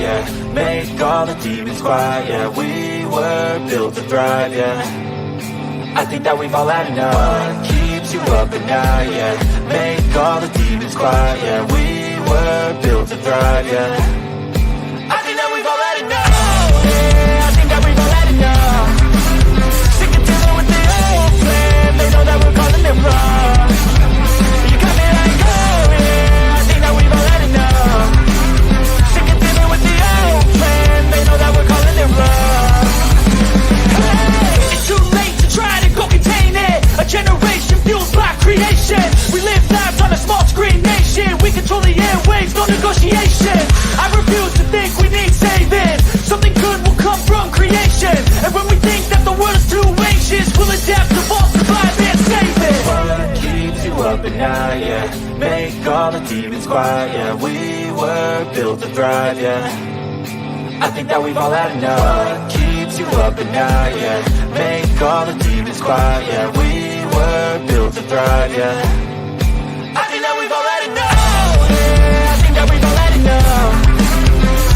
yeah. Make all the demons quiet, yeah. We were built to thrive, yeah. I think that we've all had enough. What keeps you up at night, yeah. Make all the demons quiet, yeah. We were built to thrive, yeah. I think that we've all had enough, yeah. I think that we've all had enough. Sick of dealing with the old plan. They know that we're calling it wrong. You got me like, oh yeah. I think that we've all had enough. Sick of dealing with the old plan. They know that we're calling it wrong. Hey, it's too late to try to go contain it. A generation fueled by creation. We live lives on a small screen nation. We control the airwaves, no negotiation. I refuse to think we need saving. Something good will come from creation. And when we think that the world is too anxious, we'll adapt, evolve, survive, and save it. What keeps you up at night, yeah. Make all the demons quiet, yeah. We were built to thrive, yeah. I think that we've all had enough. What keeps you up at night, yeah. Make all the demons quiet, yeah. We were built to thrive, yeah. I think that we've all had enough, yeah. I think that we've all had enough.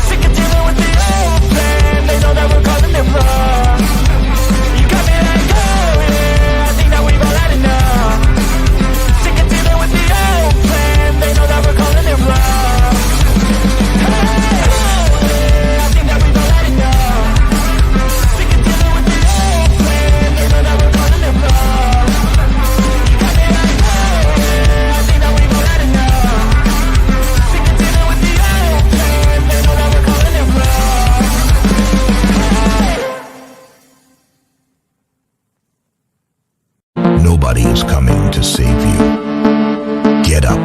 Sick of dealing with the old plan. They know that we're calling it wrong. You got me like, oh yeah. I think that we've all had enough. Sick of dealing with the old plan. They know that we're calling it wrong. Hey, oh yeah. I think that we've all had enough. Sick of dealing with the old plan. They know that we're calling it wrong. You got me like, oh yeah. I think that we've all had enough. Sick of dealing with the old plan. They know that we're calling it wrong. Nobody is coming to save you. Get up.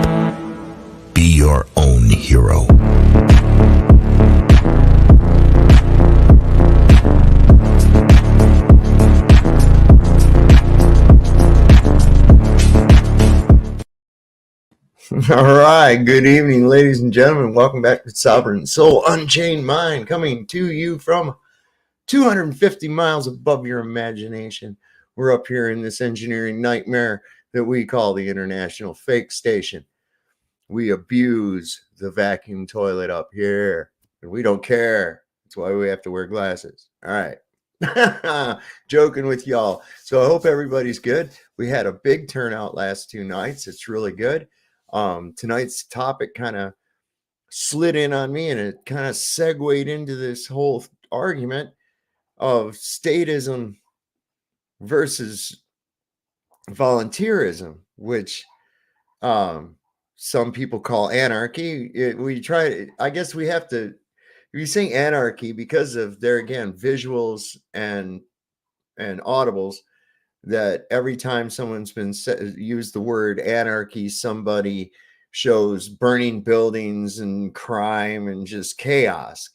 Be your own hero. All right, good evening, ladies and gentlemen. Welcome back to Sovereign Soul Unchained Mind, coming to you from 250 miles above your imagination. We're up here in this engineering nightmare that we call the International Fake Station. We abuse the vacuum toilet up here, and we don't care. That's why we have to wear glasses. All right. Joking with y'all. So I hope everybody's good. We had a big turnout last two nights. It's really good. Tonight's topic kind of slid in on me, and it kind of segued into this whole argument of statism versus volunteerism, which some people call anarchy. I guess we have to, if you say anarchy, because of there again visuals and audibles, that every time someone's been used the word anarchy, somebody shows burning buildings and crime and just chaos.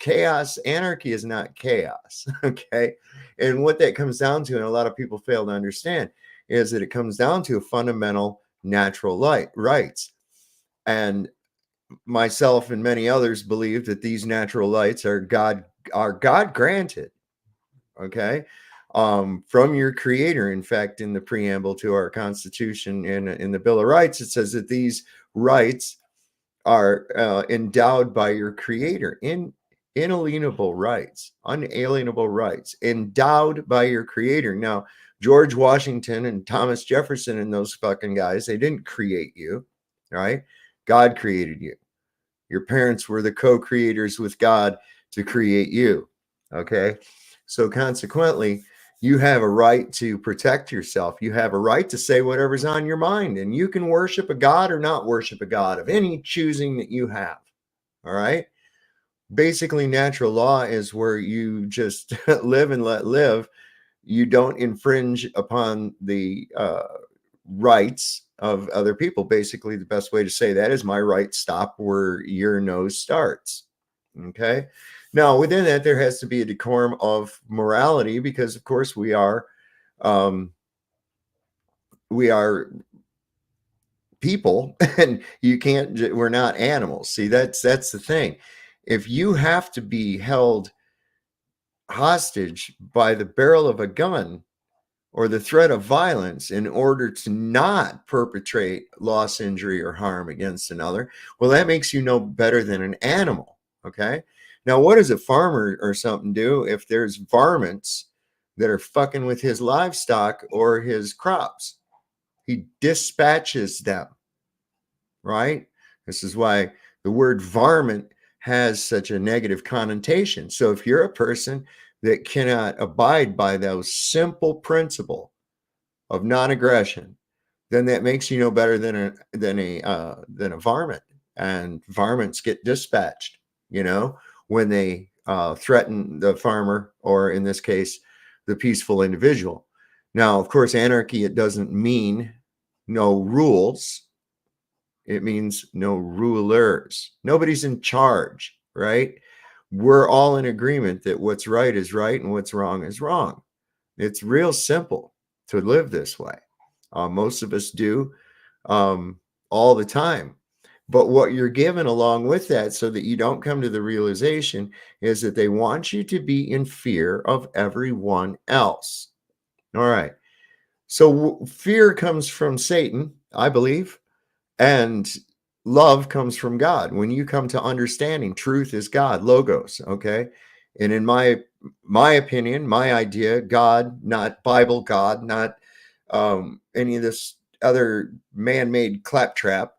Anarchy is not chaos. Okay. And what that comes down to, and a lot of people fail to understand, is that it comes down to fundamental natural rights. And myself and many others believe that these natural rights are God granted. Okay. From your creator. In fact, in the preamble to our Constitution and in the Bill of Rights, it says that these rights are endowed by your creator, unalienable rights, endowed by your creator. Now, George Washington and Thomas Jefferson and those fucking guys, they didn't create you, right? God created you. Your parents were the co-creators with God to create you, okay? So consequently, you have a right to protect yourself. You have a right to say whatever's on your mind, and you can worship a God or not worship a God of any choosing that you have. All right. Basically, natural law is where you just live and let live. You don't infringe upon the rights of other people. Basically, the best way to say that is my rights stop where your nose starts. Okay. Now, within that, there has to be a decorum of morality, because, of course, we are people, and we're not animals. See, that's the thing. If you have to be held hostage by the barrel of a gun or the threat of violence in order to not perpetrate loss, injury, or harm against another, well, that makes you no better than an animal. Okay. Now, what does a farmer or something do if there's varmints that are fucking with his livestock or his crops? He dispatches them, right? This is why the word varmint has such a negative connotation. So if you're a person that cannot abide by those simple principle of non-aggression, then that makes you no better than a varmint. And varmints get dispatched, when they threaten the farmer, or in this case, the peaceful individual. Now, of course, anarchy, it doesn't mean no rules. It means no rulers. Nobody's in charge, right? We're all in agreement that what's right is right and what's wrong is wrong. It's real simple to live this way. Most of us do all the time. But what you're given along with that, so that you don't come to the realization, is that they want you to be in fear of everyone else. All right. So fear comes from Satan, I believe, and love comes from God. When you come to understanding, truth is God, logos. Okay. And in my opinion, my idea, God, not Bible God, not any of this other man-made claptrap,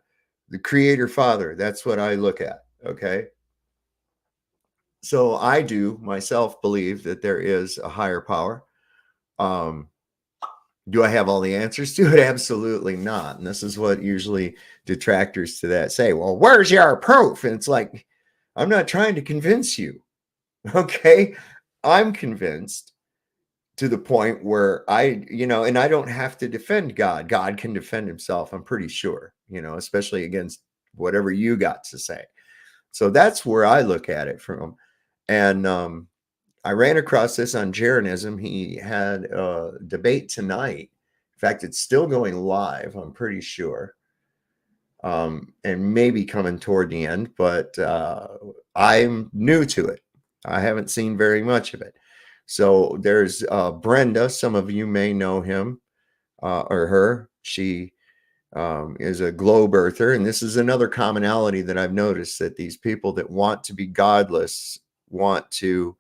the creator father, that's what I look at. Okay. So I do myself believe that there is a higher power. Do I have all the answers to it? Absolutely not. And this is what usually detractors to that say, well, where's your proof? And it's like, I'm not trying to convince you. Okay. I'm convinced to the point where and I don't have to defend God. God can defend himself, I'm pretty sure, especially against whatever you got to say. So that's where I look at it from. And I ran across this on Jeranism. He had a debate tonight. In fact, it's still going live, I'm pretty sure. And maybe coming toward the end, but I'm new to it. I haven't seen very much of it. So there's Brenda. Some of you may know him or her. She is a globe earther. And this is another commonality that I've noticed, that these people that want to be godless want to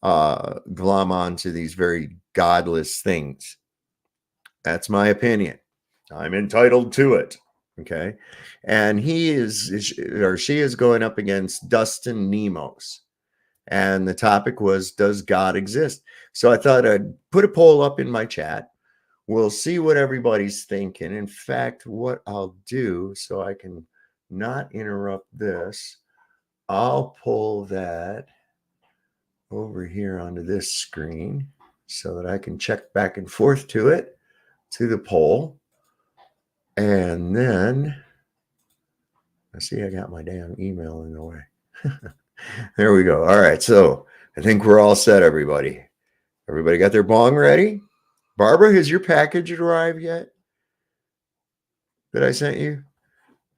glom onto these very godless things. That's my opinion. I'm entitled to it. Okay. And she is going up against Dustin Nemos. And the topic was, does God exist? So I thought I'd put a poll up in my chat. We'll see what everybody's thinking. In fact, what I'll do, so I can not interrupt this, I'll pull that over here onto this screen so that I can check back and forth to it, to the poll. And then, I see I got my damn email in the way. There we go. All right. So I think we're all set, everybody. Everybody got their bong ready? Barbara, has your package arrived yet that I sent you?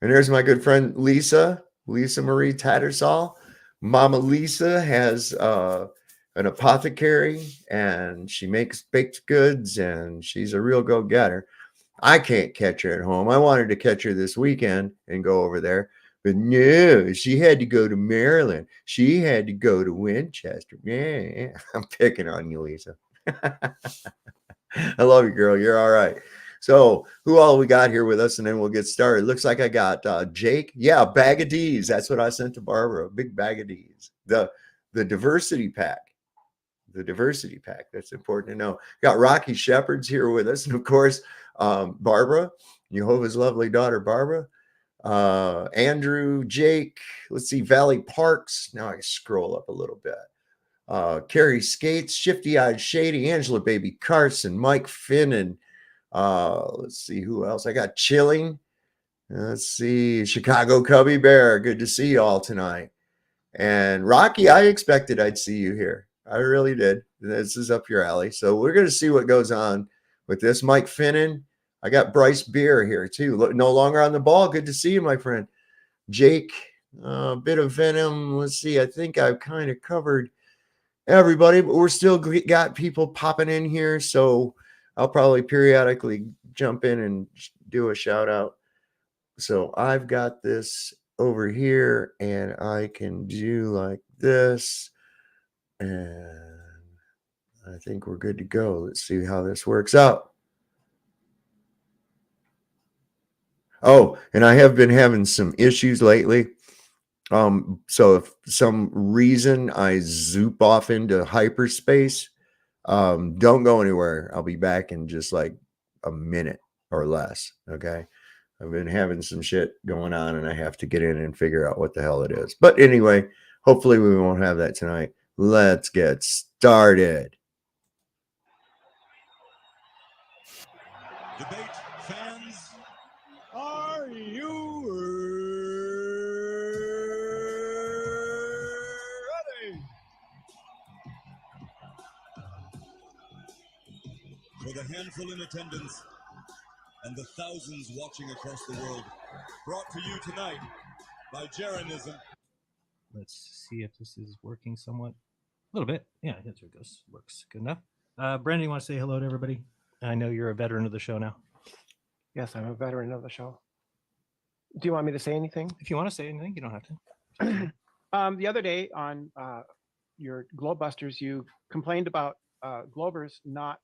And there's my good friend Lisa Marie Tattersall. Mama Lisa has an apothecary, and she makes baked goods, and she's a real go-getter. I can't catch her at home. I wanted to catch her this weekend and go over there, but no, she had to go to Maryland. She had to go to Winchester. Yeah, I'm picking on you, Lisa. I love you, girl. You're all right. So who all we got here with us, and then we'll get started. Looks like I got Jake. Yeah, a bag of D's. That's what I sent to Barbara, a big bag of D's. The diversity pack. The diversity pack. That's important to know. Got Rocky Shepherd's here with us. And of course, Barbara, Jehovah's lovely daughter, Barbara. Andrew, Jake. Let's see, Valley Parks. Now I scroll up a little bit. Carrie Skates, Shifty Eyed Shady, Angela Baby Carson, Mike Finnan. Let's see who else. I got Chilling. Let's see, Chicago Cubby Bear. Good to see you all tonight. And Rocky, I expected I'd see you here. I really did. This is up your alley. So we're going to see what goes on with this. Mike Finnan. I got Bryce Beer here too. No longer on the ball. Good to see you, my friend. Jake, a bit of Venom. Let's see. I think I've kind of covered everybody, but we're still got people popping in here. So I'll probably periodically jump in and do a shout out. So I've got this over here, and I can do like this. And I think we're good to go. Let's see how this works out. Oh, and I have been having some issues lately. So if some reason I zoop off into hyperspace, don't go anywhere. I'll be back in just like a minute or less. Okay. I've been having some shit going on and I have to get in and figure out what the hell it is. But anyway, hopefully we won't have that tonight. Let's get started. Debate fans, are you ready? For the handful in attendance and the thousands watching across the world, brought to you tonight by Jeranism. Let's see if this is working somewhat. A little bit. Yeah, that's where it goes. Works good enough. Brandon, you want to say hello to everybody? I know you're a veteran of the show now. Yes, I'm a veteran of the show. Do you want me to say anything? If you want to say anything, you don't have to. The other day on your Globebusters, you complained about Globers not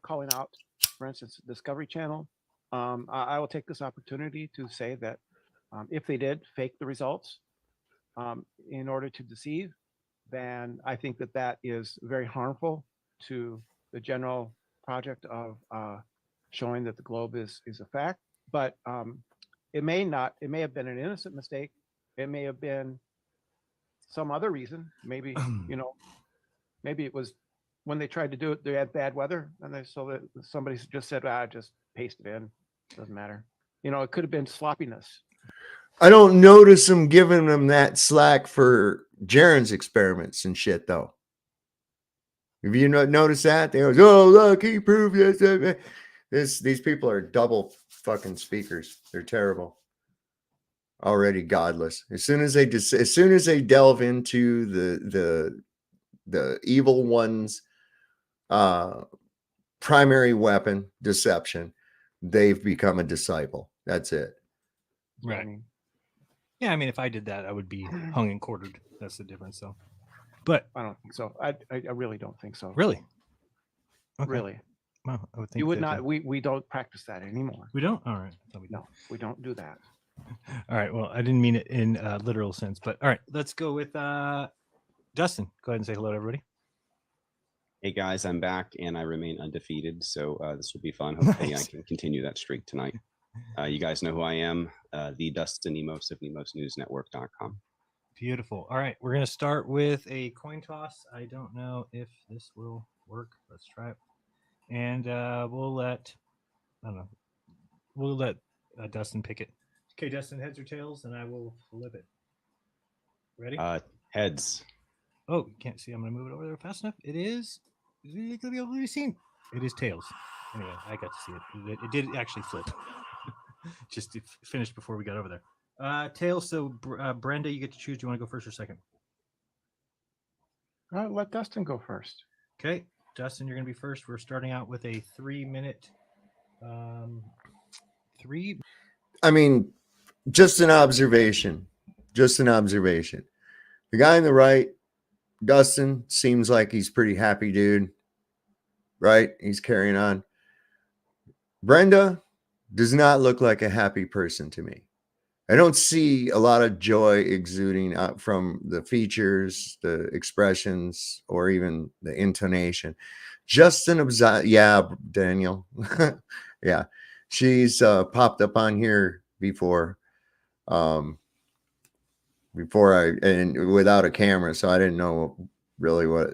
calling out, for instance, Discovery Channel. I will take this opportunity to say that if they did fake the results in order to deceive, then I think that that is very harmful to the general project of showing that the globe is a fact. But it may have been an innocent mistake. It may have been some other reason. Maybe, maybe it was when they tried to do it, they had bad weather, and so that somebody just said, just paste it in. Doesn't matter. It could have been sloppiness. I don't notice them giving them that slack for Jaren's experiments and shit, though. Have you noticed that? They go, oh, look, he proved this. These people are double fucking speakers. They're terrible. Already godless. As soon as they delve into the evil one's primary weapon, deception, they've become a disciple. That's it. Right. Yeah, I mean, if I did that, I would be hung and quartered. That's the difference, though. But I don't think so. I really don't think so. Really? Okay. Really? Well, I would think You would that, not. We don't practice that anymore. We don't? All right. No, we don't do that. All right. Well, I didn't mean it in a literal sense, but all right. Let's go with Dustin. Go ahead and say hello to everybody. Hey guys, I'm back and I remain undefeated, so this will be fun. Hopefully Nice. I can continue that streak tonight. You guys know who I am, the Dustin Nemos of NemosNewsNetwork.com. Beautiful. All right. We're going to start with a coin toss. I don't know if this will work. Let's try it. And we'll let Dustin pick it. Okay, Dustin, heads or tails, and I will flip it. Ready? Heads. Oh, you can't see. I'm going to move it over there fast enough. It is going to be able to be seen. It is tails. Anyway, I got to see it. It did actually flip. Just finished before we got over there. Tails. So, Brenda, you get to choose. Do you want to go first or second? Let Dustin go first. Okay, Dustin, you're going to be first. We're starting out with a 3-minute. I mean, just an observation. The guy on the right, Dustin, seems like he's pretty happy dude, right? He's carrying on. Brenda does not look like a happy person to me. I don't see a lot of joy exuding out from the features, the expressions, or even the intonation. Just an yeah, Daniel. Yeah, she's popped up on here before. And without a camera, so I didn't know really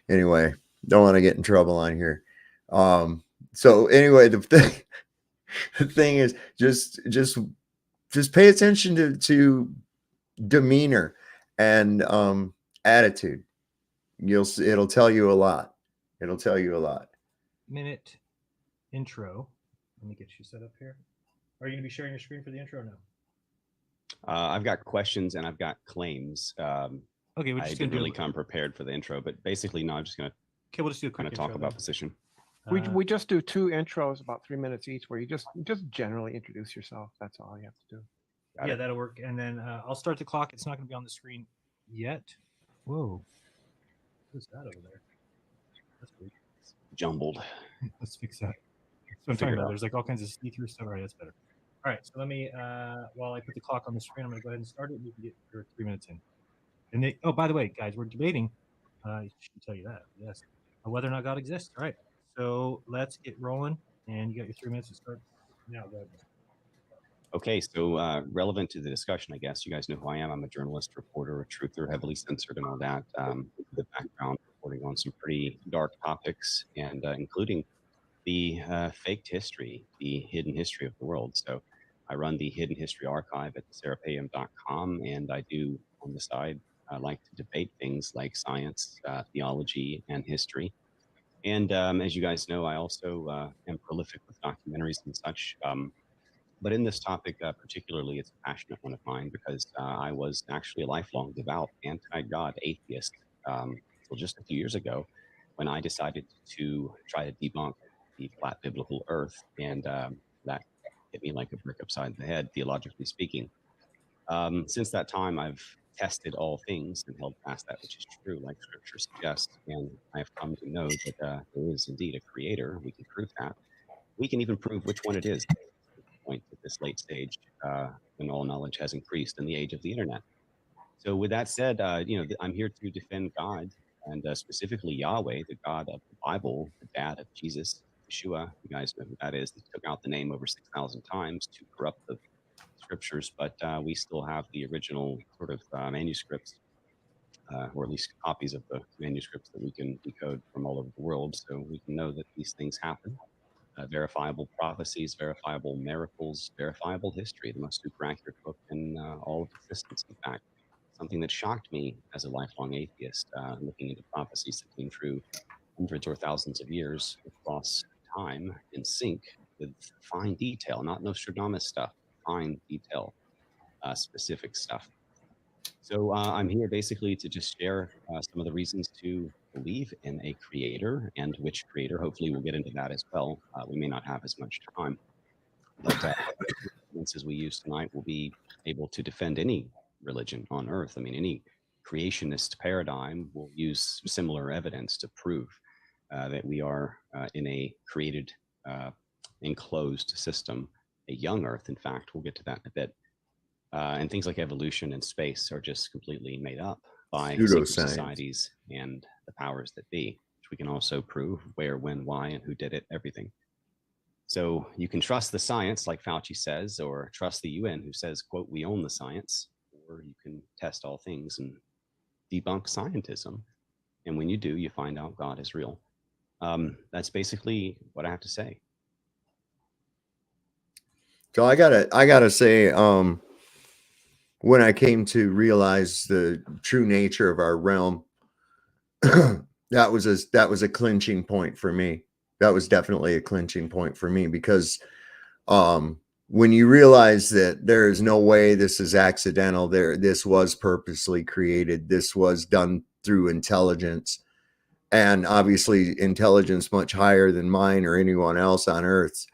anyway, don't want to get in trouble on here. So anyway, the thing is just pay attention to demeanor and attitude. It'll tell you a lot. Minute intro. Let me get you set up here. Are you going to be sharing your screen for the intro or no? I've got questions and I've got claims. Okay, we're I just didn't going to really come prepared for the intro, but basically, no, I'm just going to Okay, we'll just do a quick kind of talk intro about then. position. We just do 2 intros, about 3 minutes each, where you just generally introduce yourself. That's all you have to do. Got yeah, it. that'll work. And then I'll start the clock. It's not going to be on the screen yet. Whoa. What's that over there? That's weird. Jumbled. Let's fix that. That's what I'm talking about. There's like all kinds of see-through stuff. All right, that's better. All right, so let me, while I put the clock on the screen, I'm going to go ahead and start it. You can get your 3 minutes in. And they, oh, by the way, guys, we're debating. I should tell you that. Yes, whether or not God exists. All right, so let's get rolling. And you got your 3 minutes to start now. Go ahead. Okay, so relevant to the discussion, I guess you guys know who I am. I'm a journalist, reporter, a truther, heavily censored, and all that. The background reporting on some pretty dark topics, and including the faked history, the hidden history of the world. So I run the Hidden History Archive at sarahpayam.com, and I do on the side like to debate things like science, theology, and history. And as you guys know, I also am prolific with documentaries and such. But in this topic particularly, it's a passionate one of mine because I was actually a lifelong devout anti-God atheist until just a few years ago when I decided to try to debunk the flat biblical earth. And that hit me like a brick upside the head, theologically speaking. Since that time, I've tested all things and held fast that which is true, like scripture suggests. And I've come to know that there is indeed a creator. We can prove that. We can even prove which one it is point at this late stage when all knowledge has increased in the age of the internet. So with that said, I'm here to defend God and specifically Yahweh, the God of the Bible, the dad of Jesus, Yeshua. You guys know who that is. They took out the name over 6,000 times to corrupt the scriptures, but we still have the original sort of manuscripts, or at least copies of the manuscripts that we can decode from all over the world. So we can know that these things happen. Verifiable prophecies, verifiable miracles, verifiable history, the most super accurate book in all of existence, in fact. Something that shocked me as a lifelong atheist, looking into prophecies that came true hundreds or thousands of years across time in sync with fine detail, not Nostradamus stuff, fine detail, specific stuff. So I'm here basically to just share some of the reasons to believe in a creator and which creator. Hopefully we'll get into that as well. We may not have as much time, but the evidences we use tonight will be able to defend any religion on earth. I mean, any creationist paradigm will use similar evidence to prove that we are in a created, enclosed system, a young earth, in fact. We'll get to that in a bit. And things like evolution and space are just completely made up by secret societies and the powers that be, which we can also prove where, when, why, and who did it, everything. So you can trust the science, like Fauci says, or trust the UN, who says, quote, we own the science, or you can test all things and debunk scientism. And when you do, you find out God is real. That's basically what I have to say. So I gotta say, when I came to realize the true nature of our realm, that was a clinching point for me. That was definitely a clinching point for me because when you realize that there is no way this is accidental, this was purposely created, this was done through intelligence, and obviously intelligence much higher than mine or anyone else on Earth.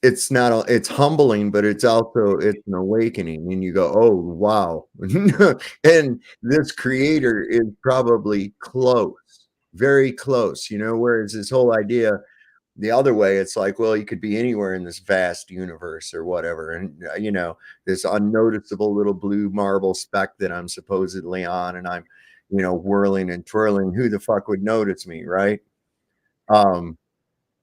It's humbling, but it's an awakening, and you go, oh wow. And this creator is probably close, very close, whereas this whole idea the other way, it's like, well, you could be anywhere in this vast universe or whatever, and this unnoticeable little blue marble speck that I'm supposedly on, and I'm whirling and twirling. Who the fuck would notice me, right?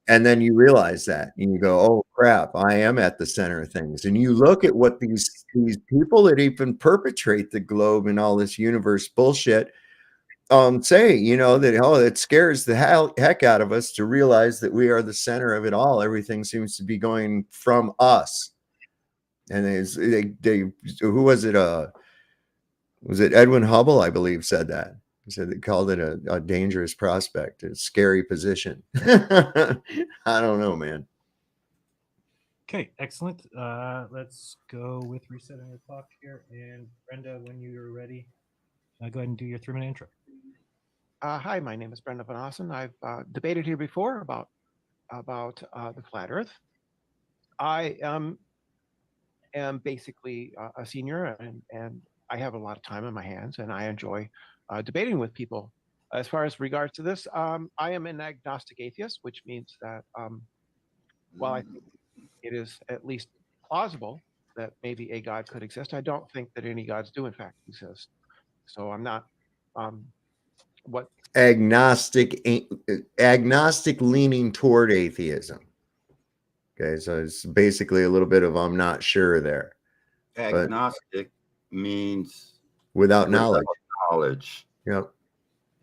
And then you realize that, and you go, "Oh crap! I am at the center of things." And you look at what these people that even perpetrate the globe and all this universe bullshit say, that it scares the heck out of us to realize that we are the center of it all. Everything seems to be going from us. And they who was it? Was it Edwin Hubble? I believe said that. He said they called it a dangerous prospect, a scary position. I don't know, man. Okay, excellent. Let's go with resetting the clock here. And Brenda, when you're ready, go ahead and do your 3-minute intro. Hi, my name is Brenda Van Ossen. I've debated here before about the flat Earth. I am basically a senior and I have a lot of time in my hands, and I enjoy debating with people. As far as regards to this, I am an agnostic atheist, which means that while I think it is at least plausible that maybe a God could exist, I don't think that any gods do in fact exist. So I'm not what Agnostic leaning toward atheism. Okay, so it's basically a little bit of I'm not sure there. Agnostic means Without knowledge. knowledge. Yep.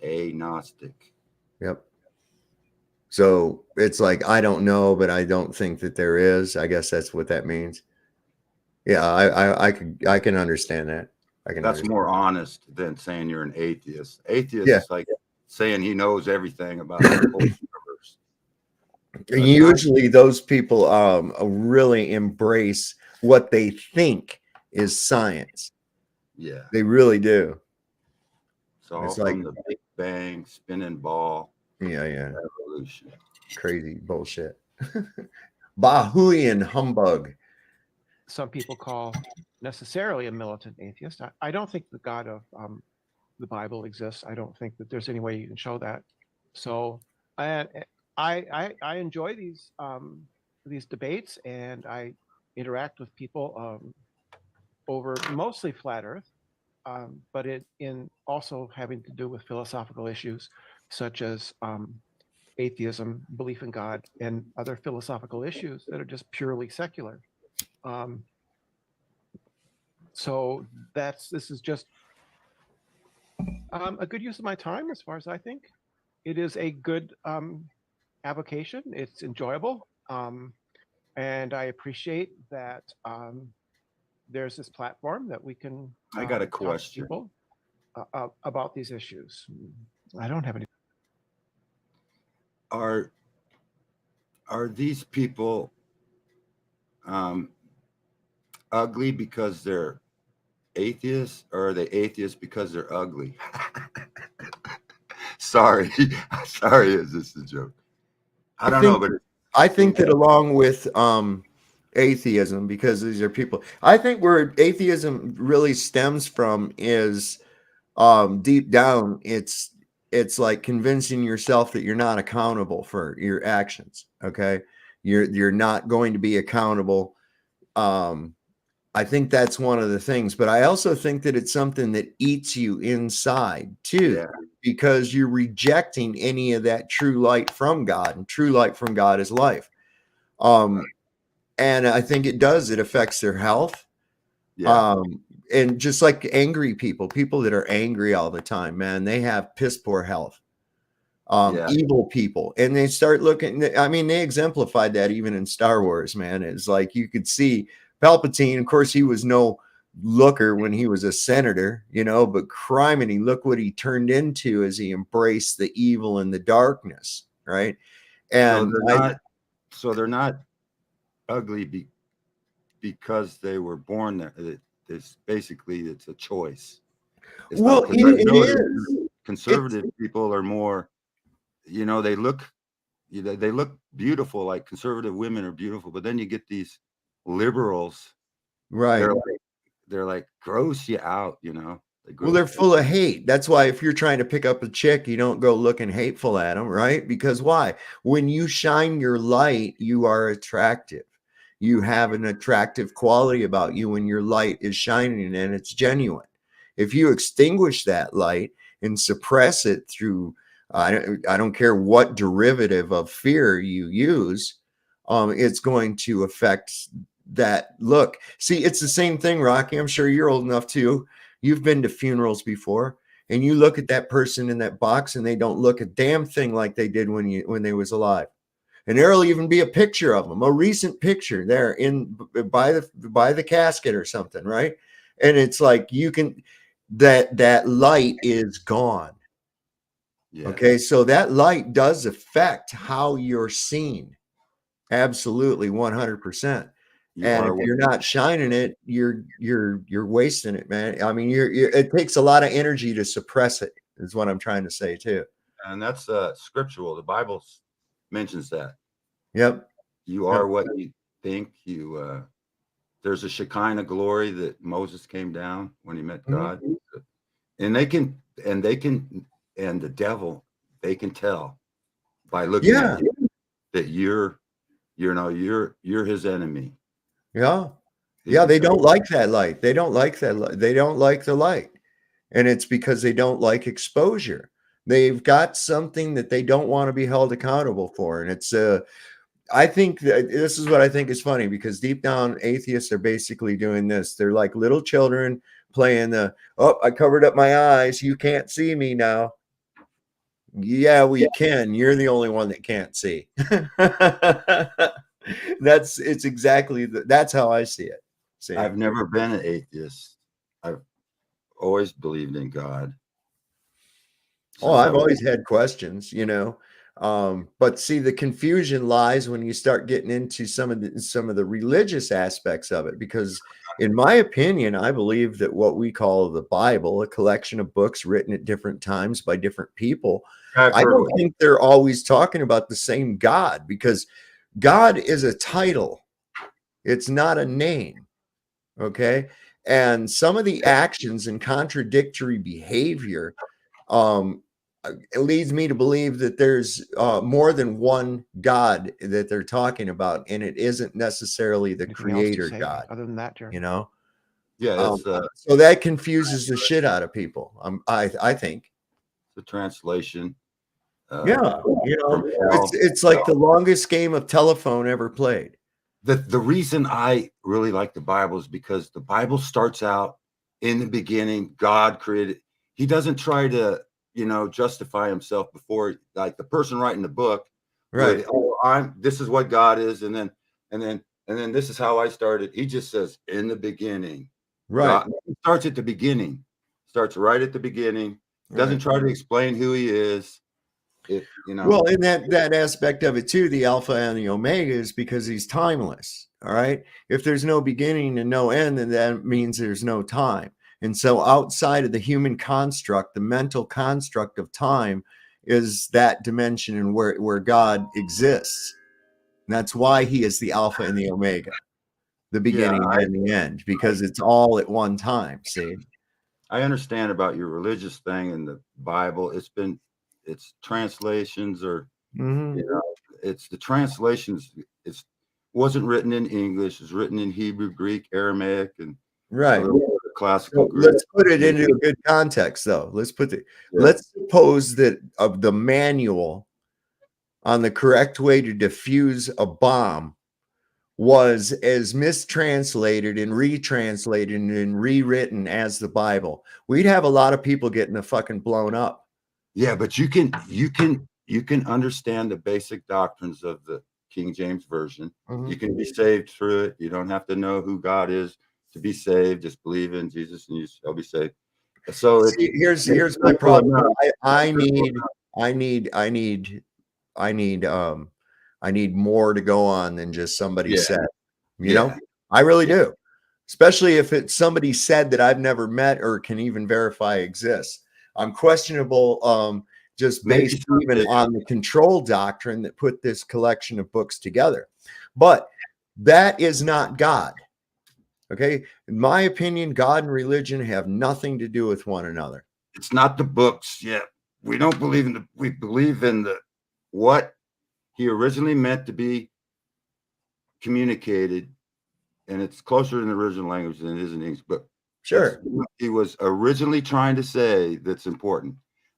Agnostic. Yep. So it's like I don't know, but I don't think that there is. I guess that's what that means. Yeah, I can understand that. That's more honest than saying you're an atheist. Atheist Yeah. is like saying he knows everything about the whole universe. And usually those people really embrace what they think is science. Yeah. They really do. So It's from like the Big Bang, spinning ball, yeah, evolution. crazy bullshit. Bahuian humbug. some people call necessarily a militant atheist. I don't think the God of the Bible exists. I don't think that there's any way you can show that. So I enjoy these debates, and I interact with people over mostly flat Earth, but in also having to do with philosophical issues such as atheism, belief in God, and other philosophical issues that are just purely secular. So this is just a good use of my time, as far as I think. It is a good avocation. It's enjoyable, and I appreciate that there's this platform that we can. I got a talk to question. people about these issues. I don't have any. Are these people ugly because they're atheists, or are they atheists because they're ugly? Sorry, is this a joke? I don't know, but I think that along with atheism, because these are people, I think where atheism really stems from is deep down, it's like convincing yourself that you're not accountable for your actions. Okay, you're not going to be accountable. I think that's one of the things, but I also think that it's something that eats you inside too, because you're rejecting any of that true light from God, and true light from God is life. And I think it affects their health. And just like angry people that are angry all the time, man, they have piss poor health. Evil people, and they start looking, I mean, they exemplified that even in Star Wars, man. It's like you could see Palpatine, of course, he was no looker when he was a senator, but criminy, look what he turned into as he embraced the evil and the darkness, right? And so they're not ugly because they were born there. It's basically, it's a choice. Conservative people are more, they look beautiful, like conservative women are beautiful, but then you get these liberals, right? They're like gross you out, they're full of hate. That's why if you're trying to pick up a chick, you don't go looking hateful at them, right? Because why? When you shine your light, you are attractive. You have an attractive quality about you when your light is shining and it's genuine. If you extinguish that light and suppress it through, I don't care what derivative of fear you use, it's going to affect that look. See, it's the same thing, Rocky. I'm sure you're old enough too. You've been to funerals before, and you look at that person in that box, and they don't look a damn thing like they did when they was alive. And there'll even be a picture of them, a recent picture there by the casket or something, right? And it's like that light is gone. Yeah. Okay, so that light does affect how you're seen. Absolutely, 100%. And if you're not shining it, you're wasting it, man. I mean, it takes a lot of energy to suppress it, is what I'm trying to say too. And that's scriptural. The Bible mentions that. Yep. You are what you think. You there's a Shekinah glory that Moses came down when he met Mhm. God, and the devil, they can tell by looking Yeah. at you that you're his enemy. Yeah. He Yeah, can they tell. don't like that light. They don't like that light. They don't like the light. And it's because they don't like exposure. They've got something that they don't want to be held accountable for. And it's I think that this is what I think is funny, because deep down atheists are basically doing this. They're like little children playing the, oh, I covered up my eyes. You can't see me now. Yeah, we can. You're the only one that can't see. It's exactly that's how I see it. See? I've never been an atheist. I've always believed in God. Oh, Since I I've was- always had questions, but see, the confusion lies when you start getting into some of the religious aspects of it, because in my opinion, I believe that what we call the Bible, a collection of books written at different times by different people, I've I heard don't of- think they're always talking about the same God, because God is a title. It's not a name. Okay. And some of the actions and contradictory behavior, it leads me to believe that there's more than one God that they're talking about, and it isn't necessarily the Anything else to creator say God, other than that, Jerry? Yeah, it's so that confuses the shit out of people. I think. the translation. Yeah, from hell. it's like the longest game of telephone ever played. The reason I really like the Bible is because the Bible starts out in the beginning. God created. He doesn't try to, justify himself before, like the person writing the book. Right. This is what God is, and then this is how I started. He just says in the beginning. Right. God, he starts at the beginning. Starts right at the beginning. Doesn't Right. try to explain who he is. Well, in that aspect of it too, the Alpha and the Omega is because he's timeless. All right. If there's no beginning and no end, then that means there's no time. And so outside of the human construct, the mental construct of time is that dimension and where God exists. And that's why he is the Alpha and the Omega, the beginning and the end, because it's all at one time. See? I understand about your religious thing and the Bible. It's translations, or Mhm. it's the translations. It wasn't written in English. It's written in Hebrew, Greek, Aramaic, and Right. classical So Greek. let's put it into a good context, though. Let's Yeah. suppose that of the manual on the correct way to defuse a bomb was as mistranslated and retranslated and rewritten as the Bible. We'd have a lot of people getting the fucking blown up. Yeah, but you can understand the basic doctrines of the King James Version. You can be saved through it. You don't have to know who God is to be saved. Just believe in Jesus and you shall be saved. So See, here's my problem. I need more to go on than just somebody said. I really do. Especially if it's somebody said that I've never met or can even verify exists. I'm questionable just based even on the control doctrine that put this collection of books together. But that is not God. Okay. In my opinion, God and religion have nothing to do with one another. It's not the books yet. We don't believe in we believe in what he originally meant to be communicated, and it's closer in the original language than it is in English. But Sure, he was originally trying to say that's important,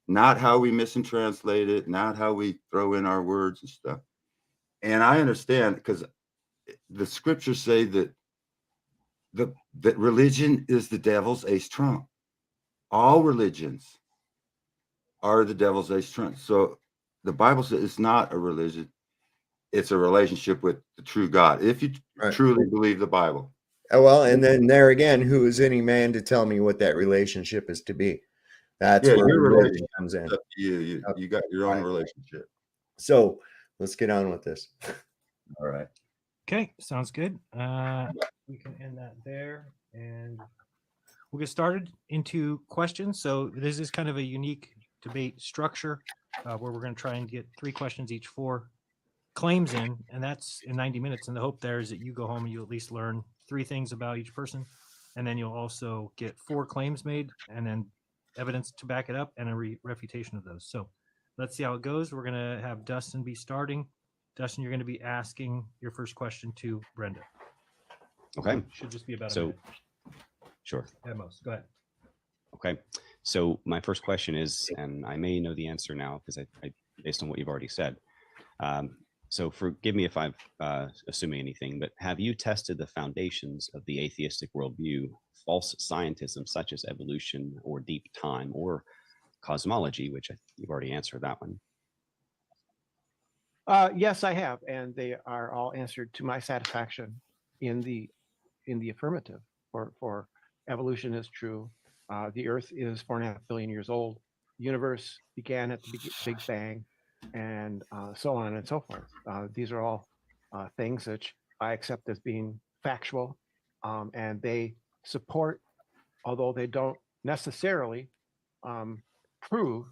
not how we mistranslate it, not how we throw in our words and stuff. And I understand, because the scriptures say that that religion is the devil's ace trump. All religions are the devil's ace trump. So the Bible says it's not a religion; it's a relationship with the true God. If you truly believe the Bible. Well, and then there again, who is any man to tell me what that relationship is to be? That's where your religion relationship comes in. is up to you. You got your own relationship. So let's get on with this. All right. Okay, sounds good. We can end that there, and we'll get started into questions. So this is kind of a unique debate structure where we're going to try and get 3 questions each, 4 claims in, and that's in 90 minutes. And the hope there is that you go home and you at least learn 3 things about each person, and then you'll also get 4 claims made, and then evidence to back it up, and a refutation of those. So let's see how it goes. We're gonna have Dustin be starting. Dustin, you're gonna be asking your first question to Brenda. Okay. Should just be about a So, minute sure. at most. Go ahead. Okay. So my first question is, and I may know the answer now because I based on what you've already said. So forgive me if I'm assuming anything, but have you tested the foundations of the atheistic worldview, false scientism such as evolution or deep time or cosmology, which you've already answered that one? Yes, I have, and they are all answered to my satisfaction in the affirmative. For evolution is true. The Earth is 4.5 billion years old. The universe began at the Big Bang, and so on and so forth. These are all things which I accept as being factual, and they support, although they don't necessarily prove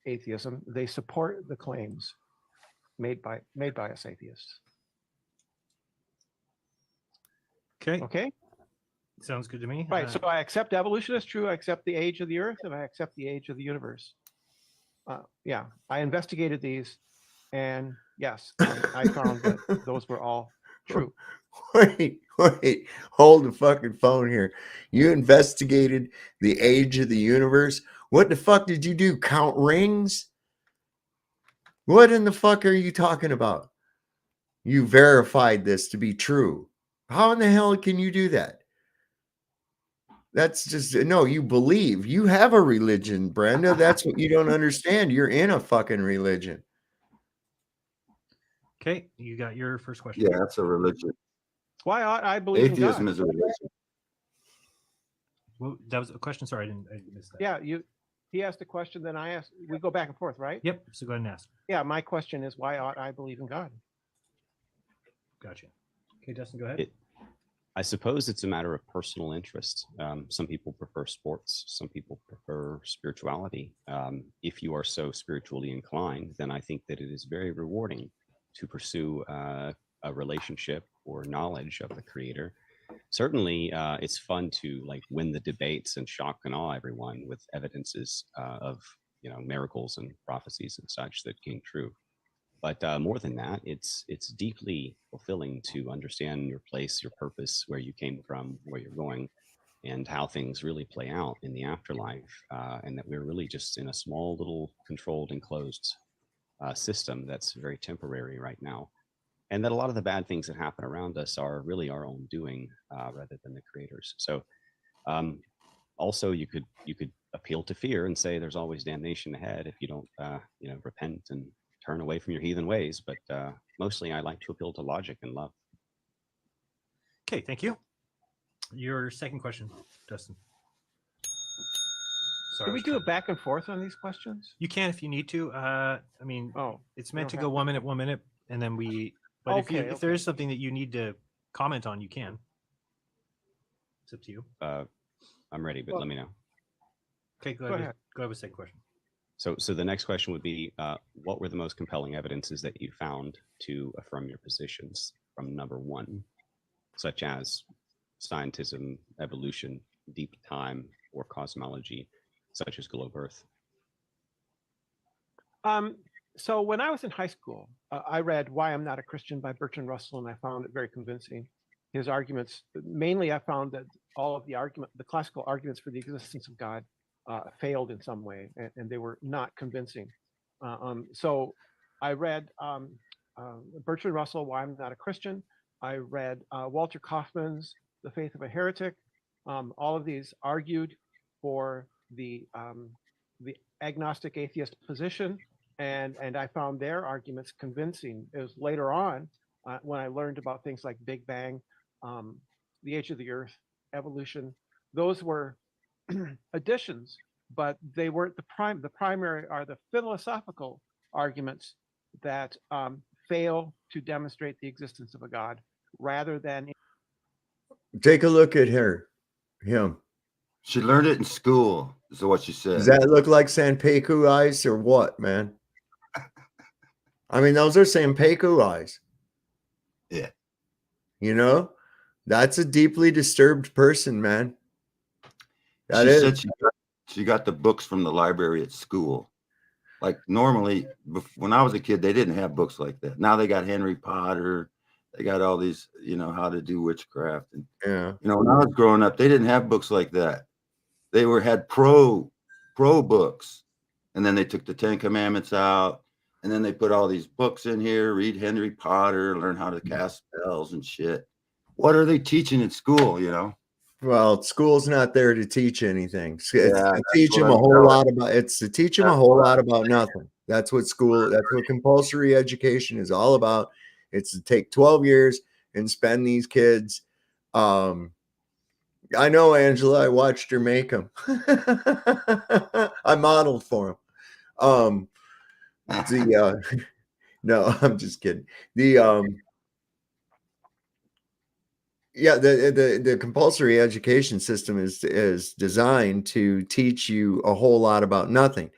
atheism, they support the claims made by us atheists. Okay. Sounds good to me. Right. So I accept evolution as true. I accept the age of the Earth, and I accept the age of the universe. Yeah, I investigated these, and yes, I found that those were all true. Wait, hold the fucking phone here. You investigated the age of the universe. What the fuck did you do? Count rings? What in the fuck are you talking about? You verified this to be true. How in the hell can you do that? That's just, no, you believe. You have a religion, Brenda. That's what you don't understand. You're in a fucking religion. Okay, you got your first question. Yeah, that's a religion. Why ought I believe Atheism in God? is a religion. Well, that was a question. Sorry, I missed that. Yeah, he asked a question, then I asked. We go back and forth, right? Yep. So go ahead and ask. Yeah, my question is, why ought I believe in God? Gotcha. Okay, Dustin, go ahead. I suppose it's a matter of personal interest. Some people prefer sports. Some people prefer spirituality. If you are so spiritually inclined, then I think that it is very rewarding to pursue a relationship or knowledge of the Creator. Certainly, it's fun to like win the debates and shock and awe everyone with evidences of miracles and prophecies and such that came true. But more than that, it's deeply fulfilling to understand your place, your purpose, where you came from, where you're going, and how things really play out in the afterlife, and that we're really just in a small little controlled, enclosed system that's very temporary right now, and that a lot of the bad things that happen around us are really our own doing rather than the Creator's. So also you could appeal to fear and say there's always damnation ahead if you don't repent and turn away from your heathen ways, but mostly I like to appeal to logic and love. Okay, thank you. Your second question, Dustin. Sorry, Can we do a back and forth on these questions? You can if you need to. I mean, it's meant to go 1 minute, and then we. But if there is something that you need to comment on, you can. It's up to you. I'm ready, but let me know. Okay, go ahead. Go ahead with the second question. So the next question would be, what were the most compelling evidences that you found to affirm your positions from number one, such as scientism, evolution, deep time, or cosmology, such as globe Earth? So when I was in high school, I read Why I'm Not a Christian by Bertrand Russell, and I found it very convincing. His arguments, mainly I found that all of the classical arguments for the existence of God failed in some way, and they were not convincing. So I read Bertrand Russell, Why I'm Not a Christian. I read Walter Kaufman's The Faith of a Heretic. All of these argued for the agnostic atheist position, and I found their arguments convincing. It was later on when I learned about things like Big Bang, the age of the Earth, evolution. Those were additions, but they weren't the primary are the philosophical arguments that fail to demonstrate the existence of a God, rather than. Take a look at him. She learned it in school, is what she said. Does that look like Sanpeku eyes or what, man? I mean, those are Sanpeku eyes. Yeah. You know? That's a deeply disturbed person, man. That She is. said she got the books from the library at school. Like normally, when I was a kid, they didn't have books like that. Now they got Harry Potter. They got all these, how to do witchcraft. And, Yeah. when I was growing up, they didn't have books like that. They had pro books. And then they took the 10 Commandments out. And then they put all these books in here, read Harry Potter, learn how to cast spells and shit. What are they teaching in school, Well, school's not there to teach anything. It's Yeah, to teach them a whole lot about. It's to teach them a whole lot about nothing. That's what school. That's what compulsory education is all about. It's to take 12 years and spend these kids. I know, Angela. I watched her make them. I modeled for them. No, I'm just kidding. Yeah, the compulsory education system is designed to teach you a whole lot about nothing.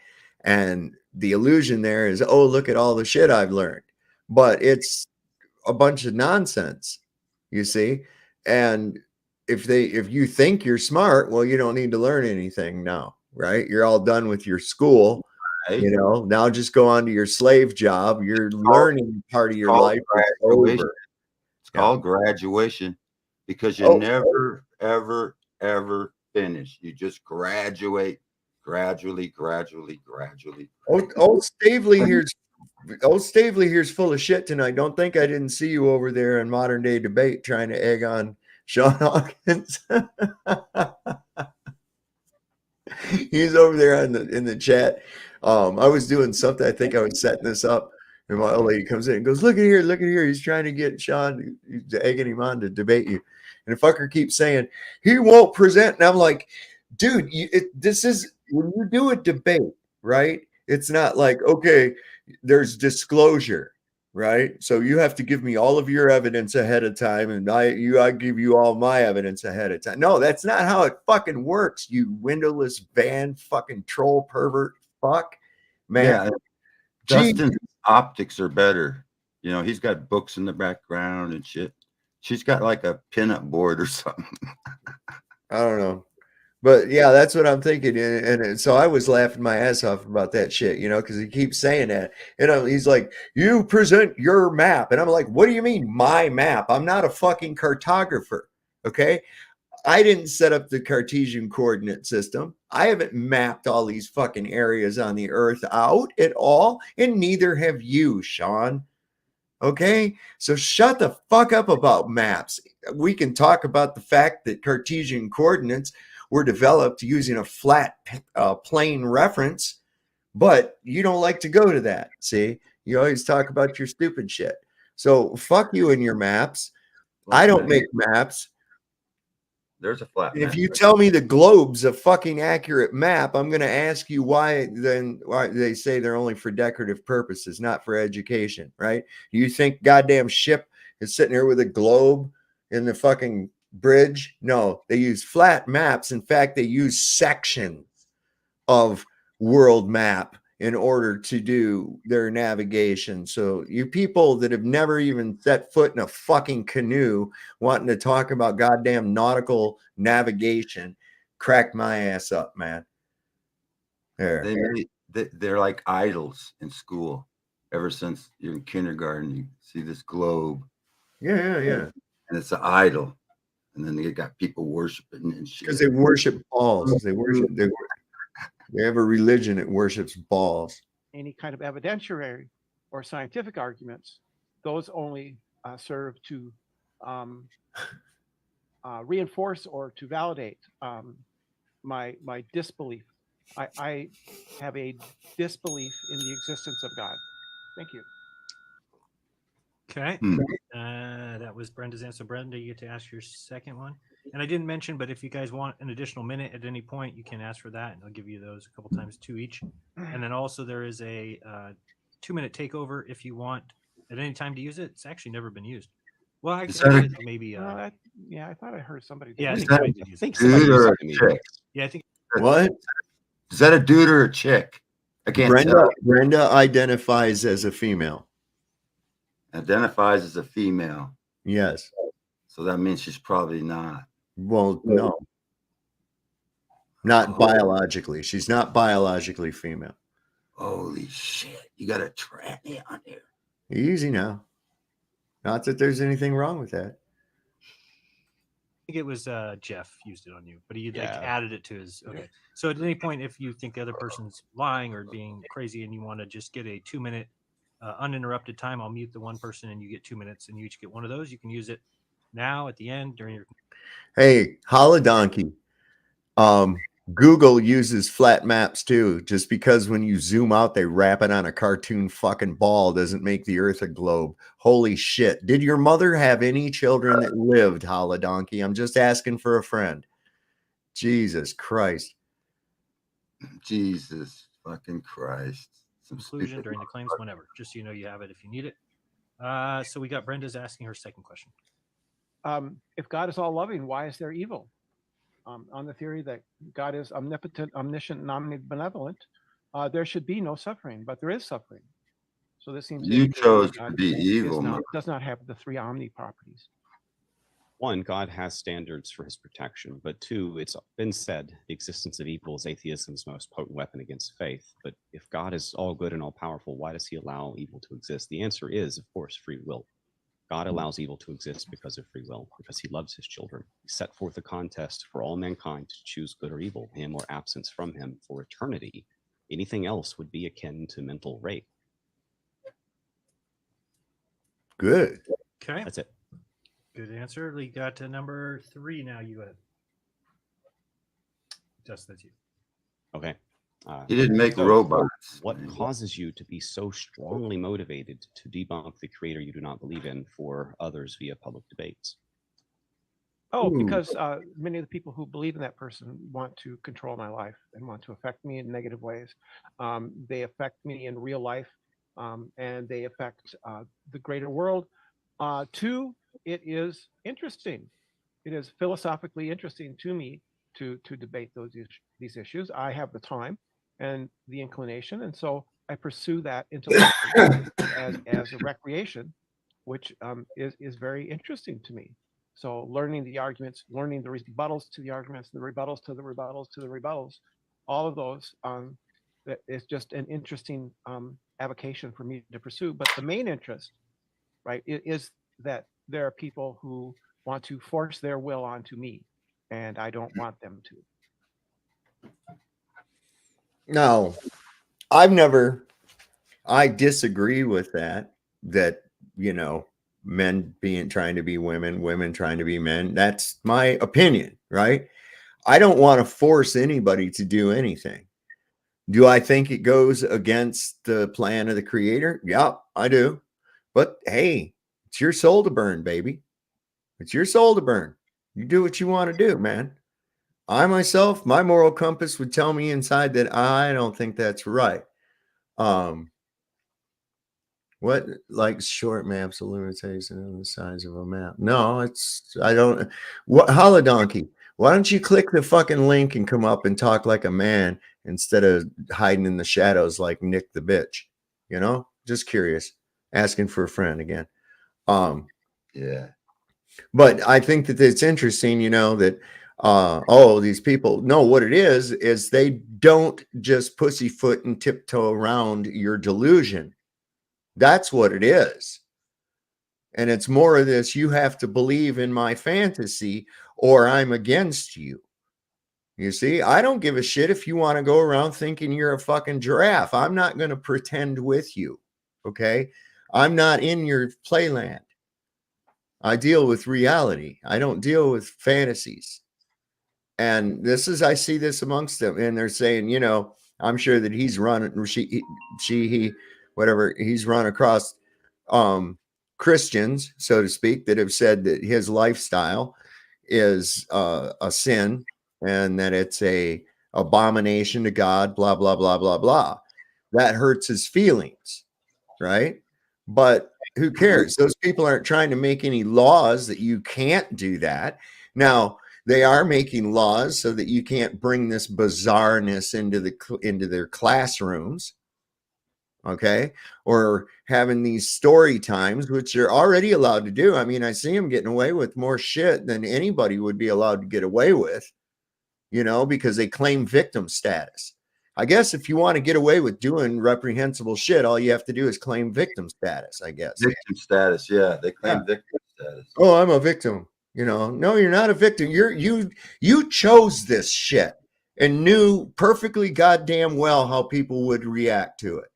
And the illusion there is, oh, look at all the shit I've learned. But it's a bunch of nonsense, you see. And if you think you're smart, well, you don't need to learn anything now, right? You're all done with your school. Right. Now just go on to your slave job. Your learning part of your life is over. It's called graduation. Because you never, ever, ever finish. You just graduate gradually. Stavely here's full of shit tonight. Don't think I didn't see you over there in Modern Day Debate trying to egg on Sean Hawkins. He's over there in the chat. I was doing something. I think I was setting this up. And my old lady comes in and goes, look at here. He's trying to get Sean, he's egging him on to debate you. And the fucker keeps saying, he won't present. And I'm like, dude, this is, when you do a debate, right? It's not like, okay, there's disclosure, right? So you have to give me all of your evidence ahead of time. And I give you all my evidence ahead of time. No, that's not how it fucking works, you windowless van fucking troll pervert fuck. Man. Yeah. Dustin's optics are better. He's got books in the background and shit. She's got like a pinup board or something. I don't know. But yeah, that's what I'm thinking. And so I was laughing my ass off about that shit, because he keeps saying that. He's like, you present your map. And I'm like, what do you mean my map? I'm not a fucking cartographer. Okay. I didn't set up the Cartesian coordinate system. I haven't mapped all these fucking areas on the earth out at all. And neither have you, Sean. Okay. So shut the fuck up about maps. We can talk about the fact that Cartesian coordinates were developed using a flat plane reference, but you don't like to go to that. See, you always talk about your stupid shit. So fuck you and your maps. I don't make maps. There's a flat. If you tell me the globe's a fucking accurate map, I'm going to ask you why they say they're only for decorative purposes, not for education, right? You think goddamn ship is sitting here with a globe in the fucking bridge? No, they use flat maps. In fact, they use sections of world map in order to do their navigation. So you people that have never even set foot in a fucking canoe wanting to talk about goddamn nautical navigation, crack my ass up, man. They're like idols in school. Ever since you're in kindergarten, you see this globe. Yeah. And it's an idol. And then they got people worshiping and shit. Because they worship balls. They have a religion that worships balls. Any kind of evidentiary or scientific arguments, those only serve to reinforce or to validate my disbelief. I have a disbelief in the existence of God. Thank you. Okay. That was Brenda's answer. Brenda, you get to ask your second one. And I didn't mention, but if you guys want an additional minute at any point, you can ask for that, and I'll give you those a couple times, 2 each. And then also there is a 2-minute takeover if you want at any time to use it. It's actually never been used. Well, I maybe. Yeah, I thought I heard somebody. Yeah, I think somebody did use it. Dude or a chick? Yeah, I think. What? Is that a dude or a chick? I can't tell. Brenda identifies as a female. Identifies as a female. Yes. So that means she's probably not. Well, no. Not biologically. She's not biologically female. Holy shit. You got a tranny on here. Easy now. Not that there's anything wrong with that. I think it was Jeff used it on you, but he like Yeah. added it to his. Okay. So at any point, if you think the other person's lying or being crazy and you want to just get a 2-minute uninterrupted time, I'll mute the one person and you get 2 minutes and you each get one of those. You can use it now, at the end, during your. Hey, Holodonkey. Google uses flat maps too. Just because when you zoom out, they wrap it on a cartoon fucking ball doesn't make the earth a globe. Holy shit. Did your mother have any children that lived, Holodonkey? I'm just asking for a friend. Jesus Christ. Jesus fucking Christ. Some Conclusion stupid during the claims, whenever. Just so you know you have it if you need it. So we got Brenda's asking her second question. If God is all loving, why is there evil? On the theory that God is omnipotent, omniscient, and omnibenevolent, there should be no suffering, but there is suffering. So this seems You indicating chose that to God be evil, man. does not have the 3 omni properties. One, God has standards for his protection, but two, it's been said the existence of evil is atheism's most potent weapon against faith. But if God is all good and all powerful, why does he allow evil to exist? The answer is, of course, free will. God allows evil to exist because of free will, because he loves his children. He set forth a contest for all mankind to choose good or evil, him or absence from him for eternity. Anything else would be akin to mental rape. Good. Okay. That's it. Good answer. We got to number 3 now. You had. Just that's you. Okay. He didn't make So, robots. What causes you to be so strongly motivated to debunk the creator you do not believe in for others via public debates? Oh, Ooh. because many of the people who believe in that person want to control my life and want to affect me in negative ways. They affect me in real life, and they affect the greater world. 2, it is interesting. It is philosophically interesting to me to debate these issues. I have the time and the inclination, and so I pursue that intellectually as a recreation, which is very interesting to me. So learning the arguments, learning the rebuttals to the arguments, the rebuttals to the rebuttals to the rebuttals, all of those, that is just an interesting avocation for me to pursue. But the main interest, right, is that there are people who want to force their will onto me, and I don't want them to. No, I disagree with that, men trying to be women, women trying to be men. That's my opinion, right? I don't want to force anybody to do anything. Do I think it goes against the plan of the creator? Yeah, I do. But hey, it's your soul to burn, baby. It's your soul to burn. You do what you want to do, man. I myself, my moral compass would tell me inside that I don't think that's right. What, like short maps of limitation the size of a map? No, what, Holodonkey, why don't you click the fucking link and come up and talk like a man instead of hiding in the shadows like Nick the bitch? Just curious, asking for a friend again. Yeah. But I think that it's interesting, that these people know what it is they don't just pussyfoot and tiptoe around your delusion. That's what it is. And it's more of this, you have to believe in my fantasy or I'm against you. You see, I don't give a shit if you want to go around thinking you're a fucking giraffe. I'm not going to pretend with you. Okay. I'm not in your playland. I deal with reality. I don't deal with fantasies. And I see this amongst them. And they're saying, I'm sure that he's run, he, whatever, he's run across Christians, so to speak, that have said that his lifestyle is a sin and that it's a abomination to God, blah, blah, blah, blah, blah. That hurts his feelings, right? But who cares? Those people aren't trying to make any laws that you can't do that. Now, they are making laws so that you can't bring this bizarreness into their classrooms, okay, or having these story times, which they're already allowed to do. I mean, I see them getting away with more shit than anybody would be allowed to get away with, because they claim victim status. I guess if you want to get away with doing reprehensible shit, all you have to do is claim victim status, I guess. Victim status, yeah. They claim victim status. Oh, I'm a victim. No, you're not a victim. You chose this shit and knew perfectly goddamn well how people would react to it.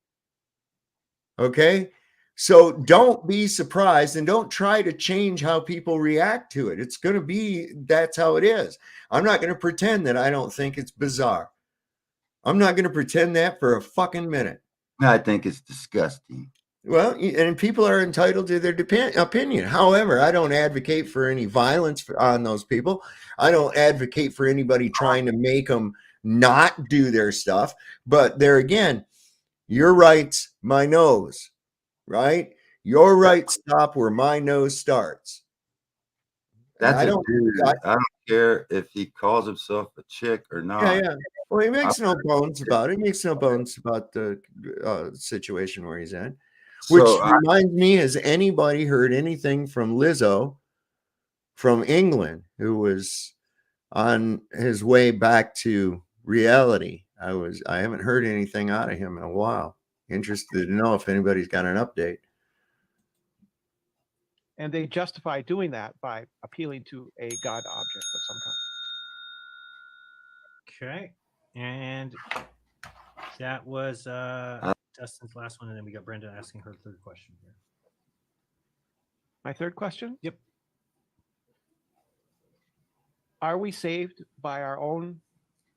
Okay? So don't be surprised and don't try to change how people react to it. It's going to be, that's how it is. I'm not going to pretend that I don't think it's bizarre. I'm not going to pretend that for a fucking minute. I think it's disgusting. Well, and people are entitled to their opinion. However, I don't advocate for any violence on those people. I don't advocate for anybody trying to make them not do their stuff. But there again, your rights, my nose, right? Your rights stop where my nose starts. That's a dude. I don't care if he calls himself a chick or not. Yeah. Well, he makes no bones about it. He makes no bones about the situation where he's at. Which reminds me, has anybody heard anything from Lizzo from England, who was on his way back to reality? I haven't heard anything out of him in a while. Interested to know if anybody's got an update. And they justify doing that by appealing to a God object of some kind. Okay. And that was Dustin's last one, and then we got Brenda asking her third question here. My third question? Yep. Are we saved by our own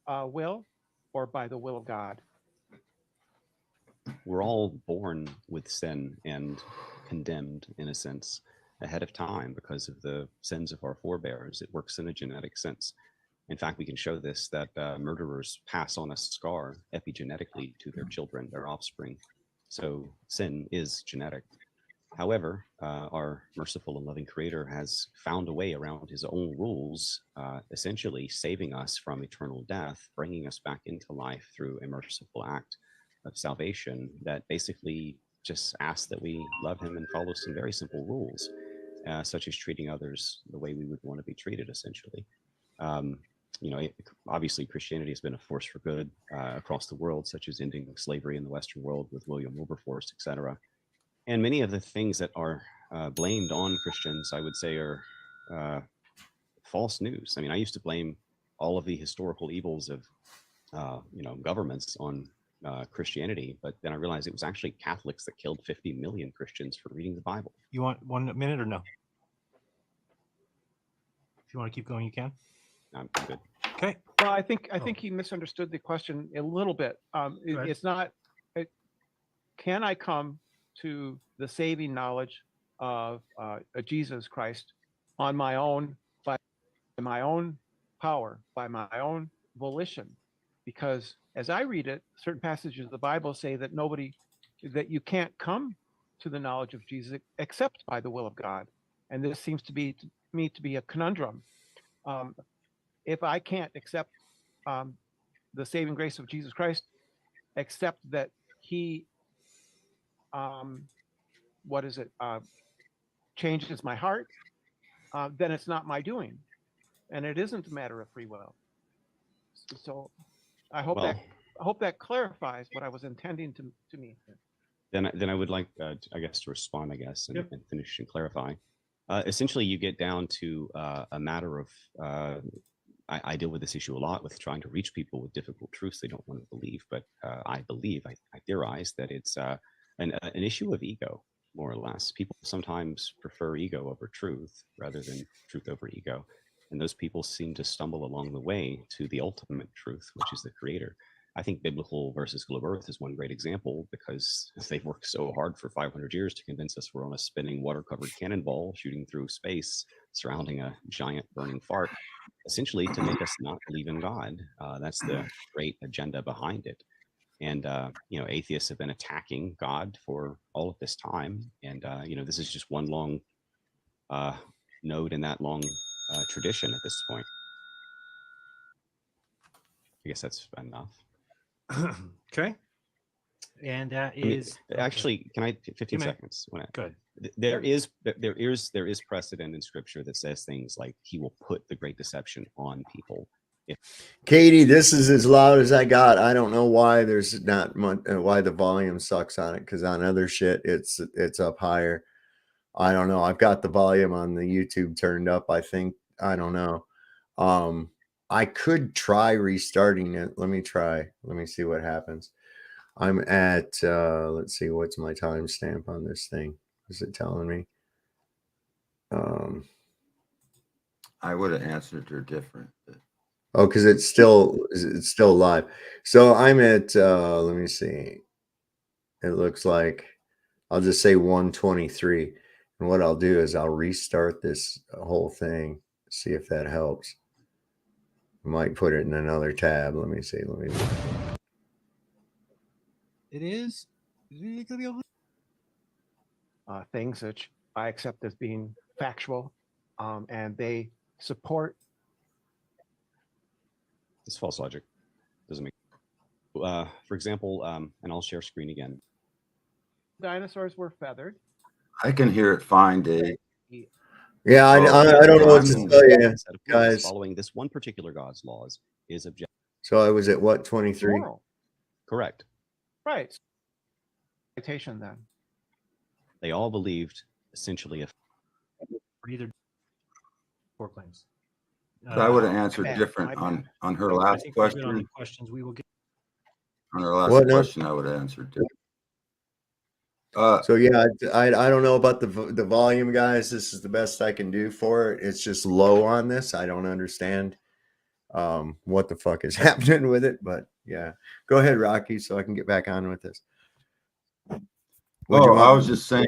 will or by the will of God? We're all born with sin and condemned, in a sense, ahead of time because of the sins of our forebears. It works in a genetic sense. In fact, we can show this, that murderers pass on a scar epigenetically to their children, their offspring. So sin is genetic. However, our merciful and loving Creator has found a way around his own rules, essentially saving us from eternal death, bringing us back into life through a merciful act of salvation that basically just asks that we love him and follow some very simple rules, such as treating others the way we would want to be treated, essentially. Obviously Christianity has been a force for good across the world, such as ending slavery in the Western world with William Wilberforce, etc. And many of the things that are blamed on Christians, I would say, are false news. I mean, I used to blame all of the historical evils of, governments on Christianity, but then I realized it was actually Catholics that killed 50 million Christians for reading the Bible. You want 1 minute or no? If you want to keep going, you can. I'm good. Okay. Well, I think he misunderstood the question a little bit. It's not. Can I come to the saving knowledge of Jesus Christ on my own, by my own power, by my own volition? Because as I read it, certain passages of the Bible say that you can't come to the knowledge of Jesus except by the will of God. And this seems to be, to me, to be a conundrum. If I can't accept the saving grace of Jesus Christ, except that he, changes my heart, then it's not my doing, and it isn't a matter of free will. So I hope that clarifies what I was intending to mean. Then I would like, I guess, to respond, and finish and clarify. Essentially, you get down to a matter of, I deal with this issue a lot with trying to reach people with difficult truths they don't want to believe, but I theorize that it's an issue of ego, more or less. People sometimes prefer ego over truth rather than truth over ego. And those people seem to stumble along the way to the ultimate truth, which is the Creator. I think biblical versus globe Earth is one great example because they've worked so hard for 500 years to convince us we're on a spinning water-covered cannonball shooting through space, surrounding a giant burning fart, essentially to make us not believe in God. That's the great agenda behind it. And, atheists have been attacking God for all of this time. And, this is just one long node in that long tradition at this point. I guess that's enough. Okay. And that I mean, is actually, can I 15 may. seconds? good. There is precedent in scripture that says things like he will put the great deception on people. Katie, this is as loud as I got. I don't know why there's not much, why the volume sucks on it, because on other shit it's up higher. I don't know. I've got the volume on the YouTube turned up, I think. I don't know. I could try restarting it. Let me try. Let me see what happens. I'm at let's see, what's my timestamp on this thing? Is it telling me? I would have answered her different. But Oh, because it's still live. So I'm at let me see. It looks like I'll just say 123. And what I'll do is I'll restart this whole thing, see if that helps. I might put it in another tab. Let me see. It is. Things which I accept as being factual, and they support. It's false logic. Doesn't make. For example, and I'll share screen again. Dinosaurs were feathered. I can hear it fine, Dave. Yeah, I don't know what to tell you, guys. Following this one particular God's laws is objective. So I was at what, 23? Moral. Correct. Right. Citation then. They all believed essentially either four claims. But I would have answered bad, different my bad. on her I last think we're good on question. the questions we will get. On her last What now? question, I would have answered different. So yeah, I don't know about the volume, guys. This is the best I can do for it. It's just low on this. I don't understand what the fuck is happening with it, but yeah. Go ahead, Rocky, so I can get back on with this. I was just saying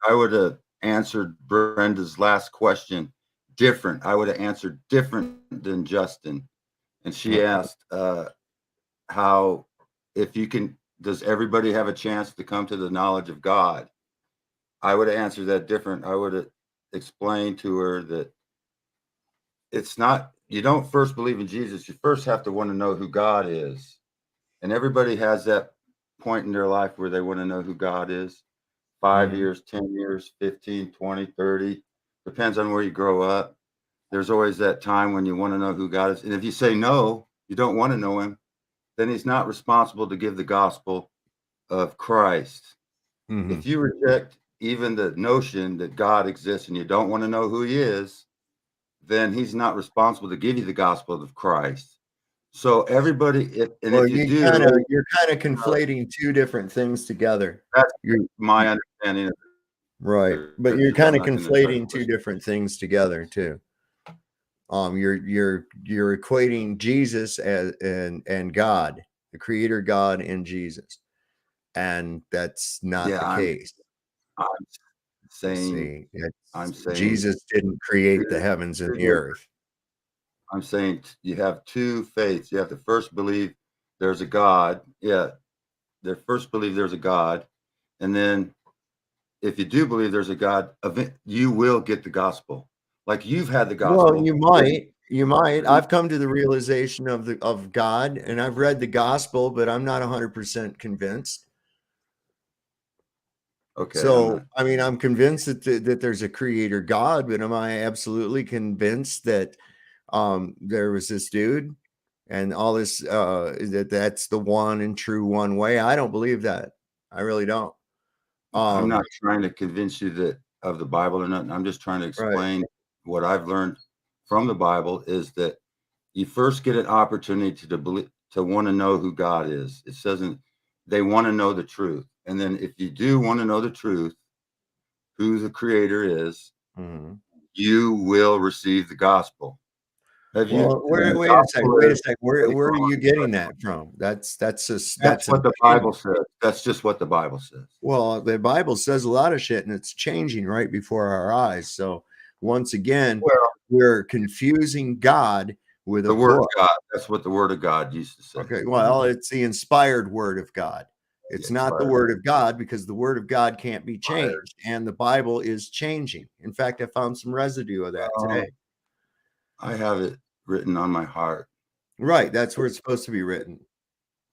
I would have answered Brenda's last question different. I would have answered different than Justin. And she asked how, if you can, does everybody have a chance to come to the knowledge of God? I would have answered that different. I would have explained to her that it's not, you don't first believe in Jesus. You first have to want to know who God is. And everybody has that point in their life where they want to know who God is. 5 years, 10 years, 15, 20, 30. Depends on where you grow up. There's always that time when you want to know who God is. And if you say no, you don't want to know him, then he's not responsible to give the gospel of Christ. If you reject even the notion that God exists and you don't want to know who he is, then he's not responsible to give you the gospel of Christ. So everybody, you're kind of conflating two different things together. That's my understanding of it. Right, but you're kind of conflating two different things together too. You're equating Jesus and God, the Creator God, and Jesus, and that's not the case. I'm saying Jesus didn't create the heavens and the earth. I'm saying you have two faiths. You have to first believe there's a God. Yeah, they first believe there's a God, and then if you do believe there's a God, you will get the gospel. Like you've had the gospel. Well, you might. I've come to the realization of God, and I've read the gospel, but I'm not 100% convinced. Okay. So, I mean, I'm convinced that there's a creator God, but am I absolutely convinced that there was this dude and all this that's the one and true one way? I don't believe that. I really don't. I'm not trying to convince you that of the Bible or nothing. I'm just trying to explain what I've learned from the Bible is that you first get an opportunity to want to know who God is. It says they want to know the truth. And then if you do want to know the truth, who the creator is, you will receive the gospel. Wait a second. Where are you getting that from? That's what the Bible says. That's just what the Bible says. Well, the Bible says a lot of shit, and it's changing right before our eyes. So once again, we're confusing God with the word of God. That's what the word of God used to say. Okay, well, it's the inspired word of God. It's not the word of God, because the word of God can't be changed, and the Bible is changing. In fact, I found some residue of that today. I have it written on my heart. Right, that's where it's supposed to be written.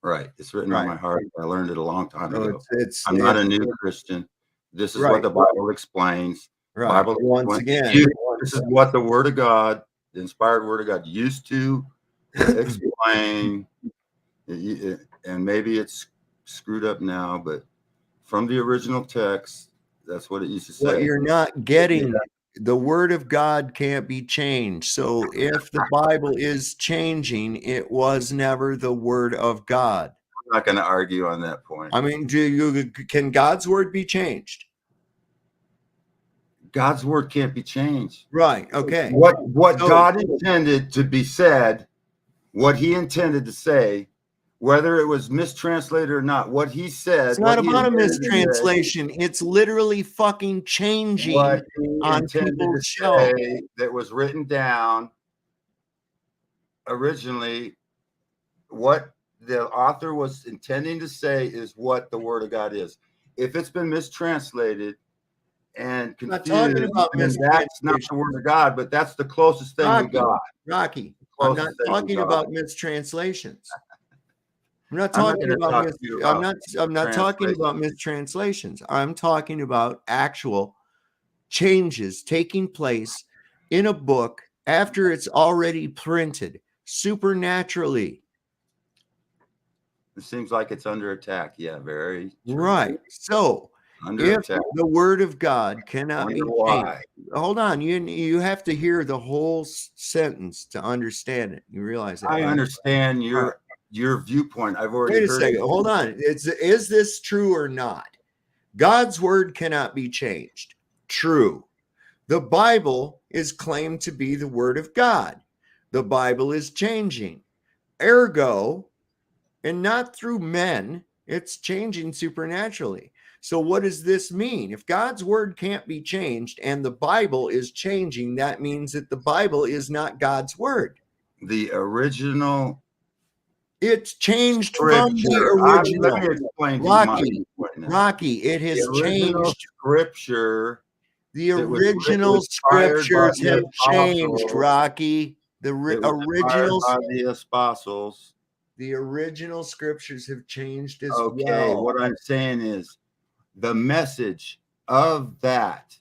Right. It's written on my heart. I learned it a long time So ago. it's I'm not a new Christian. This is Right. what the Bible explains. right. Bible Once again, this is what the Word of God, the inspired Word of God, used to explain. And maybe it's screwed up now, but from the original text, that's what it used to say. what you're not getting, the word of God can't be changed. So if the Bible is changing, it was never the word of God. I'm not going to argue on that point. I mean, can God's word be changed? God's word can't be changed. Right. Okay. What So- God intended to be said, what he intended to say, whether it was mistranslated or not, what he said. It's not what he about a intended to say, mistranslation. It's literally fucking changing what he on intended people's to shelves. say that was written down originally. What the author was intending to say is what the word of God is. If it's been mistranslated and I'm not confused, talking about then that's not the word of God, but that's the closest thing we got. Rocky, I'm not Closest thing we talking got. about mistranslations. I'm not I'm not talking gonna about talk mis- to you I'm about not talking about mistranslations. I'm talking about actual changes taking place in a book after it's already printed supernaturally. It seems like it's under attack. Yeah, very true. Right. So Under if attack. the word of God cannot Wonder be why. changed, hold on. You have to hear the whole sentence to understand it. You realize that? I right? understand your viewpoint. I've already Wait a heard second. it. Hold on. Is this true or not? God's word cannot be changed. True. The Bible is claimed to be the word of God. The Bible is changing. Ergo, and not through men, it's changing supernaturally. So what does this mean? If God's word can't be changed and the Bible is changing, that means that the Bible is not God's word. The original It's changed from the scripture. original. Let me explain to you my viewpoint now. Rocky, it has The original changed. scripture. The that was original inspired by scriptures the have changed, apostles, Rocky. that was inspired by the apostles. The original scriptures have changed as Okay, well. what I'm saying is the message of that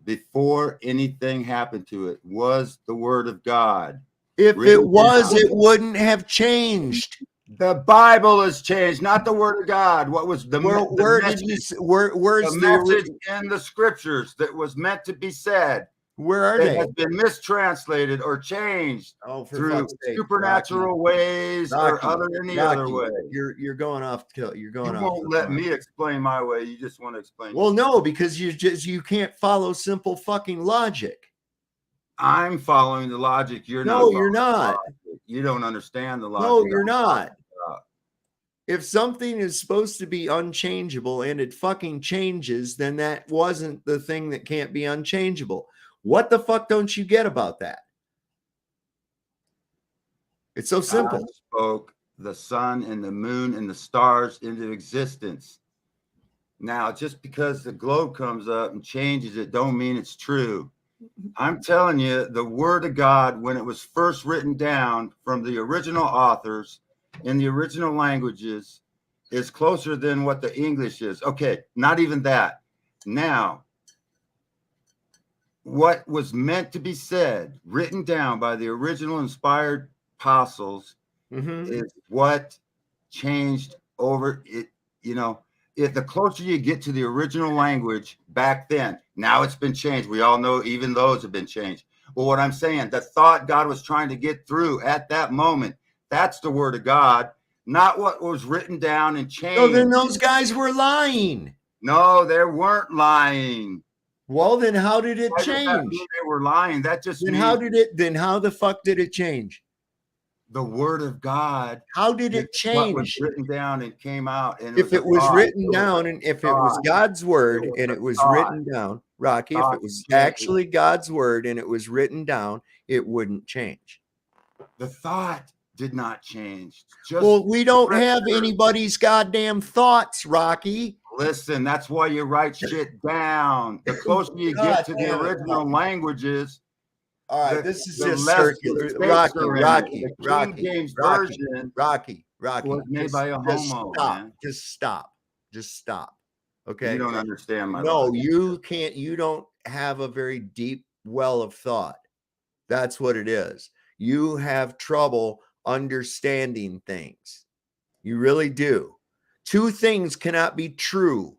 before anything happened to it was the word of God. If written it was, down. it wouldn't have changed. The Bible has changed, not the word of God. What was the Where did message? you? Where's The the? message in the scriptures that was meant to be said Where are that they? has been mistranslated or changed Oh, for through fuck's sake, supernatural ways or any other way. You're going off. You're going You off. won't the let mark. me explain my way. You just want to explain. Well, no, because you can't follow simple fucking logic. I'm following the logic. You're not. No, you're not. You don't understand the logic. No, you're I'm not. talking about. If something is supposed to be unchangeable and it fucking changes, then that wasn't the thing that can't be unchangeable. What the fuck don't you get about that? It's so simple. God spoke the sun and the moon and the stars into existence. Now, just because the globe comes up and changes it, don't mean it's true. I'm telling you, the word of God, when it was first written down from the original authors in the original languages, is closer than what the English is. Okay, not even that. Now, what was meant to be said, written down by the original inspired apostles, is what changed over it. You know, if the closer you get to the original language back then, now it's been changed. We all know even those have been changed. Well, what I'm saying, the thought God was trying to get through at that moment, that's the word of God, not what was written down and changed. So then those guys were lying. No, they weren't lying. Well, then how did it Why does that change? mean they were lying? That just Then means how the fuck did it change? the word of God. How did it What was change? written down and came out, and If it was thought, written down and if it was God's word and it was written down, Rocky, if it was actually God's word and it was written down, it wouldn't change. the thought did not change. Well, we don't have anybody's goddamn thoughts, Rocky. Listen, that's why you write shit down. The closer you get to the original languages, all right, this is the just less circular. mistakes are in it. Rocky, The King James Version. Rocky. Rocky, was made by a homo, stop. man. Just stop. Just stop. Okay. You don't understand my No, logic. you can't. You don't have a very deep well of thought. That's what it is. You have trouble understanding things. You really do. Two things cannot be true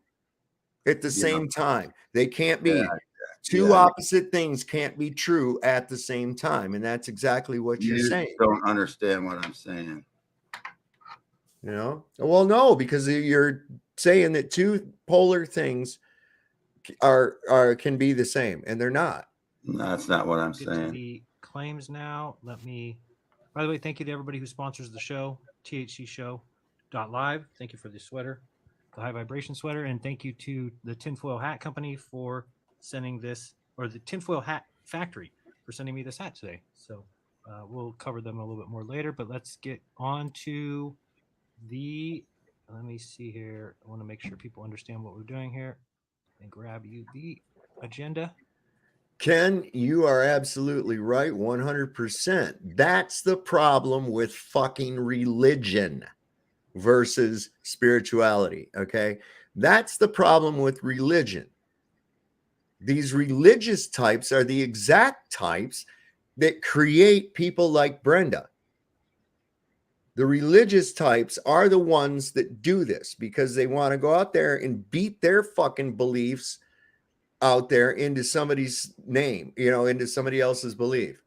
at the same time. They can't be. Two opposite things can't be true at the same time. And that's exactly what you're saying. You don't understand what I'm saying. You know? Well, no, because you're saying that two polar things are can be the same, and they're not. No, that's not what I'm Get to saying. the claims now. Let me, by the way, thank you to everybody who sponsors the show, thcshow.live. Thank you for the sweater, the high vibration sweater. And thank you to the Tinfoil Hat Company for sending this, or the Tinfoil Hat Factory for sending me this hat today. So we'll cover them a little bit more later, but let's get on to the, let me see here. I want to make sure people understand what we're doing here and grab you the agenda. Ken, you are absolutely right, 100%. That's the problem with fucking religion versus spirituality, okay? That's the problem with religion. These religious types are the exact types that create people like Brenda. The religious types are the ones that do this because they want to go out there and beat their fucking beliefs out there into somebody's name, you know, into somebody else's belief.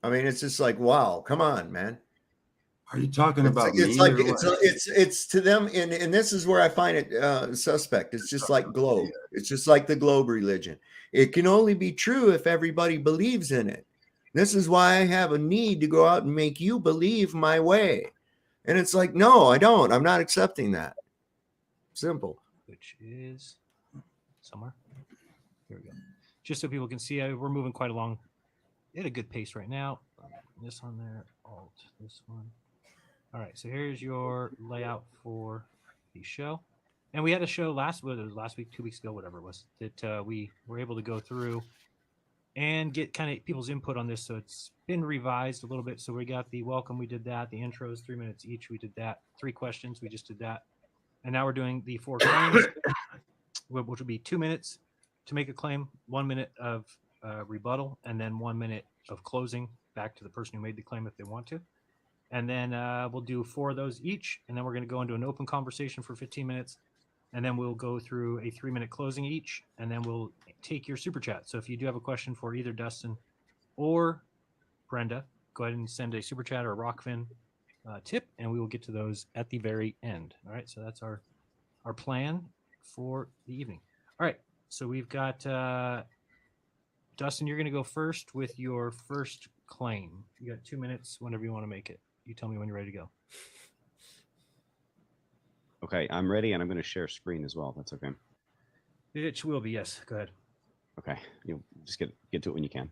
I mean, it's just like, wow, come on, man. Are you talking about me? It's like it's to them, and this is where I find it suspect. It's just like Globe. It's just like the Globe religion. It can only be true if everybody believes in it. This is why I have a need to go out and make you believe my way. And it's like, no, I don't. I'm not accepting that. Simple. Which is somewhere. Here we go. Just so people can see, we're moving quite along at a good pace right now. This on there, alt, this one. All right, so here's your layout for the show. And we had a show last week, 2 weeks ago, whatever it was, that we were able to go through and get kind of people's input on this. So it's been revised a little bit. So we got the welcome, we did that. The intros, 3 minutes each, we did that. 3 questions, we just did that. And now we're doing the 4 claims, which will be 2 minutes to make a claim, 1 minute of rebuttal, and then 1 minute of closing back to the person who made the claim if they want to. And then we'll do 4 of those each. And then we're going to go into an open conversation for 15 minutes. And then we'll go through a 3-minute closing each. And then we'll take your super chat. So if you do have a question for either Dustin or Brenda, go ahead and send a super chat or a Rockfin tip. And we will get to those at the very end. All right. So that's our plan for the evening. All right. So we've got Dustin, you're going to go first with your first claim. You got 2 minutes whenever you want to make it. You tell me when you're ready to go. Okay, I'm ready, and I'm going to share screen as well. That's okay. It will be, yes. Go ahead. Okay, you just get to it when you can.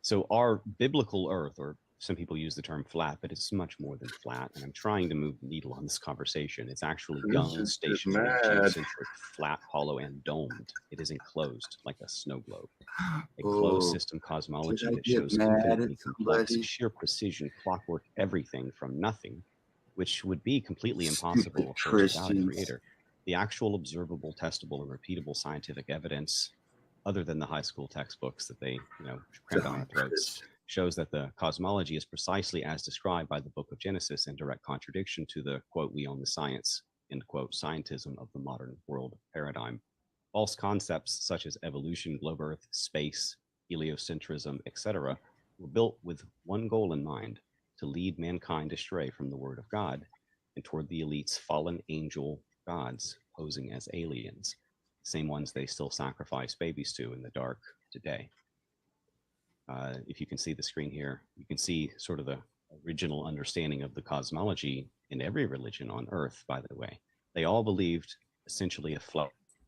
So our biblical Earth, or some people use the term flat, but it's much more than flat. And I'm trying to move the needle on this conversation. It's actually young, stationary, geocentric, flat, hollow, and domed. It is enclosed like a snow globe. A closed system cosmology that shows infinitely complex, sheer precision, clockwork, everything from nothing, which would be completely impossible without a creator. The actual observable, testable, and repeatable scientific evidence, other than the high school textbooks that they, cram down our throats, shows that the cosmology is precisely as described by the book of Genesis, in direct contradiction to the, quote, we own the science, end quote, scientism of the modern world paradigm. False concepts such as evolution, globe earth, space, heliocentrism, etc., were built with one goal in mind: to lead mankind astray from the word of God and toward the elite's fallen angel gods posing as aliens, same ones they still sacrifice babies to in the dark today. If you can see the screen here, you can see sort of the original understanding of the cosmology in every religion on Earth, by the way. They all believed essentially a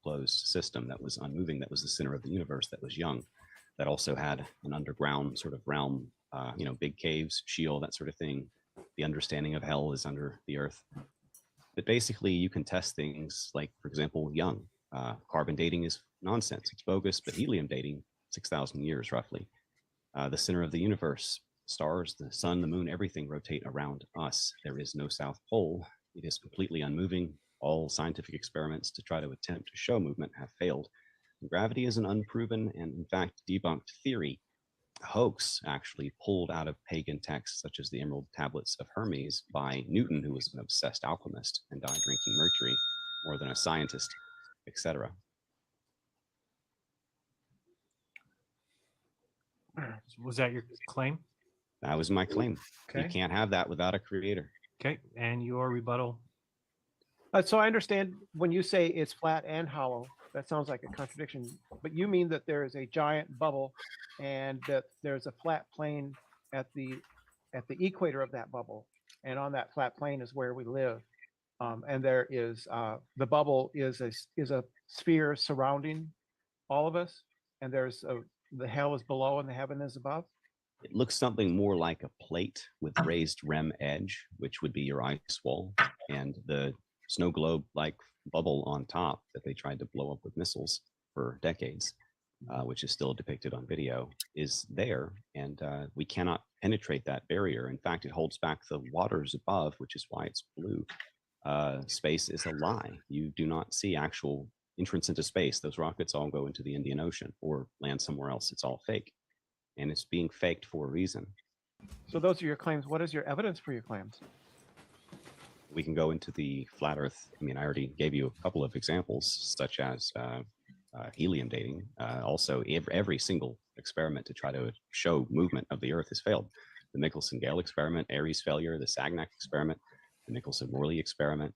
closed system that was unmoving, that was the center of the universe, that was young, that also had an underground sort of realm, big caves, Sheol, that sort of thing. The understanding of hell is under the earth. But basically, you can test things like, for example, young. Carbon dating is nonsense. It's bogus, but helium dating, 6,000 years roughly. The center of the universe, stars, the sun, the moon, everything rotate around us. There is no South Pole. It is completely unmoving. All scientific experiments to try to attempt to show movement have failed. Gravity is an unproven and, in fact, debunked theory. A hoax actually pulled out of pagan texts such as the Emerald Tablets of Hermes by Newton, who was an obsessed alchemist and died drinking mercury more than a scientist, etc. Was that your claim? That was my claim. You Okay. can't have that without a creator. Okay. And your rebuttal? So I understand when you say it's flat and hollow, that sounds like a contradiction, but you mean that there is a giant bubble and that there's a flat plane at the equator of that bubble, and on that flat plane is where we live, and there is the bubble is a sphere surrounding all of us, and there's the hell is below and the heaven is above. It looks something more like a plate with raised rim edge, which would be your ice wall, and the snow globe like bubble on top that they tried to blow up with missiles for decades, which is still depicted on video, is there, and we cannot penetrate that barrier. In fact, it holds back the waters above, which is why it's blue. Space is a lie. You do not see actual entrance into space. Those rockets all go into the Indian Ocean or land somewhere else. It's all fake, and it's being faked for a reason. So those are your claims. What is your evidence for your claims? We can go into the flat Earth. I mean, I already gave you a couple of examples, such as helium dating. Also, every single experiment to try to show movement of the Earth has failed. The Michelson-Gale experiment, Aries failure, the Sagnac experiment, the Michelson-Morley experiment.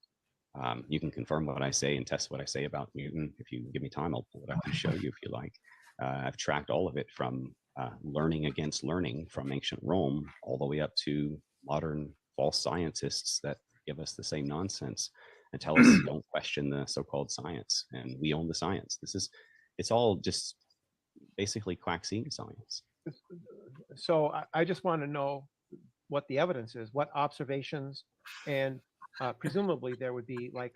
You can confirm what I say and test what I say about Newton. If you give me time, I'll pull it up and show you if you like. I've tracked all of it from learning against learning from ancient Rome all the way up to modern false scientists that give us the same nonsense and tell us don't question the so-called science, and we own the science. It's all just basically quack-seeing science. So I just want to know what the evidence is, what observations, and presumably there would be like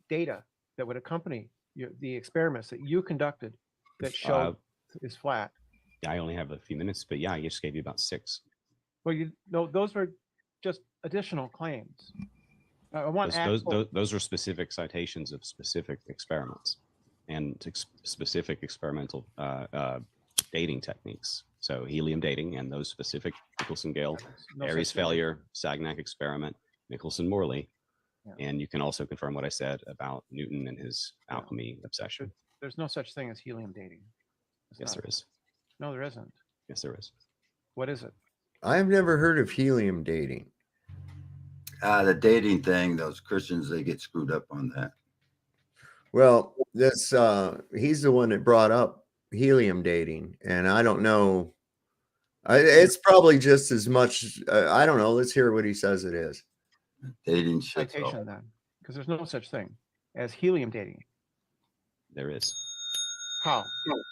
data that would accompany the experiments that you conducted that showed is flat. I only have a few minutes, but yeah, I just gave you about 6. Well, those were just additional claims. I want those are specific citations of specific experiments and specific experimental dating techniques. So helium dating and those specific Michelson-Gale, Aries failure, Sagnac experiment, Michelson-Morley. Yeah. And you can also confirm what I said about Newton and his alchemy obsession. There's no such thing as helium dating. Yes, there is. No, there isn't. Yes, there is. What is it? I've never heard of helium dating. The dating thing, those Christians, they get screwed up on that. Well, that's he's the one that brought up helium dating, and I don't know. It's probably just as much. I don't know. Let's hear what he says it is. Dating shit. Citation then, because there's no such thing as helium dating. There is. How?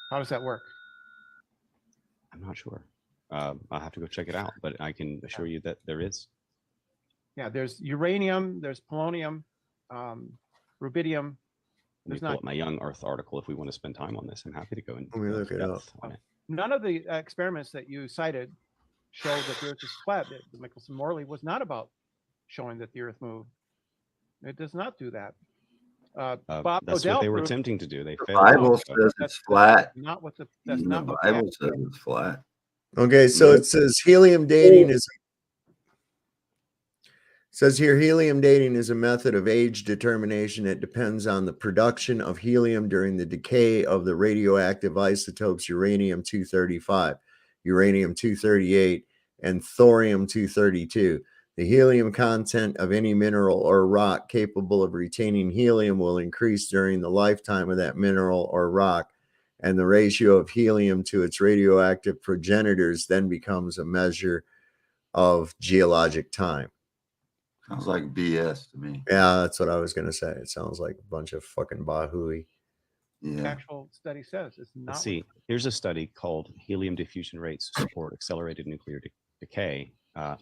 How does that work? I'm not sure. I'll have to go check it out, but I can assure you that there is. Yeah, there's uranium, there's polonium, rubidium. Let me pull up my Young Earth article if we want to spend time on this. I'm happy to go into Let me look it up. depth on it. None of the experiments that you cited show that the Earth is flat. The Michelson-Morley was not about showing that the Earth moved. It does not do that. Bob That's Odell what they were proved- attempting to do. They The failed. Bible So says That's it's flat. Not what that's Even not the what Bible the- says it's flat. Okay, so it says helium dating is. Says here, helium dating is a method of age determination that depends on the production of helium during the decay of the radioactive isotopes uranium-235, uranium-238, and thorium-232. The helium content of any mineral or rock capable of retaining helium will increase during the lifetime of that mineral or rock, and the ratio of helium to its radioactive progenitors then becomes a measure of geologic time. Sounds like BS to me. Yeah, that's what I was going to say. It sounds like a bunch of fucking bahooey. Yeah. actual study says. It's not. let's see. Here's a study called Helium Diffusion Rates Support Accelerated Nuclear Decay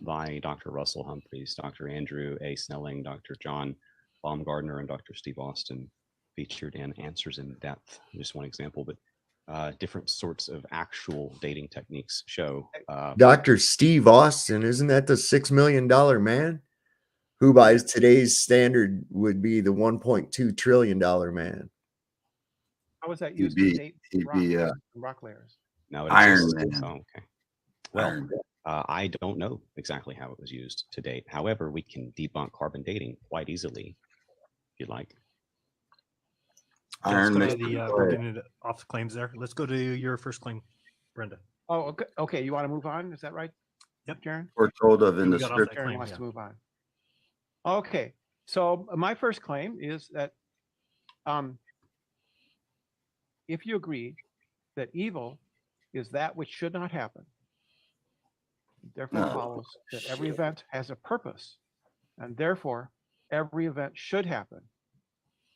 by Dr. Russell Humphreys, Dr. Andrew A. Snelling, Dr. John Baumgardner, and Dr. Steve Austin, featured in Answers in Depth. Just one example, but different sorts of actual dating techniques show. Dr. Steve Austin, isn't that the $6 million man? Who by today's standard would be the $1.2 trillion man. How was that He'd used be- to date he'd rock, be, rock layers? Now it Iron exists. Man. Oh, okay. Well, Iron Man. I don't know exactly how it was used to date. However, we can debunk carbon dating quite easily, if you'd like. Okay, let's Iron go Man. to the we're getting off the claims there. Let's go to your first claim, Brenda. Oh, okay. Okay, you want to move on? Is that right? Yep. Jaron? We're told of in We the got off script. that Jaron claim, wants yeah. to move on. Okay, so my first claim is that if you agree that evil is that which should not happen, therefore No. follows that every event has a purpose, and therefore every event should happen.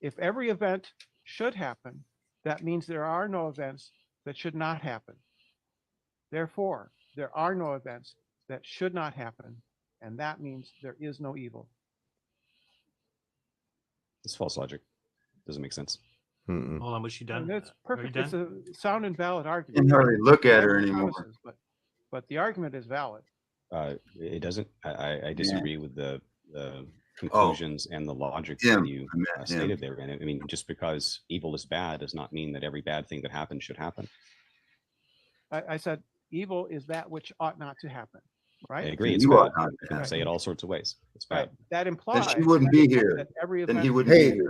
If every event should happen, that means there are no events that should not happen. Therefore, there are no events that should not happen, and that means there is no evil. It's false logic. Doesn't make sense. Mm-mm. Hold on, was she done? And it's Are you perfect. It's done? a sound and valid argument. Can hardly look at her Whatever the anymore. premise is, but the argument is valid. It doesn't. I disagree with the Oh. conclusions and the logic Him. that you I meant him. stated there. And I mean, just because evil is bad does not mean that every bad thing that happens should happen. I said evil is that which ought not to happen, I right? agree. It's You bad. ought not to You can have say it all sorts of ways. It's Right. bad. That implies Then she wouldn't be here. that every Then event. he wouldn't be Hey, here.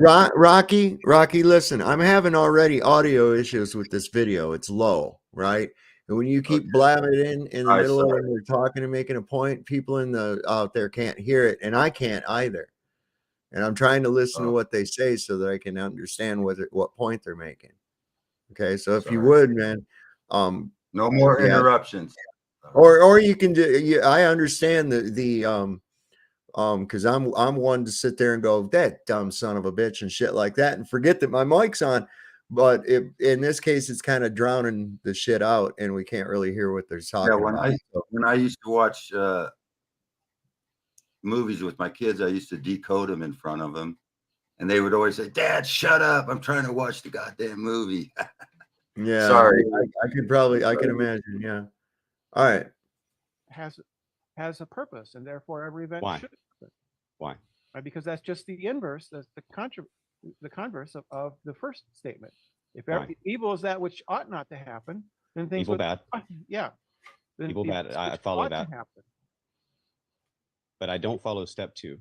Rocky, listen, I'm having already audio issues with this video. It's low, right? And when you keep blabbing in the I middle of saw when you're talking and making a point, people in the out there can't hear it, and I can't either. And I'm trying to listen to Oh. what they say so that I can understand what point they're making. Okay, so if you Sorry. would, man, No more Yeah. interruptions. or you can do. I understand the because I'm one to sit there and go, that dumb son of a bitch and shit like that and forget that my mic's on. But in this case, it's kind of drowning the shit out and we can't really hear what they're talking Yeah, about. when I used to watch movies with my kids, I used to decode them in front of them, and they would always say, "Dad, shut up! I'm trying to watch the goddamn movie." Yeah, Sorry. I can imagine. Yeah. All right. has a purpose, and therefore every event Why? should happen. Why? Right? Because that's just the inverse. That's the converse of the first statement. If Why? evil is that which ought not to happen, then things Evil would, bad. yeah. Then Evil bad. events I which follow ought to that. happen. But I don't follow step 2.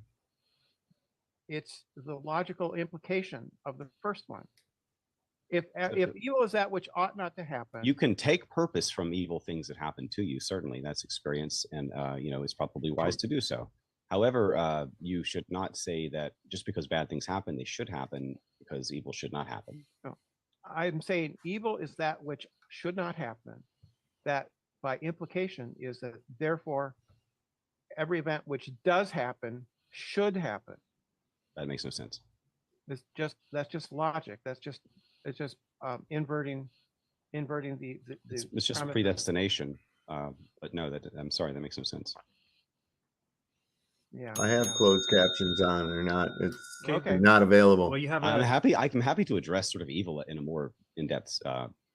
It's the logical implication of the first one. If So- evil is that which ought not to happen, You can take purpose from evil things that happen to you. Certainly, that's experience, and it's probably wise to do so. However, you should not say that just because bad things happen, they should happen because evil should not happen. I'm saying evil is that which should not happen. That by implication is that therefore every event which does happen should happen. That makes no sense. That's just logic. It's just inverting the It's just premise. predestination. But no, I'm sorry, that makes no sense. Yeah. I have yeah. closed captions on. They're not. It's Okay. not available. Well, you have I'm a happy to address sort of evil in a more in-depth.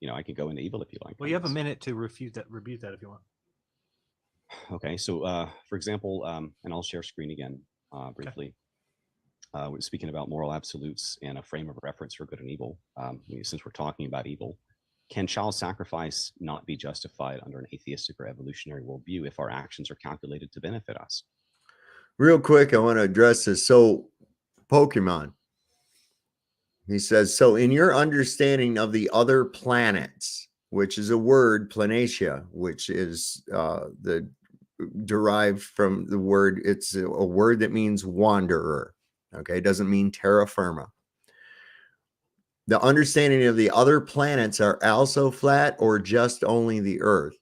I could go into evil if you like. well, you have a minute to rebuke that if you want. Okay, so for example, and I'll share screen again briefly. We're speaking about moral absolutes and a frame of reference for good and evil. Since we're talking about evil, can child sacrifice not be justified under an atheistic or evolutionary worldview if our actions are calculated to benefit us? Real quick, I want to address this. So, Pokemon. He says, so in your understanding of the other planets, which is a word, planatia, which is derived from the word, it's a word that means wanderer. Okay, it doesn't mean terra firma. The understanding of the other planets are also flat or just only the Earth.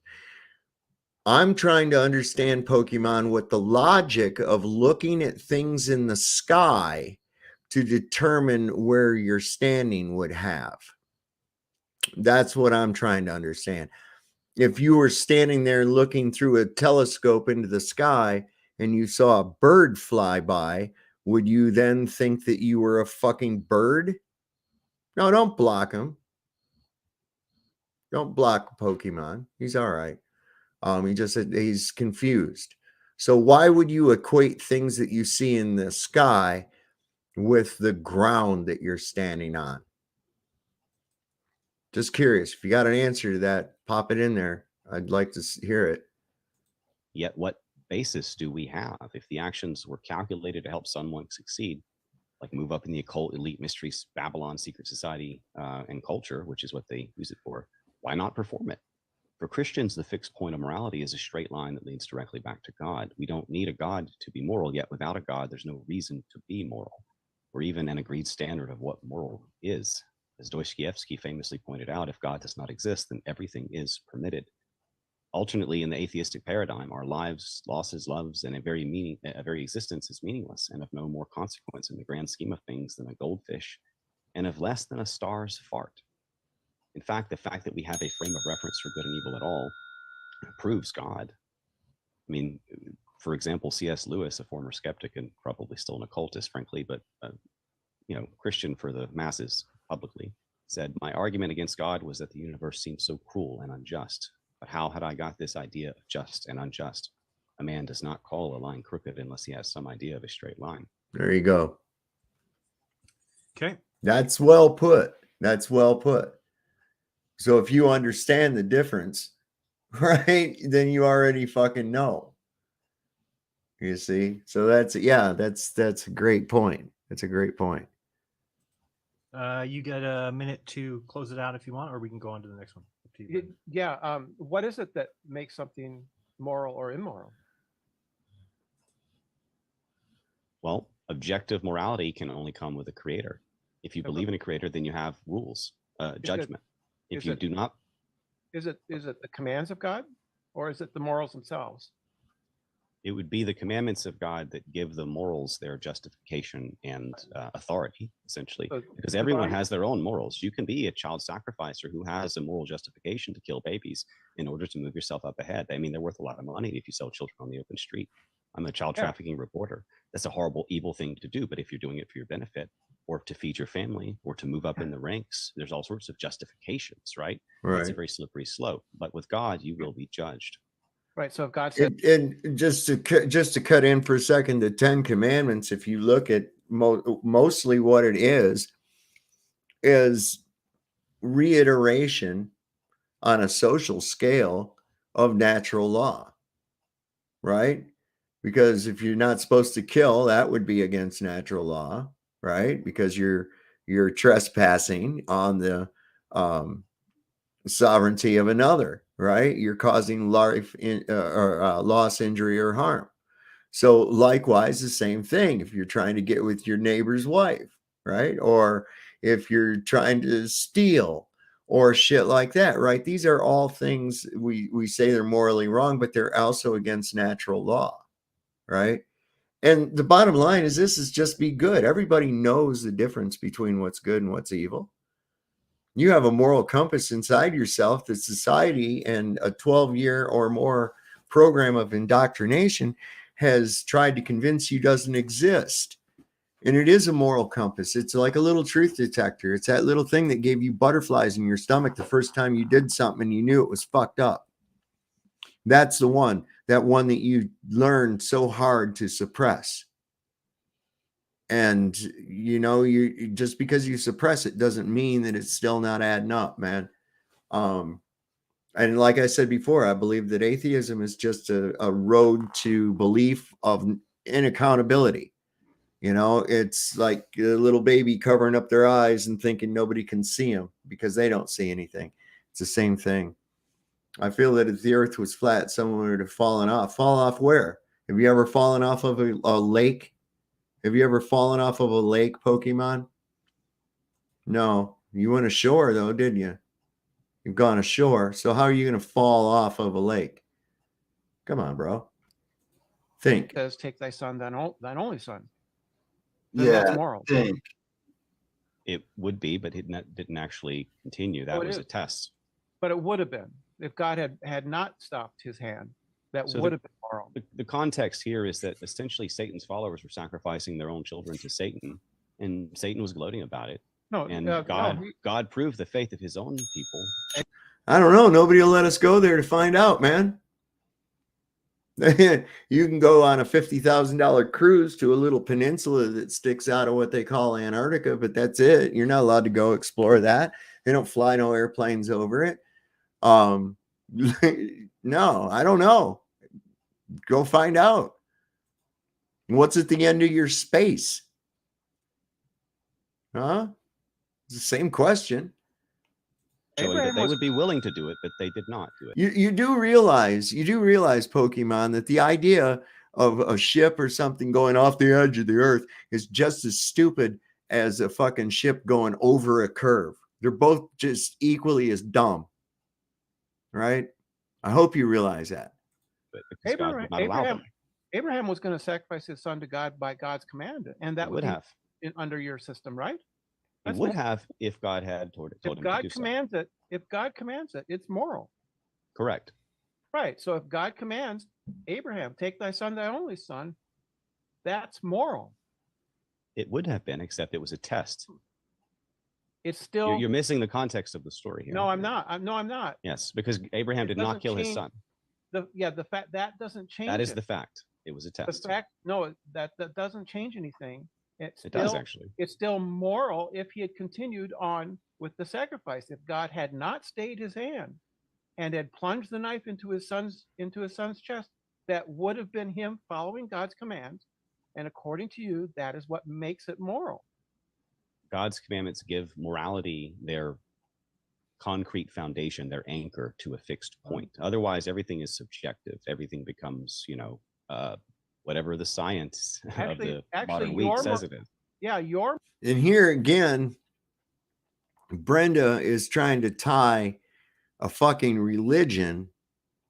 I'm trying to understand, Pokemon, what the logic of looking at things in the sky to determine where you're standing would have. That's what I'm trying to understand. If you were standing there looking through a telescope into the sky and you saw a bird fly by, would you then think that you were a fucking bird? No, don't block him. Don't block Pokemon. He's all right. He's confused. So why would you equate things that you see in the sky with the ground that you're standing on? Just curious. If you got an answer to that, pop it in there. I'd like to hear it. Yet what basis do we have? If the actions were calculated to help someone succeed, like move up in the occult, elite, mysteries, Babylon, secret society, and culture, which is what they use it for, why not perform it? For Christians, the fixed point of morality is a straight line that leads directly back to God. We don't need a God to be moral, yet without a God, there's no reason to be moral, or even an agreed standard of what moral is. As Dostoevsky famously pointed out, if God does not exist, then everything is permitted. Alternately, in the atheistic paradigm, our lives, losses, loves, and a very existence is meaningless and of no more consequence in the grand scheme of things than a goldfish, and of less than a star's fart. In fact, the fact that we have a frame of reference for good and evil at all proves God. I mean, for example, C.S. Lewis, a former skeptic and probably still an occultist, frankly, but Christian for the masses publicly, said, "My argument against God was that the universe seemed so cruel and unjust. But how had I got this idea of just and unjust? A man does not call a line crooked unless he has some idea of a straight line." There you go. Okay. That's well put. That's well put. So if you understand the difference, right, then you already fucking know. You see? So that's a great point. That's a great point. You got a minute to close it out if you want, or we can go on to the next one. Yeah. What is it that makes something moral or immoral? Well, objective morality can only come with a creator. If you believe in a creator, then you have rules, judgment. If you do not, is it the commands of God, or is it the morals themselves? it would be the commandments of God that give the morals their justification and authority, essentially, because everyone has their own morals. You can be a child sacrificer who has a moral justification to kill babies in order to move yourself up ahead. I mean, they're worth a lot of money if you sell children on the open street. I'm a child trafficking reporter. That's a horrible, evil thing to do. But if you're doing it for your benefit, or to feed your family, or to move up in the ranks, there's all sorts of justifications, right? It's a very slippery slope. But with God, you will be judged. Right. So if God said, and just to cut in for a second, the 10 Commandments, if you look at mostly what it is reiteration on a social scale of natural law, right? Because if you're not supposed to kill, that would be against natural law, right? Because you're trespassing on the sovereignty of another, right? You're causing life loss, injury, or harm. So likewise, the same thing. If you're trying to get with your neighbor's wife, right? Or if you're trying to steal or shit like that, right? These are all things we say they're morally wrong, but they're also against natural law, right? And the bottom line is this is just be good. Everybody knows the difference between what's good and what's evil. You have a moral compass inside yourself that society and a 12-year or more program of indoctrination has tried to convince you doesn't exist. And it is a moral compass. It's like a little truth detector. It's that little thing that gave you butterflies in your stomach the first time you did something and you knew it was fucked up. That's the one, that you learned so hard to suppress. And, you just because you suppress it doesn't mean that it's still not adding up, man. And like I said before, I believe that atheism is just a road to belief of inaccountability. It's like a little baby covering up their eyes and thinking nobody can see them because they don't see anything. It's the same thing. I feel that if the earth was flat, someone would have fallen off. Fall off where? Have you ever fallen off of a lake? Have you ever fallen off of a lake, Pokemon? No. You went ashore, though, didn't you? You've gone ashore. So how are you going to fall off of a lake? Come on, bro. Think. It says, take thy son, thine only son. Yeah, that's moral. Think. It would be, but it didn't actually continue. That was a test. But it would have been. If God had not stopped his hand, that would have been moral. The context here is that essentially Satan's followers were sacrificing their own children to Satan, and Satan was gloating about it. No, and God proved the faith of his own people. I don't know. Nobody will let us go there to find out, man. You can go on a $50,000 cruise to a little peninsula that sticks out of what they call Antarctica, but that's it. You're not allowed to go explore that. They don't fly no airplanes over it. No, I don't know. Go find out. What's at the end of your space? Huh? It's the same question. Showing that Abraham they was- would be willing to do it, but they did not do it. You do realize, Pokemon, that the idea of a ship or something going off the edge of the earth is just as stupid as a fucking ship going over a curve. They're both just equally as dumb. Right? I hope you realize that. But because God would not allow them. Abraham was going to sacrifice his son to God by God's command, and that He would would have. under your system, right? He That's would moral. have if God had told If him to God do so. commands it, it's moral. Correct. Right. So if God commands Abraham, take thy son, thy only son, that's moral. It would have been, except it was a test. It's still You're missing the context of the story here. no, I'm not. I'm not. Yes, because Abraham did not doesn't kill his change son. The fact that doesn't change. That is it. the fact. It was a The test. fact. No, that doesn't change anything. It does actually. It's still moral if he had continued on with the sacrifice. If God had not stayed his hand and had plunged the knife into his son's chest, that would have been him following God's command. And according to you, that is what makes it moral. God's commandments give morality their concrete foundation, their anchor to a fixed point. Otherwise, everything is subjective. Everything becomes, whatever the science of the modern week says it is. Yeah, And here again, Brenda is trying to tie a fucking religion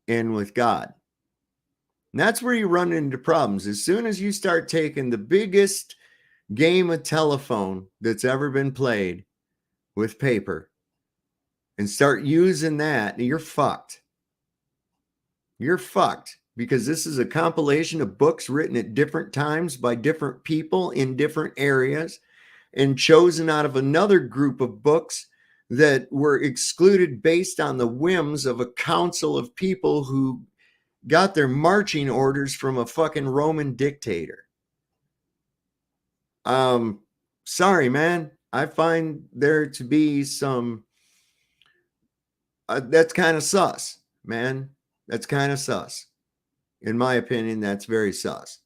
in with God. And that's where you run into problems. As soon as you start taking the biggest game of telephone that's ever been played with paper and start using that, you're fucked. You're fucked, because this is a compilation of books written at different times by different people in different areas and chosen out of another group of books that were excluded based on the whims of a council of people who got their marching orders from a fucking Roman dictator. Sorry, man. I find there to be some, that's kind of sus, man. That's kind of sus. In my opinion, that's very sus.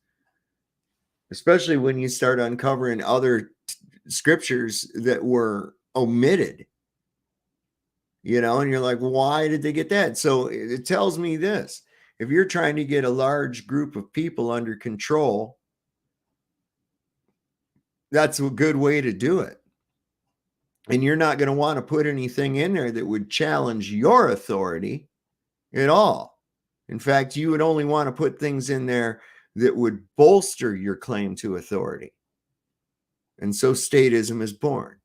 Especially when you start uncovering other scriptures that were omitted. And you're like, why did they get that? So it tells me this. If you're trying to get a large group of people under control, that's a good way to do it. And you're not going to want to put anything in there that would challenge your authority at all. In fact, you would only want to put things in there that would bolster your claim to authority. And so statism is born.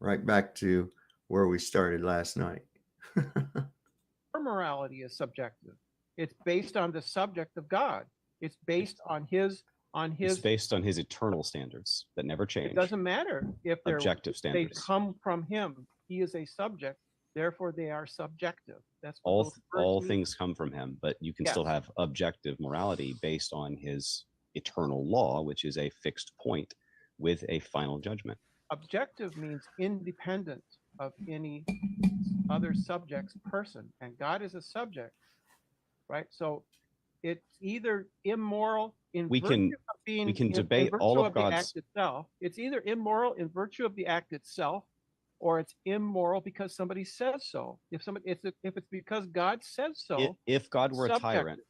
Right back to where we started last night. morality is subjective. It's based on the subject of God. It's based on his. It's based on his eternal standards that never change. It doesn't matter if they're objective standards. They come from him. He is a subject. Therefore, they are subjective. That's all things come from him, but you can Yes. still have objective morality based on his eternal law, which is a fixed point with a final judgment. Objective means independent of any other subject's person, and God is a subject, right? So it's either immoral in We virtue can- of being we can in debate virtue all of the God's- act itself. It's either immoral in virtue of the act itself, or it's immoral because somebody says so. If it's because God says so, If God were a subjective. tyrant,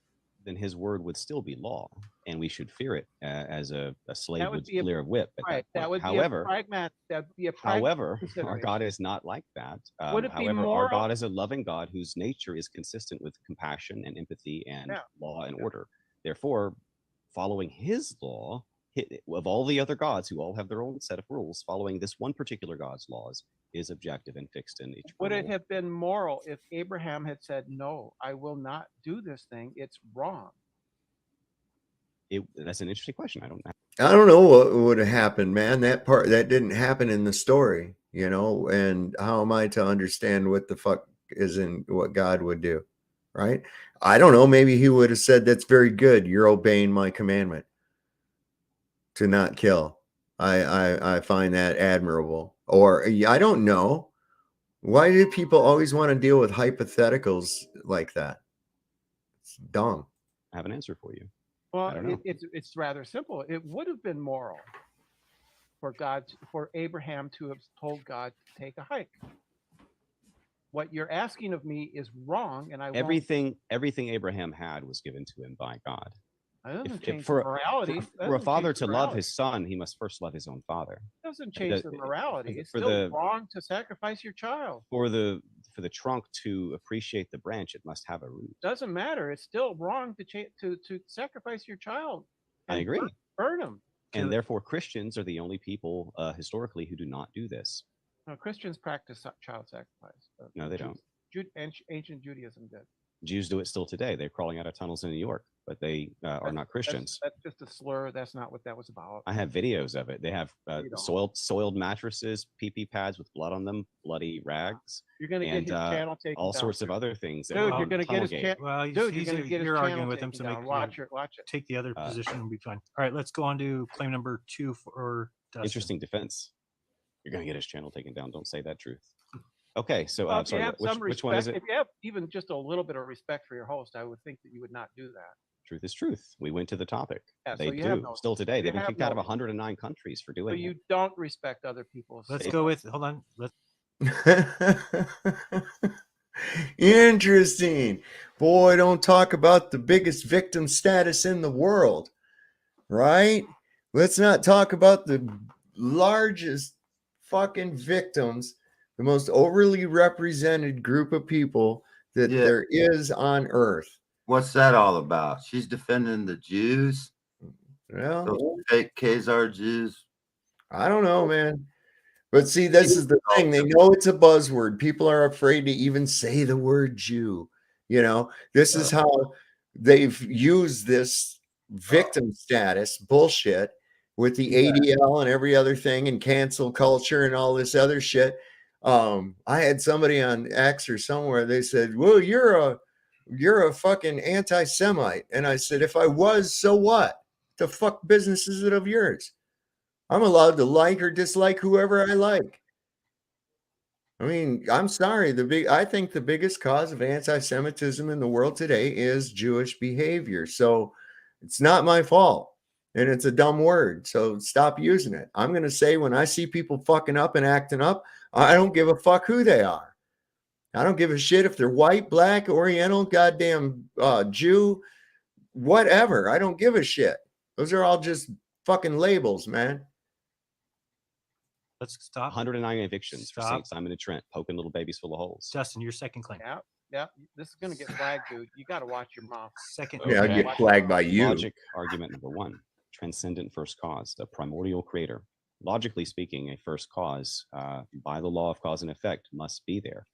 then his word would still be law, and we should fear it as a slave That would would be a- fear a whip. At right? That point. would However, be a pragmatic. That would be a pragmatic However, our consideration. God is not like that. Would it be However, our moral- God is a loving God whose nature is consistent with compassion and empathy and Yeah. law and order. Therefore, following his law, of all the other gods who all have their own set of rules, following this one particular God's laws is objective and fixed in eternal. Would it have been moral if Abraham had said, "No, I will not do this thing. It's wrong"? That's an interesting question. I don't know. I don't know what would have happened, man. That didn't happen in the story. you know, and how am I to understand what the fuck isn't what God would do? Right? I don't know. Maybe he would have said, that's very good. You're obeying my commandment to not kill. I find that admirable. Or I don't know. Why do people always want to deal with hypotheticals like that? It's dumb. I have an answer for you. Well, don't know. it's rather simple. It would have been moral for Abraham to have told God to take a hike. What you're asking of me is wrong, and Everything Abraham had was given to him by God. That doesn't If change for, the morality. for a father to love his son, he must first love his own father. Doesn't change the morality. It's for still the- wrong to sacrifice your child. For the trunk to appreciate the branch, it must have a root. Doesn't matter. It's still wrong to sacrifice your child. I agree. Burn them. And therefore, Christians are the only people historically who do not do this. No, Christians practice child sacrifice. No, they don't. Ancient Judaism did. Jews do it still today. They're crawling out of tunnels in New York, but they are not Christians. That's just a slur. That's not what that was about. I have videos of it. They have You don't. soiled mattresses, pee pads with blood on them, bloody rags, You're gonna get and his channel taken all down. sorts of other things. that Dude, were you're on gonna get his Tunnelgate. channel. Well, Dude, you're gonna get his you're arguing channel with him, taken so down. make Watch it. Watch it. take the other position and be fine. All right, let's go on to claim number 2 for Dustin. Interesting defense. You're going to get his channel taken down. Don't say that truth. Okay, so Well, if you sorry, have some which one is respect- it? If you have even just a little bit of respect for your host, I would think that you would not do that. Truth is truth. We went to the topic. Yeah, They so you have do no- still today. you They've been have kicked out of no- 109 countries for So doing you it. don't respect other people's. Let's faith. go with, hold on. Let's Interesting. Boy, don't talk about the biggest victim status in the world, right? Let's not talk about the largest fucking victims, the most overly represented group of people that Yeah. there is on earth. What's that all about? She's defending the Jews, Well, those fake Khazar Jews. I don't know, man. But see, this is the thing. They know it's a buzzword. People are afraid to even say the word Jew. You know, this is how they've used this victim status bullshit with the ADL and every other thing and cancel culture and all this other shit. I had somebody on X or somewhere, they said, well, you're a fucking anti-Semite. And I said, if I was, so what? The fuck business is it of yours? I'm allowed to like or dislike whoever I like. I mean, I'm sorry. I think the biggest cause of anti-Semitism in the world today is Jewish behavior. So it's not my fault. And it's a dumb word. So stop using it. I'm going to say when I see people fucking up and acting up, I don't give a fuck who they are. I don't give a shit if they're white, black, Oriental, goddamn Jew, whatever. I don't give a shit. Those are all just fucking labels, man. Let's stop. 109 evictions for Stop. St. Simon and Trent, poking little babies full of holes. Justin, your second claim. Yeah. This is gonna get flagged, dude. You got to watch your mouth. Second. Yeah, I'll Okay. get flagged by you. Logic argument number 1. Transcendent first cause, the primordial creator. Logically speaking, a first cause, by the law of cause and effect, must be there.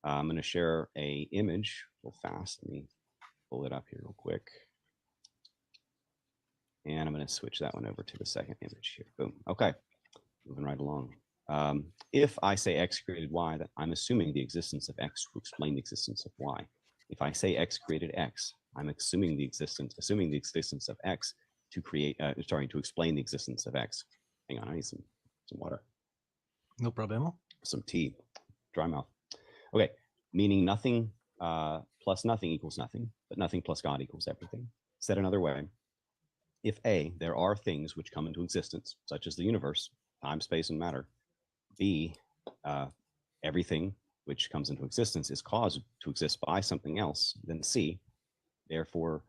I'm going to share a image real fast. Let me pull it up here real quick. And I'm going to switch that one over to the second image here. Boom. Okay. Moving right along. If I say X created Y, that I'm assuming the existence of X to explain the existence of Y. If I say X created X, I'm assuming the existence of X to to explain the existence of X. Hang on, I need some water. No problemo. Some tea. Dry mouth. Okay, meaning nothing plus nothing equals nothing, but nothing plus God equals everything. Said another way, if A, there are things which come into existence, such as the universe, time, space, and matter. B, everything which comes into existence is caused to exist by something else. Then C, therefore,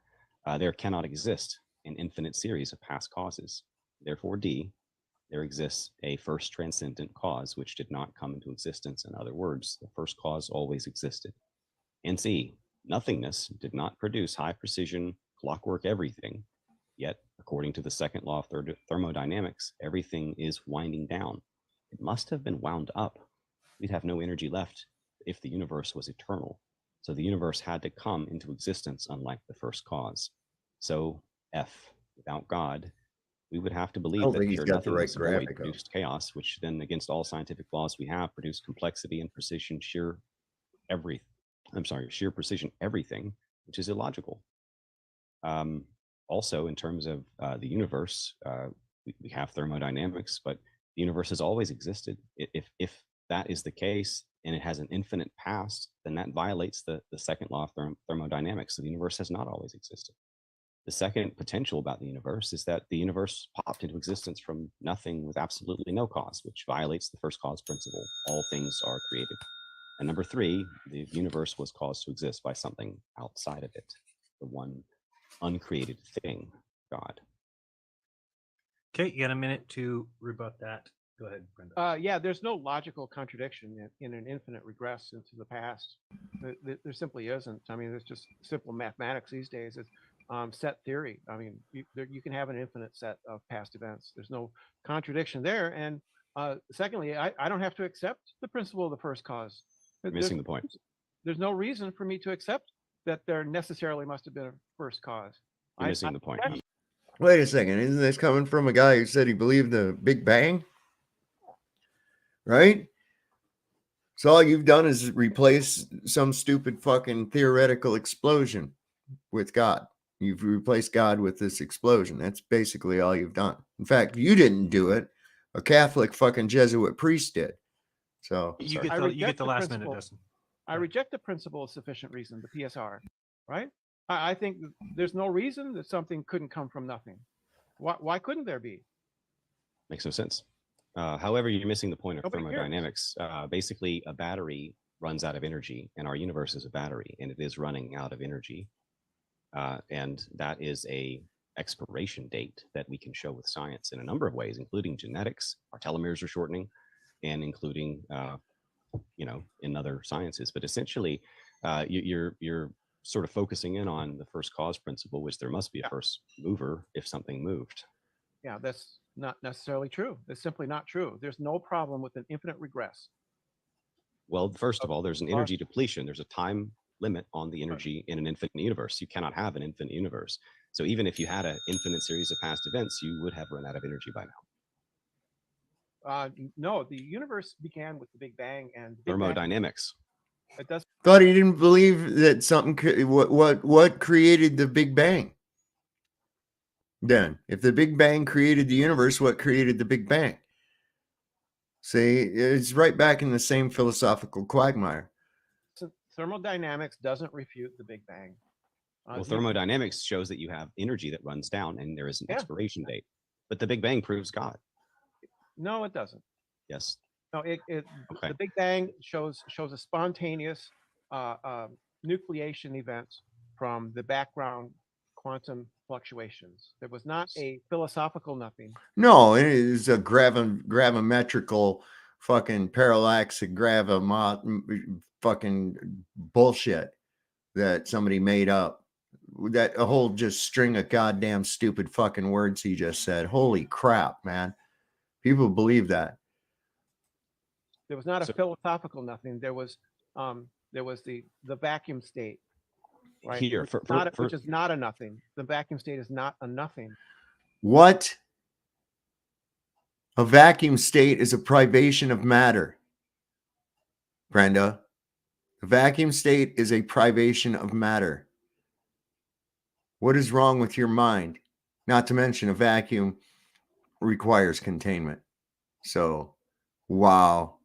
there cannot exist an infinite series of past causes. Therefore, D, there exists a first transcendent cause which did not come into existence. In other words, the first cause always existed. And C, nothingness did not produce high precision clockwork everything. Yet, according to the second law of thermodynamics, everything is winding down. It must have been wound up. We'd have no energy left if the universe was eternal. So the universe had to come into existence, unlike the first cause. So F, without God, we would have to I believe don't that think he's pure got the right nothingness void graphic up. produced chaos, which then, against all scientific laws we have, produced complexity and precision, sheer precision everything, which is illogical. Also, in terms of the universe, we have thermodynamics, but the universe has always existed. If that is the case and it has an infinite past, then that violates the second law of thermodynamics. So the universe has not always existed. The second potential about the universe is that the universe popped into existence from nothing with absolutely no cause, which violates the first cause principle. All things are created. And number three, the universe was caused to exist by something outside of it, the one uncreated thing, God. Okay, you got a minute to rebut that. Go ahead, Brenda. Yeah, there's no logical contradiction in an infinite regress into the past. There simply isn't. I mean, it's just simple mathematics these days. It's set theory. I mean, you can have an infinite set of past events. There's no contradiction there. And secondly, I don't have to accept the principle of the first cause. You're missing the point. There's no reason for me to accept that there necessarily must have been a first cause. You're missing the point. Wait a second. Isn't this coming from a guy who said he believed the Big Bang? Right? So all you've done is replace some stupid fucking theoretical explosion with God. You've replaced God with this explosion. That's basically all you've done. In fact, you didn't do it. A Catholic fucking Jesuit priest did. So You sorry. get the last minute, principle. Dustin. I reject the principle of sufficient reason, the PSR, right? I think there's no reason that something couldn't come from nothing. Why couldn't there be? Makes no sense. However, you're missing the point of Nobody cares. thermodynamics. Basically, a battery runs out of energy, and our universe is a battery, and it is running out of energy. And that is a expiration date that we can show with science in a number of ways, including genetics. Our telomeres are shortening, and including, in other sciences. But essentially, you're sort of focusing in on the first cause principle, which there must be a first mover if something moved. Yeah, that's not necessarily true. It's simply not true. There's no problem with an infinite regress. Well, first of all, there's an energy depletion. There's a time limit on the energy in an infinite universe. You cannot have an infinite universe. So even if you had an infinite series of past events, you would have run out of energy by now. No, the universe began with the Big Bang and the Big Bang, Thermodynamics. it does. Thought he didn't believe that something could, what created the Big Bang? Then, if the Big Bang created the universe, what created the Big Bang? See, it's right back in the same philosophical quagmire. Thermodynamics doesn't refute the Big Bang. Well, thermodynamics shows that you have energy that runs down and there is an expiration date. But the Big Bang proves God. No, it doesn't. Yes. No, Okay. the Big Bang shows a spontaneous nucleation event from the background quantum fluctuations. There was not a philosophical nothing. No, it is a gravimetrical fucking parallax fucking bullshit that somebody made up. That a whole just string of goddamn stupid fucking words he just said. Holy crap, man. People believe that. There was not a philosophical nothing. There was the vacuum state, right? Here, which is not a nothing. The vacuum state is not a nothing. What? A vacuum state is a privation of matter. Brenda, a vacuum state is a privation of matter. What is wrong with your mind? Not to mention a vacuum requires containment. So, wow.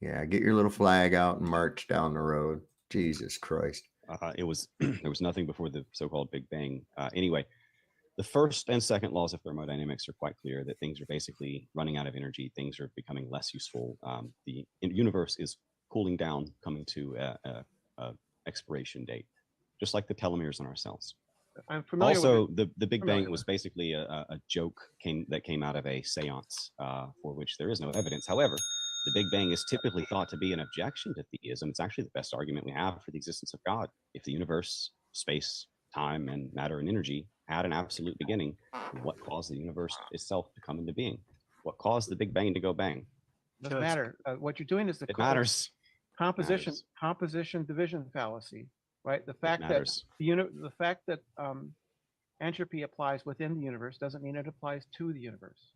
Yeah, get your little flag out and march down the road. Jesus Christ. There was nothing before the so-called Big Bang. Anyway, the first and second laws of thermodynamics are quite clear that things are basically running out of energy. Things are becoming less useful. The universe is cooling down, coming to a expiration date, just like the telomeres in our cells. I'm familiar Also, with the Big Bang was basically a joke that came out of a seance for which there is no evidence. However, the Big Bang is typically thought to be an objection to theism. It's actually the best argument we have for the existence of God. If the universe, space, time, and matter and energy had an absolute beginning, what caused the universe itself to come into being? What caused the Big Bang to go bang? Doesn't matter. What you're doing is It matters. Composition division fallacy, right? The fact that entropy applies within the universe doesn't mean it applies to the universe,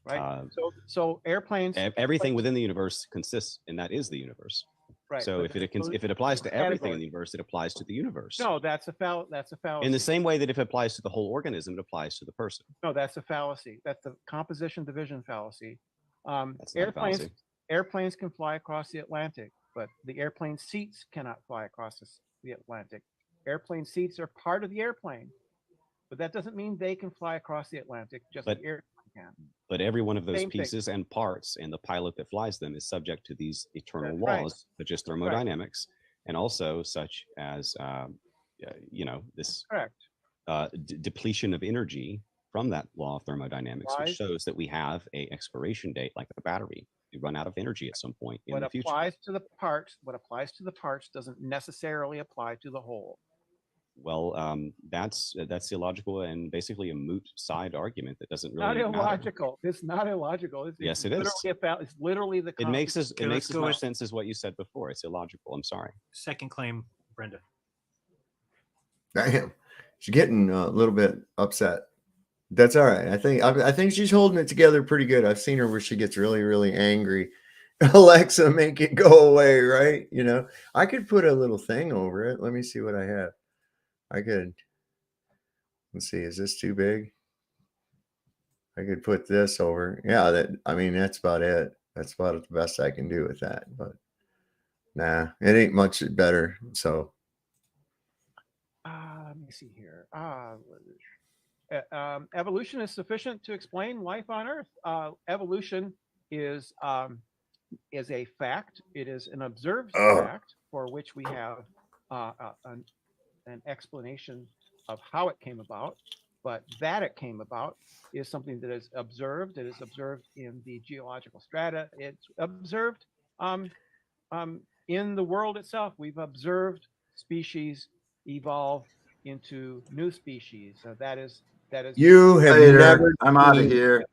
right? Uh, So airplanes, everything within the universe consists, and that is the universe. right? So but if it applies to everything in category. the universe, it applies to the universe. No, that's a fallacy. In the same way that if it applies to the whole organism, it applies to the person. No, that's a fallacy. That's the composition division fallacy. That's not a fallacy. Airplanes can fly across the Atlantic, but the airplane seats cannot fly across the Atlantic. Airplane seats are part of the airplane, but that doesn't mean they can fly across the Atlantic. Just But- the airplane can. But every one of those Same thing. pieces and parts and the pilot that flies them is subject to these eternal That's right. laws, such as thermodynamics, and also such as, this Correct. depletion of energy from that law of thermodynamics, Applies- which shows that we have a expiration date, like a battery. We run out of energy at some point in What the future. applies to the parts doesn't necessarily apply to the whole. Well, that's illogical and basically a moot side argument that doesn't really Not matter. illogical. It's not illogical. Yes, it is. It's literally the. It makes as Okay, let's as go much with- sense as what you said before. It's illogical. I'm sorry. Second claim, Brenda. Damn, she's getting a little bit upset. That's all right. I think she's holding it together pretty good. I've seen her where she gets really, really angry. Alexa, make it go away, right? You know, I could put a little thing over it. Let me see what I have. I could. Let's see. Is this too big? I could put this over. Yeah, that's about it. That's about the best I can do with that. But nah, it ain't much better. So Let me see here. Evolution is sufficient to explain life on Earth. Evolution is a fact. It is an observed fact for which we have an explanation of how it came about. But that it came about is something that is observed. It is observed in the geological strata. It's observed in the world itself. We've observed species evolve into new species. That is. you have Later. never. I'm out of seen- here.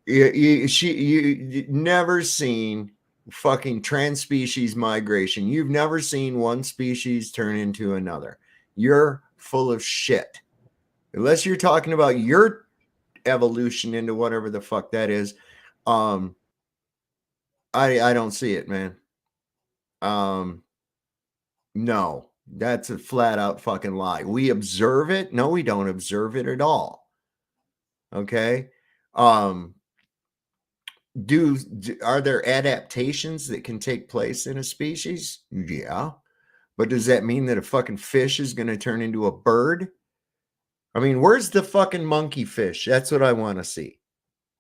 You never seen fucking transspecies migration. You've never seen one species turn into another. You're full of shit. Unless you're talking about your evolution into whatever the fuck that is. I don't see it, man. No, that's a flat out fucking lie. We observe it. No, we don't observe it at all. Okay. Are there adaptations that can take place in a species? Yeah. But does that mean that a fucking fish is going to turn into a bird? I mean, where's the fucking monkey fish? That's what I want to see.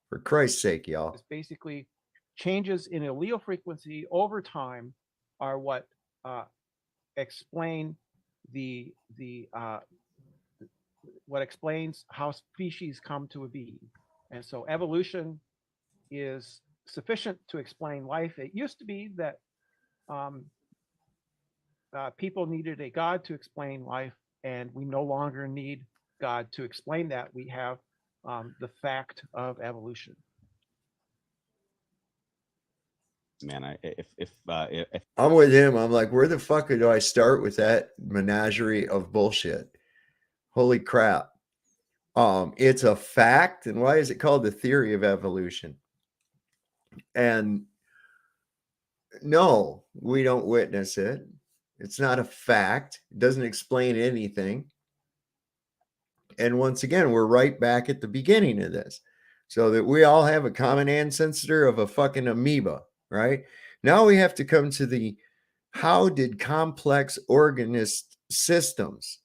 For Christ's sake, y'all. It's basically changes in allele frequency over time are what explain what explains how species come to be. And so evolution is sufficient to explain life. It used to be that people needed a God to explain life, and we no longer need God to explain that. We have the fact of evolution. Man, if I'm with him. I'm like, where the fuck do I start with that menagerie of bullshit? Holy crap. It's a fact. And why is it called the theory of evolution? And no, we don't witness it. It's not a fact. It doesn't explain anything. And once again, we're right back at the beginning of this. So that we all have a common ancestor of a fucking amoeba, right? Now we have to come to the how did complex organist systems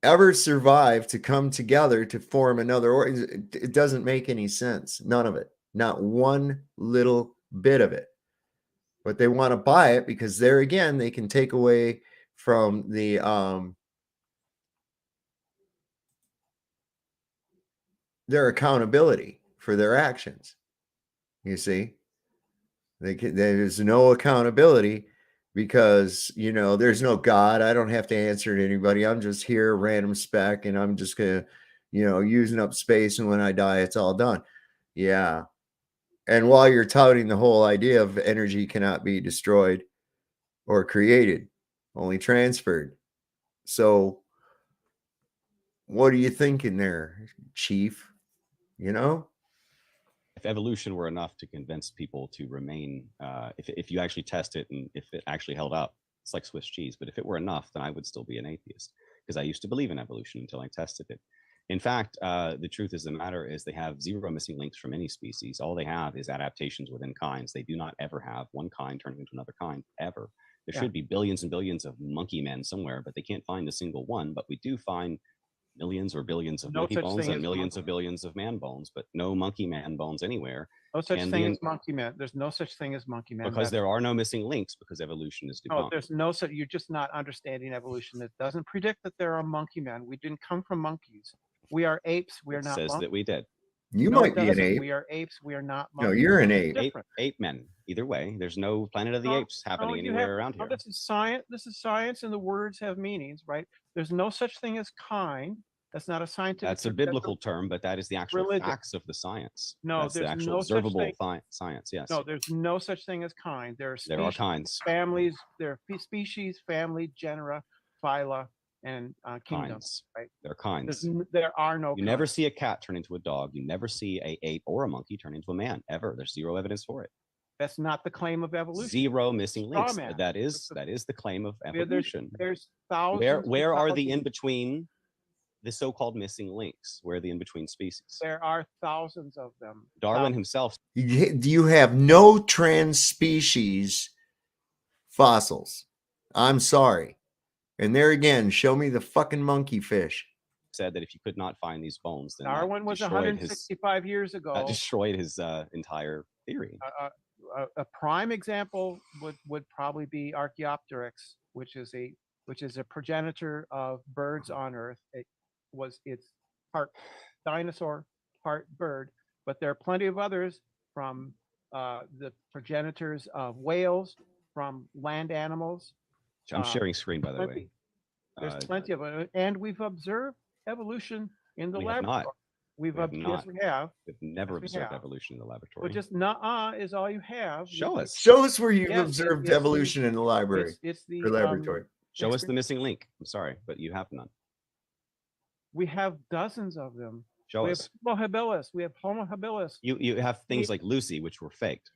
ever survive to come together to form another organism? It doesn't make any sense. None of it. Not one little bit of it. But they want to buy it because there again, they can take away from the their accountability for their actions. You see, there's no accountability because, there's no God. I don't have to answer to anybody. I'm just here, random spec, and I'm just going to, using up space. And when I die, it's all done. Yeah. And while you're touting the whole idea of energy cannot be destroyed or created, only transferred. So What are you thinking there, Chief? You know? If evolution were enough to convince people to remain, if you actually test it and if it actually held up, it's like Swiss cheese. But if it were enough, then I would still be an atheist because I used to believe in evolution until I tested it. In fact, the truth is the matter is they have zero missing links from any species. All they have is adaptations within kinds. They do not ever have one kind turning into another kind, ever. There should be billions and billions of monkey men somewhere, but they can't find a single one. But we do find millions or billions of No monkey such bones thing and as millions monkey. of billions of man bones, but no monkey man bones anywhere. No such And thing the- as monkey man. There's no such thing as monkey man. Because there are no missing links because evolution is No, debunked. there's no such. You're just not understanding evolution. It doesn't predict that there are monkey men. We didn't come from monkeys. We are apes. We are It not says that monkeys. we did. You No, it might be an doesn't. ape. We are apes. We are not No, monkeys. you're an It's ape. different. Ape men. Either way, there's no Planet of the No, Apes happening No, you anywhere have- around no, here. This is science. This is science, and the words have meanings, right? There's no such thing as kind. That's not a scientific. That's a term. biblical term, but that is the actual religion. facts of the science. No, That's the there's actual no such observable thing. science. Yes, No, there's no such thing as kind. There are there are species, kinds. families. There are species, family, genera, phyla, and kingdoms. Kinds. Right? There are kinds. There are no. You never kinds. see a cat turn into a dog. You never see a ape or a monkey turn into a man ever. There's zero evidence for it. That's not the claim of evolution. Zero missing links. Straw man. That is the claim of evolution. There's thousands. Where of are the thousands- in between, the so-called missing links? Where are the in between species? There are thousands of them. Darwin himself You have no trans-species fossils. I'm sorry. And there again, show me the fucking monkey fish. said that if you could not find these bones, then that Darwin was destroyed 165 years that ago. destroyed his entire theory. A prime example would probably be Archaeopteryx, which is a progenitor of birds on Earth. It's part dinosaur, part bird, but there are plenty of others from the progenitors of whales, from land animals. I'm sharing screen, by the way. Plenty. There's plenty of it, and we've observed evolution in the We have laboratory. not. We've We have yes, not. we have. We've never Yes, we observed have. evolution in the laboratory. But just nah is all you have. Show us. Show us where you've Yes, observed it's the- evolution in the library It's the or laboratory. Show us the missing link. I'm sorry, but you have none. We have dozens of them. Show We us. have Homo habilis. We have Homo habilis. You have things like Lucy, which were faked.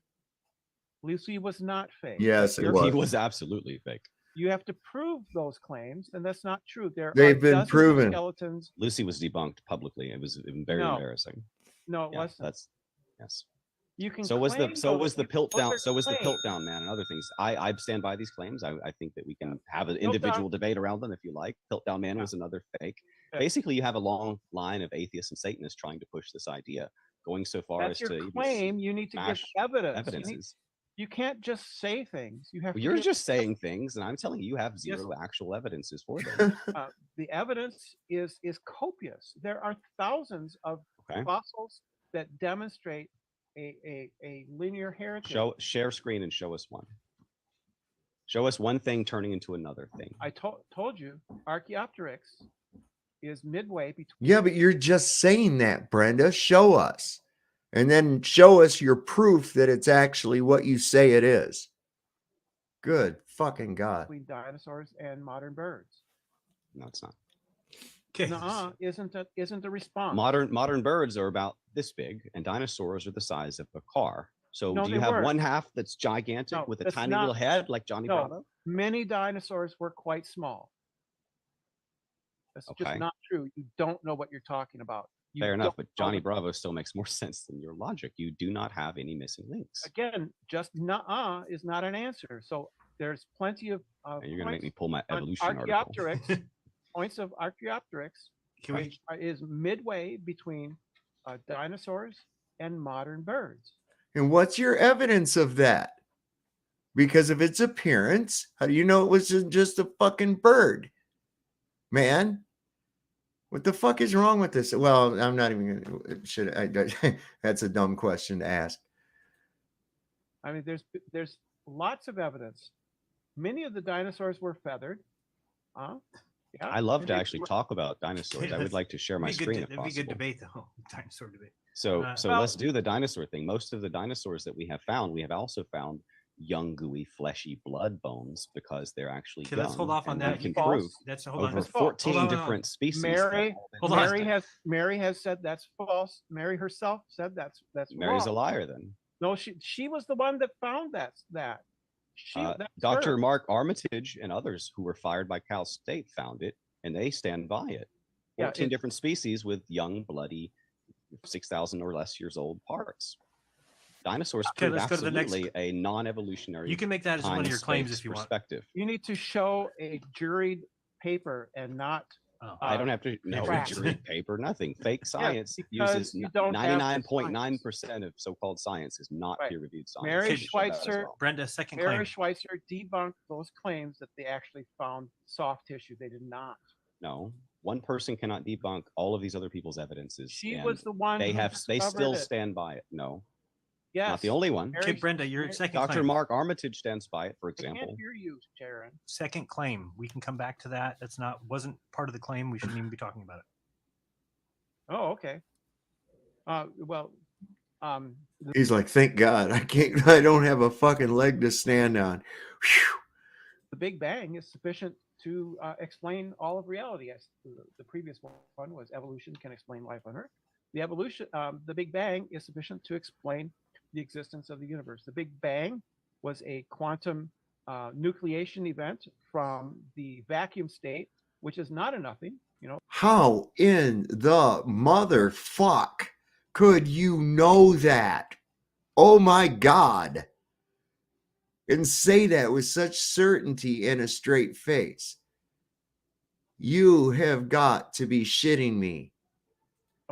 Lucy was not fake. Yes, it You're- was. He was absolutely fake. You have to prove those claims, and that's not true. There They've are been dozens of proven. skeletons. Lucy was debunked publicly. It was very No. embarrassing. No, it Yeah, wasn't. that's yes. You can. So was the claim those- Piltdown. those So are was the claims. Piltdown man and other things. I stand by these claims. I think that we can have an Piltdown- individual debate around them if you like. Piltdown man was another fake. Yeah. Basically, you have a long line of atheists and Satanists trying to push this idea, going so far That's as to your even claim. You need to give smash evidence. evidences. You can't just say things. You have Well, to you're give just saying things, and I'm telling you, you have Yes. zero actual evidences for them. the evidence is copious. There are thousands of Okay. fossils that demonstrate a linear heritage. Share screen and show us one. Show us one thing turning into another thing. I told you, Archaeopteryx is midway between. Yeah, but you're just saying that, Brenda. Show us. And then show us your proof that it's actually what you say it is. Good fucking God. Between dinosaurs and modern birds. No, it's not. Okay. Nuh-uh isn't a response. Modern birds are about this big, and dinosaurs are the size of a car. So No, do they you have weren't. one half that's gigantic No, with a that's tiny not- little head like Johnny No. Bravo? Many dinosaurs were quite small. That's Okay. just not true. You don't know what you're talking about. You Fair enough, don't but know Johnny what- Bravo still makes more sense than your logic. You do not have any missing links. Again, just nuh-uh is not an answer. So there's plenty of And you're gonna make me points pull my on evolution article. Archaeopteryx. Points of Archaeopteryx Can we? is midway between dinosaurs and modern birds. And what's your evidence of that? Because of its appearance, how do you know it was just a fucking bird? Man, what the fuck is wrong with this? Well, I'm not even gonna, that's a dumb question to ask. I mean, there's lots of evidence. Many of the dinosaurs were feathered. Yeah. I love to They actually were- talk about dinosaurs. I would like to share my screen if That'd be a good possible. debate, though. Dinosaur debate. So Well- let's do the dinosaur thing. Most of the dinosaurs that we have found also found young, gooey, fleshy blood bones because they're actually Okay, young. let's hold off on and that. we can False. prove That's hold on. over That's false. 14 Hold on. different species. that Mary, all been Hold on. tested. Mary has said that's false. Mary herself said that's Mary's wrong. a liar then. No, she was the one that found that. That's Dr. her. Mark Armitage and others who were fired by Cal State found it, and they stand by it. Yeah, 14 different species with young, bloody, 6,000 or less years old parts. Dinosaurs Okay, prove let's go to the next- absolutely a non-evolutionary. You can make that as one of your claims time-space if you want. perspective. You need to show a juried paper and not. Oh. I don't have to know Facts. jury paper, nothing. Fake science because uses you don't have the 99.9% of so-called science is not Right. peer-reviewed science. Mary We should show that as Schweitzer- well. Brenda, second Mary claim. Schweitzer debunked those claims that they actually found soft tissue. They did not. No, one person cannot debunk all of these other people's evidences. She and was the one. they who they discovered still it. stand by it. No, Yes. not the only one. Mary- Okay, Brenda, your Mary- second Dr. claim. Mark Armitage stands by it, for I can't example. hear you, Jaron. Second claim. We can come back to that. That's wasn't part of the claim. We shouldn't even be talking about it. Oh, okay. Well, He's like, thank God, I don't have a fucking leg to stand on. Whew. the Big Bang is sufficient to explain all of reality. As the previous one was evolution can explain life on Earth. The Big Bang is sufficient to explain the existence of the universe. The Big Bang was a quantum nucleation event from the vacuum state, which is not a nothing. How in the motherfuck could you know that? Oh my God. And say that with such certainty and a straight face. You have got to be shitting me.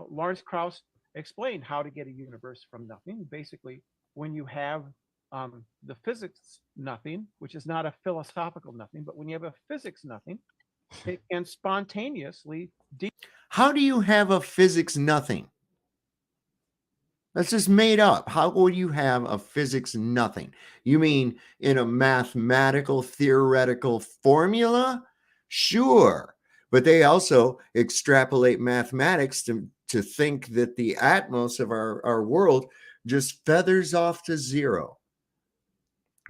Lawrence Krauss explained how to get a universe from nothing. Basically, when you have the physics nothing, which is not a philosophical nothing, but when you have a physics nothing, it can spontaneously. How do you have a physics nothing? That's just made up. How would you have a physics nothing? You mean in a mathematical theoretical formula? Sure. But they also extrapolate mathematics to think that the atmos of our world just feathers off to zero.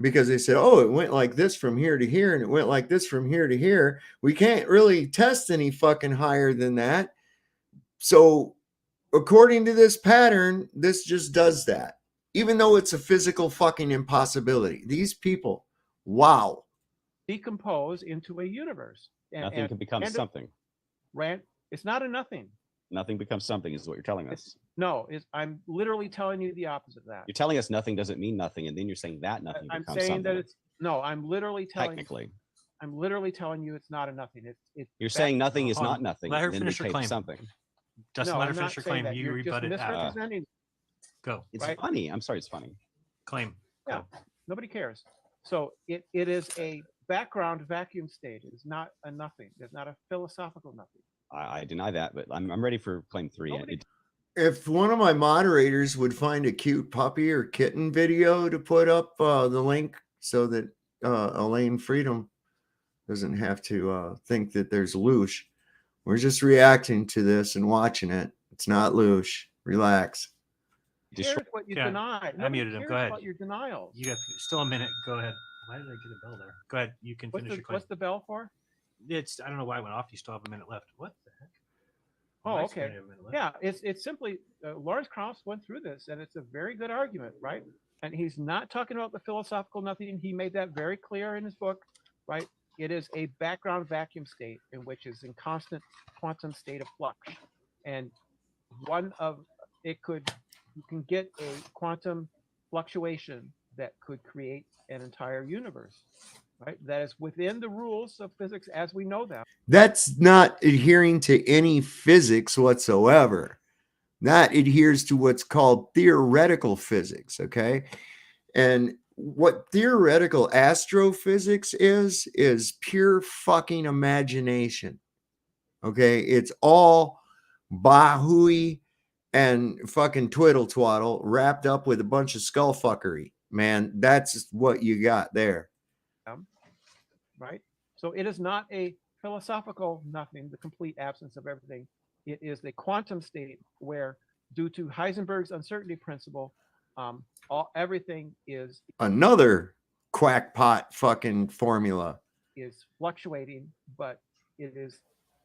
Because they said, oh, it went like this from here to here, and it went like this from here to here. We can't really test any fucking higher than that. So according to this pattern, this just does that, even though it's a physical fucking impossibility. These people, wow. Decompose into a universe. Nothing can become something. It's not a nothing. Nothing becomes something is what you're telling us. I'm literally telling you the opposite of that. You're telling us nothing doesn't mean nothing, and then you're saying that nothing I'm becomes saying something. that I'm literally telling. Technically, I'm literally telling you it's not a nothing. you're saying nothing is Hold not on. nothing. Let her and then finish her became claim. something. Justin, No, let her I'm finish her not saying claim. that. You You're just rebut it. misrepresenting. Go. It's Right? funny. I'm sorry, it's funny. Claim. Yeah. Nobody cares. So it is a background vacuum state. It is not a nothing. It's not a philosophical nothing. I deny that, but I'm ready for claim 3. Nobody- If one of my moderators would find a cute puppy or kitten video to put up the link so that Elaine Freedom doesn't have to think that there's loosh. We're just reacting to this and watching it. It's not loosh. Relax. Destroy- Here's what you Yeah, deny. I muted him. cares Go ahead. about your denials. You got still a minute. Go ahead. Why did I get a bell there? Go ahead. You can finish your claim. What's the bell for? I don't know why it went off. You still have a minute left. What the heck? Oh, My okay. screen had a minute left. Yeah, it's simply Lawrence Krauss went through this, and it's a very good argument, right? And he's not talking about the philosophical nothing. He made that very clear in his book, right? It is a background vacuum state in which is in constant quantum state of flux, and you can get a quantum fluctuation that could create an entire universe, right? That is within the rules of physics as we know them. That's not adhering to any physics whatsoever. That adheres to what's called theoretical physics, okay? And what theoretical astrophysics is pure fucking imagination, okay? It's all bahooey and fucking twiddle twaddle wrapped up with a bunch of skull fuckery, man. That's what you got there. Right? So it is not a philosophical nothing, the complete absence of everything. It is the quantum state where, due to Heisenberg's uncertainty principle, everything is Another quackpot fucking formula. Is fluctuating, but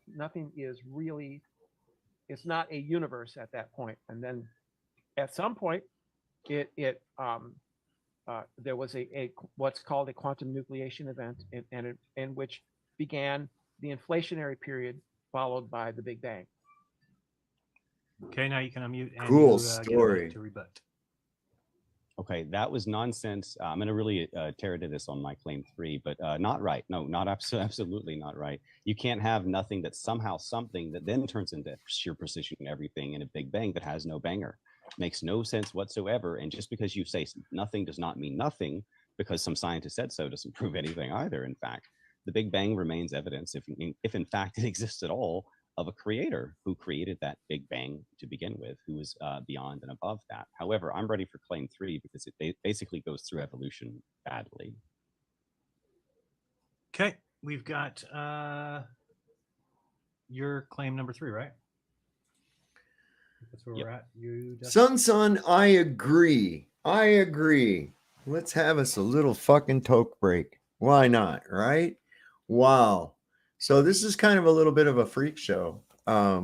nothing is really, it's not a universe at that point. And then at some point, there was a what's called a quantum nucleation event, in which began the inflationary period, followed by the Big Bang. Okay, now you can unmute. And Cool get a story. minute to rebut. Okay, that was nonsense. I'm going to really tear into this on my claim 3, but not right. No, not absolutely not right. You can't have nothing that's somehow something that then turns into sheer precision and everything in a Big Bang that has no banger. Makes no sense whatsoever. And just because you say nothing does not mean nothing, because some scientist said so, doesn't prove anything either. In fact, the Big Bang remains evidence, if in fact it exists at all, of a creator who created that Big Bang to begin with, who is beyond and above that. However, I'm ready for claim 3 because it basically goes through evolution badly. Okay, we've got your claim number 3, right? That's where we're at. You, Son, I agree. Let's have us a little fucking toke break. Why not, right? Wow. So this is kind of a little bit of a freak show. I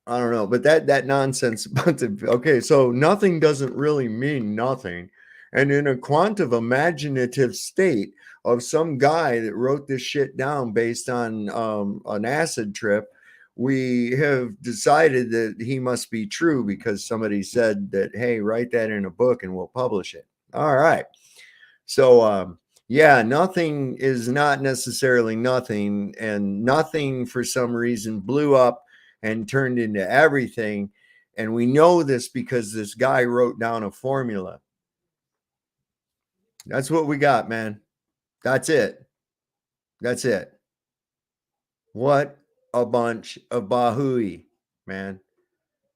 don't know, but that nonsense about okay, so nothing doesn't really mean nothing. And in a quantum imaginative state of some guy that wrote this shit down based on an acid trip, we have decided that he must be true because somebody said that, hey, write that in a book and we'll publish it. All right. So yeah, nothing is not necessarily nothing, and nothing for some reason blew up and turned into everything. And we know this because this guy wrote down a formula. That's what we got, man. That's it. What a bunch of bahooey, man.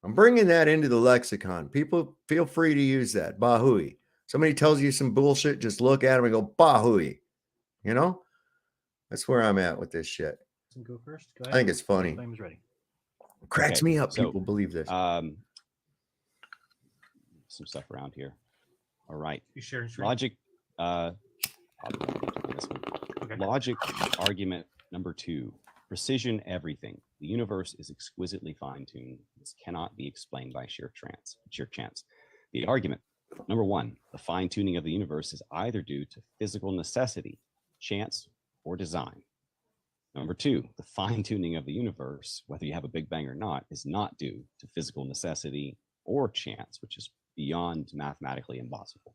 I'm bringing that into the lexicon. People feel free to use that, bahooey. Somebody tells you some bullshit, just look at them and go, bahooey. You know? That's where I'm at with this shit. Go first. Go I ahead. think it's funny. Claim is ready. Cracks me up. So, People believe this. Some stuff around here. All right. You sharing screen? Logic. This one. Okay. Logic argument number 2. Precision everything. The universe is exquisitely fine-tuned. This cannot be explained by sheer chance. The argument number 1, the fine-tuning of the universe is either due to physical necessity, chance, or design. Number 2, the fine-tuning of the universe, whether you have a Big Bang or not, is not due to physical necessity or chance, which is beyond mathematically impossible.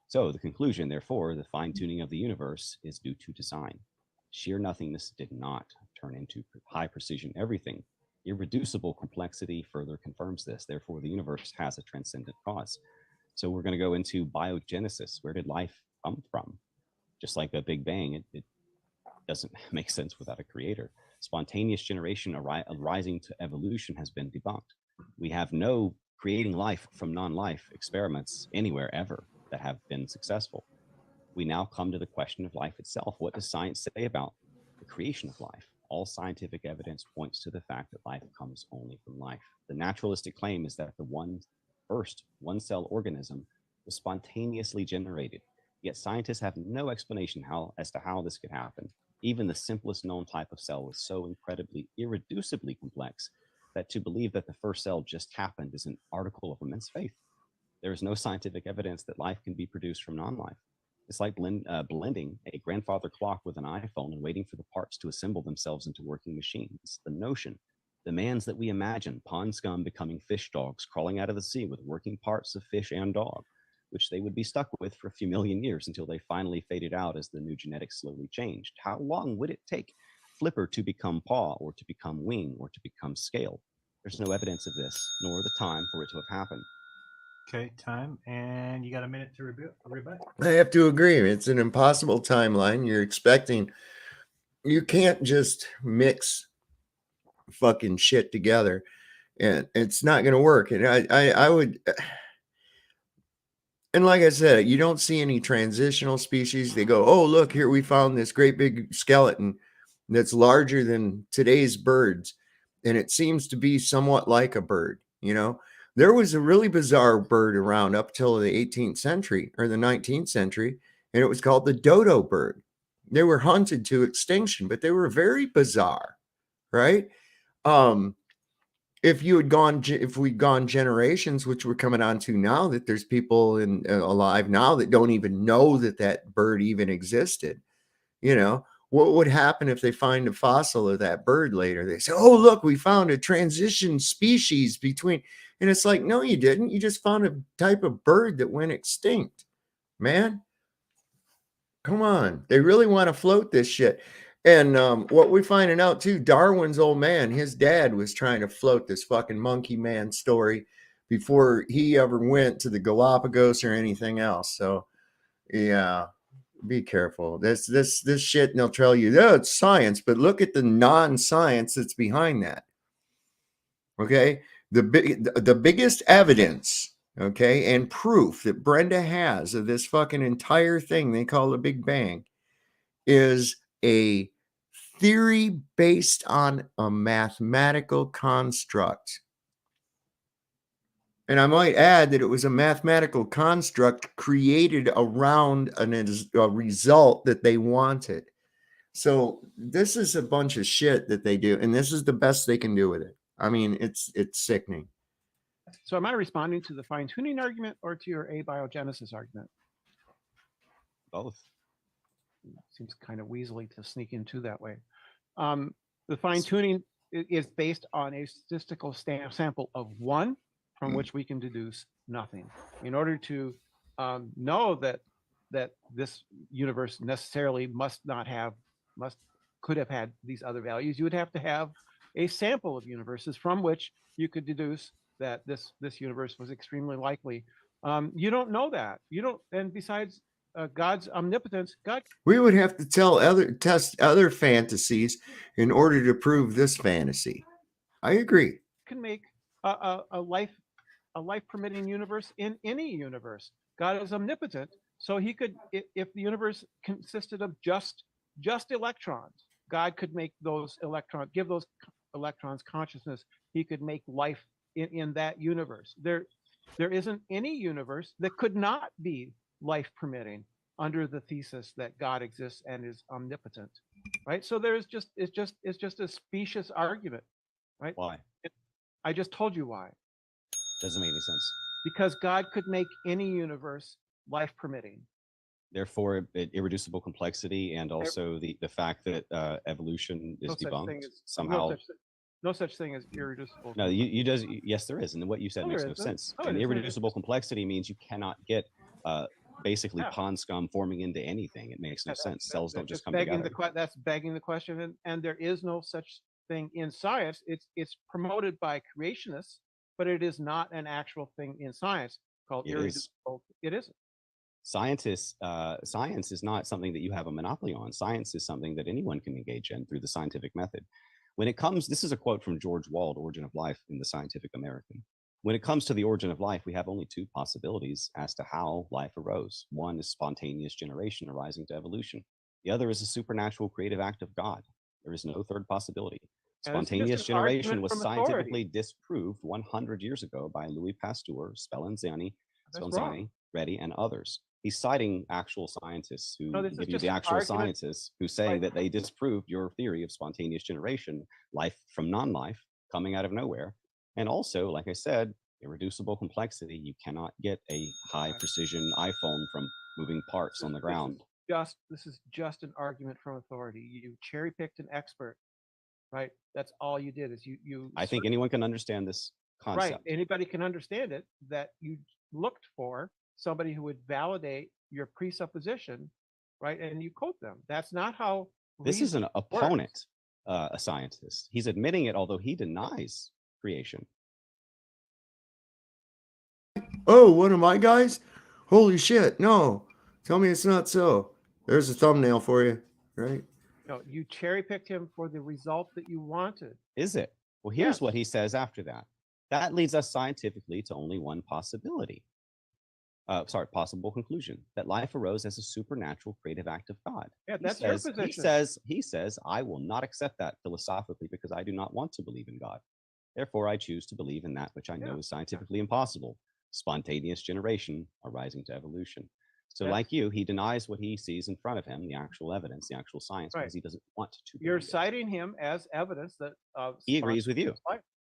So the conclusion, therefore, the fine-tuning of the universe is due to design. Sheer nothingness did not turn into high precision everything. Irreducible complexity further confirms this. Therefore, the universe has a transcendent cause. So we're going to go into biogenesis. Where did life come from? Just like a Big Bang, it doesn't make sense without a creator. Spontaneous generation arising to evolution has been debunked. We have no creating life from non-life experiments anywhere ever that have been successful. We now come to the question of life itself. What does science say about the creation of life? All scientific evidence points to the fact that life comes only from life. The naturalistic claim is that the first one-cell organism was spontaneously generated. Yet scientists have no explanation as to how this could happen. Even the simplest known type of cell is so incredibly, irreducibly complex that to believe that the first cell just happened is an article of immense faith. There is no scientific evidence that life can be produced from non-life. It's like blending a grandfather clock with an iPhone and waiting for the parts to assemble themselves into working machines. The notion demands that we imagine pond scum becoming fish dogs crawling out of the sea with working parts of fish and dog, which they would be stuck with for a few million years until they finally faded out as the new genetics slowly changed. How long would it take Flipper to become paw, or to become wing, or to become scale? There's no evidence of this, nor the time for it to have happened. Okay, time. And you got a minute to rebut? I have to agree. It's an impossible timeline. You can't just mix fucking shit together, and it's not going to work. And I would, and like I said, you don't see any transitional species. They go, oh, look, here we found this great big skeleton that's larger than today's birds. And it seems to be somewhat like a bird, you know? There was a really bizarre bird around up till the 18th century or the 19th century, and it was called the dodo bird. They were hunted to extinction, but they were very bizarre, right? If we'd gone generations, which we're coming on to now, that there's people alive now that don't even know that that bird even existed. What would happen if they find a fossil of that bird later? They say, oh, look, we found a transition species between, and it's like, no, you didn't. You just found a type of bird that went extinct, man. Come on. They really want to float this shit. And what we're finding out too, Darwin's old man, his dad was trying to float this fucking monkey man story before he ever went to the Galapagos or anything else. So yeah, be careful. This shit, and they'll tell you, yeah, it's science, but look at the non-science that's behind that. Okay. The biggest evidence, okay, and proof that Brenda has of this fucking entire thing they call the Big Bang is a theory based on a mathematical construct. And I might add that it was a mathematical construct created around a result that they wanted. So this is a bunch of shit that they do, and this is the best they can do with it. I mean, it's sickening. So am I responding to the fine-tuning argument or to your abiogenesis argument? Both. Seems kind of weaselly to sneak into that way. The fine-tuning is based on a statistical sample of 1 from which we can deduce nothing. In order to know that this universe necessarily could have had these other values, you would have to have a sample of universes from which you could deduce that this universe was extremely likely. You don't know that. You don't, and besides God's omnipotence, we would have to test other fantasies in order to prove this fantasy. I agree. Can make a life permitting universe in any universe. God is omnipotent, so he could, if the universe consisted of just electrons, God could make those electrons, give those electrons consciousness. He could make life in that universe. There isn't any universe that could not be life permitting under the thesis that God exists and is omnipotent, right? So it's just a specious argument, right? Why? I just told you why. Doesn't make any sense. Because God could make any universe life permitting. Therefore, irreducible complexity, and also the fact that evolution is debunked somehow. No such thing as irreducible. No, yes, there is, and what you said makes no sense. And irreducible complexity means you cannot get basically pond scum forming into anything. It makes no sense. Cells don't just come together. That's begging the question, and there is no such thing in science. It's promoted by creationists, but it is not an actual thing in science called irreducible. It isn't. Science is not something that you have a monopoly on. Science is something that anyone can engage in through the scientific method. When it comes, this is a quote from George Wald, Origin of Life, in the Scientific American. When it comes to the origin of life, we have only 2 possibilities as to how life arose. One is spontaneous generation arising to evolution. The other is a supernatural creative act of God. There is no third possibility. Spontaneous generation was scientifically disproved 100 years ago by Louis Pasteur, Spallanzani, Reddy, and others. He's citing actual scientists who give you the actual scientists who say that they disproved your theory of spontaneous generation, life from non-life coming out of nowhere. And also, like I said, irreducible complexity. You cannot get a high precision iPhone from moving parts on the ground. This is just an argument from authority. You cherry picked an expert, right? That's all you did is you. I think anyone can understand this concept. Right. Anybody can understand it, that you looked for somebody who would validate your presupposition, right? And you quote them. That's not how. This is an opponent, a scientist. He's admitting it, although he denies creation. Oh, one of my guys? Holy shit. No, tell me it's not so. There's a thumbnail for you, right? No, you cherry picked him for the result that you wanted. Is it? Well, here's what he says after that. That leads us scientifically to only one possibility. Possible conclusion, that life arose as a supernatural creative act of God. Yeah, that's your position. He says, I will not accept that philosophically because I do not want to believe in God. Therefore, I choose to believe in that which I know is scientifically impossible, spontaneous generation arising to evolution. So like you, he denies what he sees in front of him, the actual evidence, the actual science, Right. because he doesn't want to. You're believe it. citing him as evidence that He agrees with you.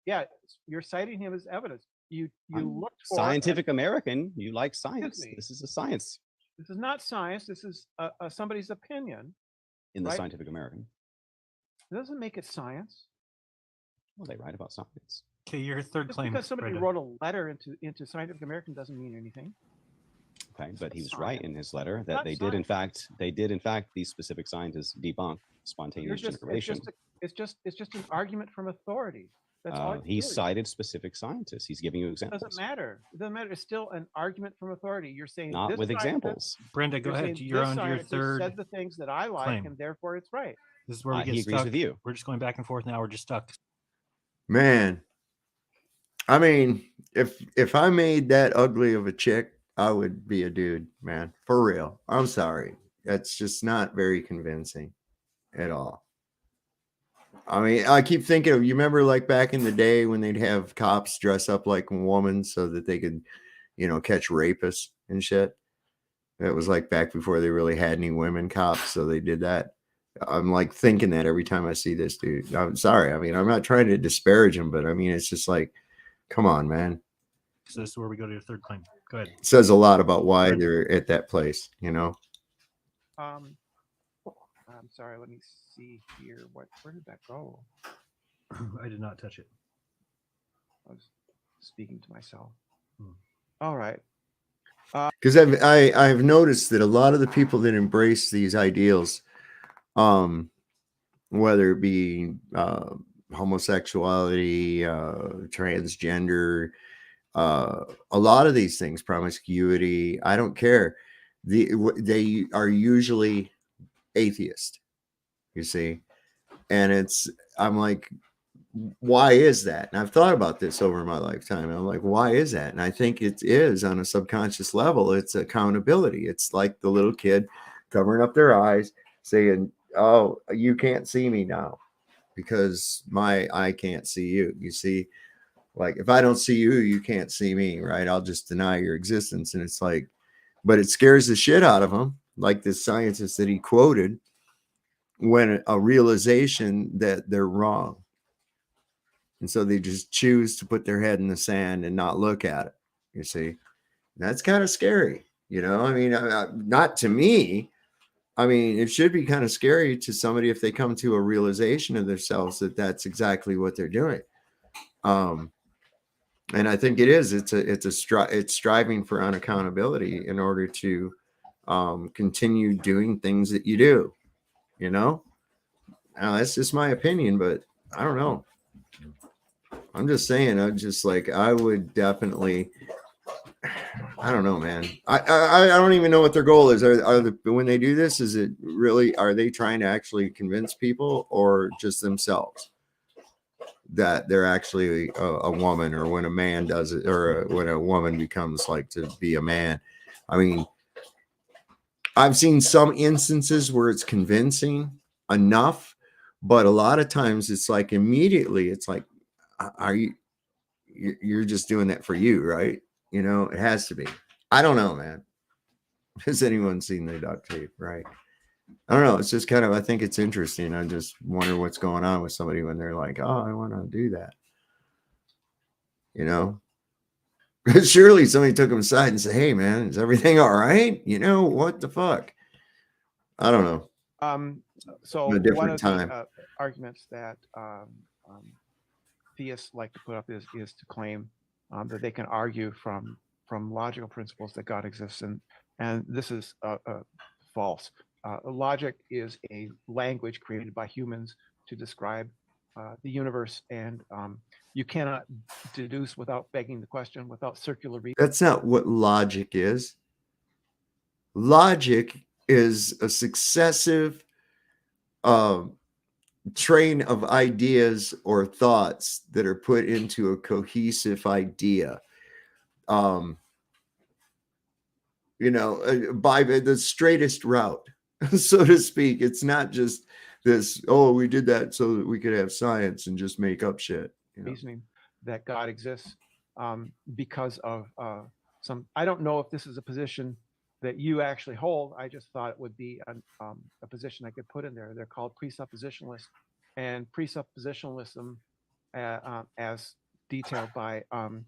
Yeah, you're citing him as evidence. You I'm looked for Scientific American. You like science. me. This is a science This is not science. This is somebody's opinion. in the Right. Scientific American. It doesn't make it science. Well, they write about science. Okay, your third Just claim. because somebody Brenda. wrote a letter into Scientific American doesn't mean anything. Okay, but he was Science. right in his letter that Not they did, in fact, these specific scientists debunk spontaneous generation. It's just an argument from authority. That's all. it's He doing. cited specific scientists. He's giving you It examples. doesn't matter. It doesn't matter. It's still an argument from authority. You're saying Not this with scientist- examples. Brenda, go you're ahead. saying You're this on your scientist third. said the things that I like, claim. and therefore it's right. This is where we get He agrees stuck. with you. We're just going back and forth now. We're just stuck. Man, I mean, if I made that ugly of a chick, I would be a dude, man. For real. I'm sorry. That's just not very convincing at all. I mean, I keep thinking of, you remember like back in the day when they'd have cops dress up like women so that they could, catch rapists and shit. That was like back before they really had any women cops, so they did that. I'm like thinking that every time I see this dude. I'm sorry. I mean, I'm not trying to disparage him, but I mean, it's just like, come on, man. So this is where we go to your third claim. Go ahead. It says a lot about why they're at that place, I'm sorry. Let me see here. Where did that go? I did not touch it. I was speaking to myself. Hmm. All right. Because I've noticed that a lot of the people that embrace these ideals, whether it be homosexuality, transgender, a lot of these things, promiscuity, I don't care. They are usually atheist, you see, and I'm like, why is that? And I've thought about this over my lifetime. And I'm like, why is that? And I think it is on a subconscious level. It's accountability. It's like the little kid covering up their eyes saying, oh, you can't see me now because my eye can't see you. You see, like if I don't see you, you can't see me, right? I'll just deny your existence. And it's like, but it scares the shit out of them. Like this scientist that he quoted, when a realization that they're wrong. And so they just choose to put their head in the sand and not look at it. You see, that's kind of scary. I mean, not to me. I mean, it should be kind of scary to somebody if they come to a realization of themselves that that's exactly what they're doing. And I think it is. It's striving for unaccountability in order to continue doing things that you do. Now, that's just my opinion, but I don't know. I'm just saying, I would definitely, I don't know, man. I don't even know what their goal is. When they do this, is it really, are they trying to actually convince people or just themselves that they're actually a woman, or when a man does it, or when a woman becomes like to be a man? I mean, I've seen some instances where it's convincing enough, but a lot of times it's like immediately it's like, you're just doing that for you, right? It has to be. I don't know, man. Has anyone seen the duct tape, right? I don't know. It's just kind of, I think it's interesting. I just wonder what's going on with somebody when they're like, oh, I want to do that. Surely somebody took them aside and said, hey, man, is everything all right? What the fuck? I don't know. So A different one of time. the arguments that theists like to put up is to claim that they can argue from logical principles that God exists, and this is false. Logic is a language created by humans to describe the universe, and you cannot deduce without begging the question, without circular reasoning. That's not what logic is. Logic is a successive train of ideas or thoughts that are put into a cohesive idea. By the straightest route, so to speak. It's not just this, oh, we did that so that we could have science and just make up shit. Reasoning that God exists because of some. I don't know if this is a position that you actually hold. I just thought it would be a position I could put in there. They're called presuppositionalists, and presuppositionalism, as detailed by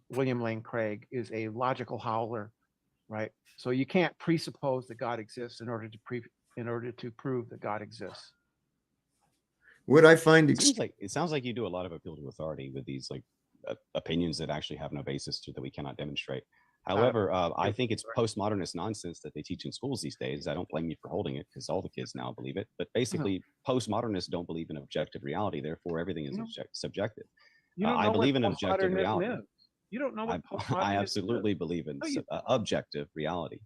William Lane Craig, is a logical howler, right? So you can't presuppose that God exists in order to prove that God exists. What I find It sounds like you do a lot of appeal to authority with these like opinions that actually have no basis to that we cannot demonstrate. However, I think it's postmodernist nonsense that they teach in schools these days. I don't blame you for holding it because all the kids now believe it. But basically, postmodernists don't believe in objective reality. Therefore, everything is subjective. You don't know I believe in what objective postmodernism reality. is. You don't know what I postmodernism absolutely is. believe in No, you objective reality.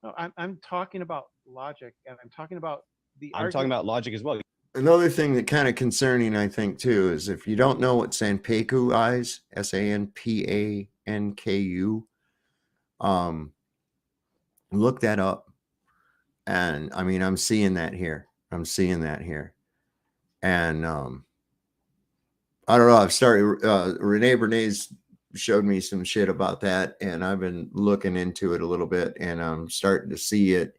No, I'm talking about logic, and I'm talking about the I'm talking about logic as well. Another thing that kind of concerning, I think, too, is if you don't know what Sanpanku is, Sanpanku, look that up. And I mean, I'm seeing that here. And I don't know. I've started, Renee Bernays showed me some shit about that, and I've been looking into it a little bit, and I'm starting to see it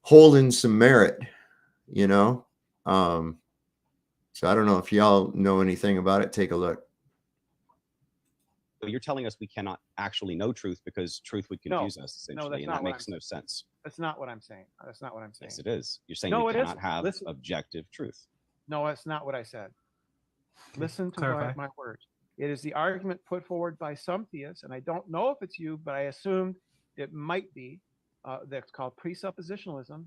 holding some merit, you know? So I don't know if y'all know anything about it. Take a look. But you're telling us we cannot actually know truth because truth would confuse us essentially, and that makes no sense. That's not what I'm saying. That's not what I'm saying. Yes, it is. You're saying No, we it cannot isn't. have Listen. objective truth. No, that's not what I said. Listen to clarify. my words. It is the argument put forward by some theists, and I don't know if it's you, but I assumed it might be. That's called presuppositionalism.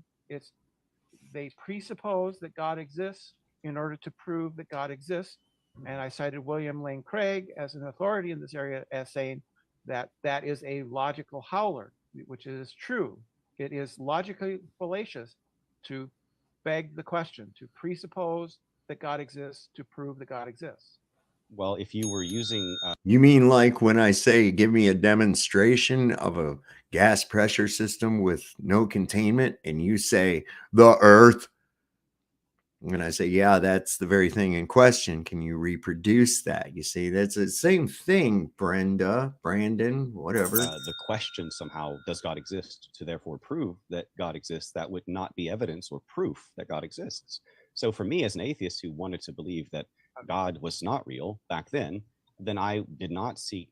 They presuppose that God exists in order to prove that God exists. And I cited William Lane Craig as an authority in this area as saying that that is a logical howler, which is true. It is logically fallacious to beg the question, to presuppose that God exists to prove that God exists. Well, if you were using You mean like when I say, give me a demonstration of a gas pressure system with no containment, and you say the earth? And I say, yeah, that's the very thing in question. Can you reproduce that? You see, that's the same thing, Brandon, whatever. the question somehow, does God exist, to therefore prove that God exists, that would not be evidence or proof that God exists. So for me as an atheist who wanted to believe that God was not real back then I did not seek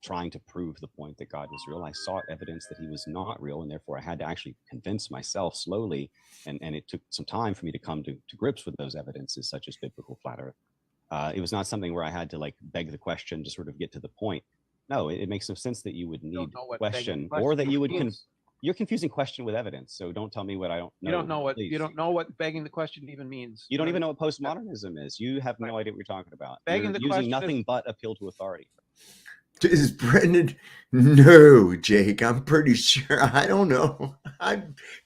trying to prove the point that God was real. I sought evidence that he was not real, and therefore I had to actually convince myself slowly, and it took some time for me to come to grips with those evidences, such as biblical flat earth. It was not something where I had to like beg the question to sort of get to the point. No, it makes no sense that you would need question, or that you would you're confusing question with evidence. So don't tell me what I don't know. You don't know what begging the question even means. You don't even know what postmodernism is. You have no idea what you're talking about. Begging you're the using question nothing but appeal to authority. Is Brendan? No, Jake. I'm pretty sure. I don't know.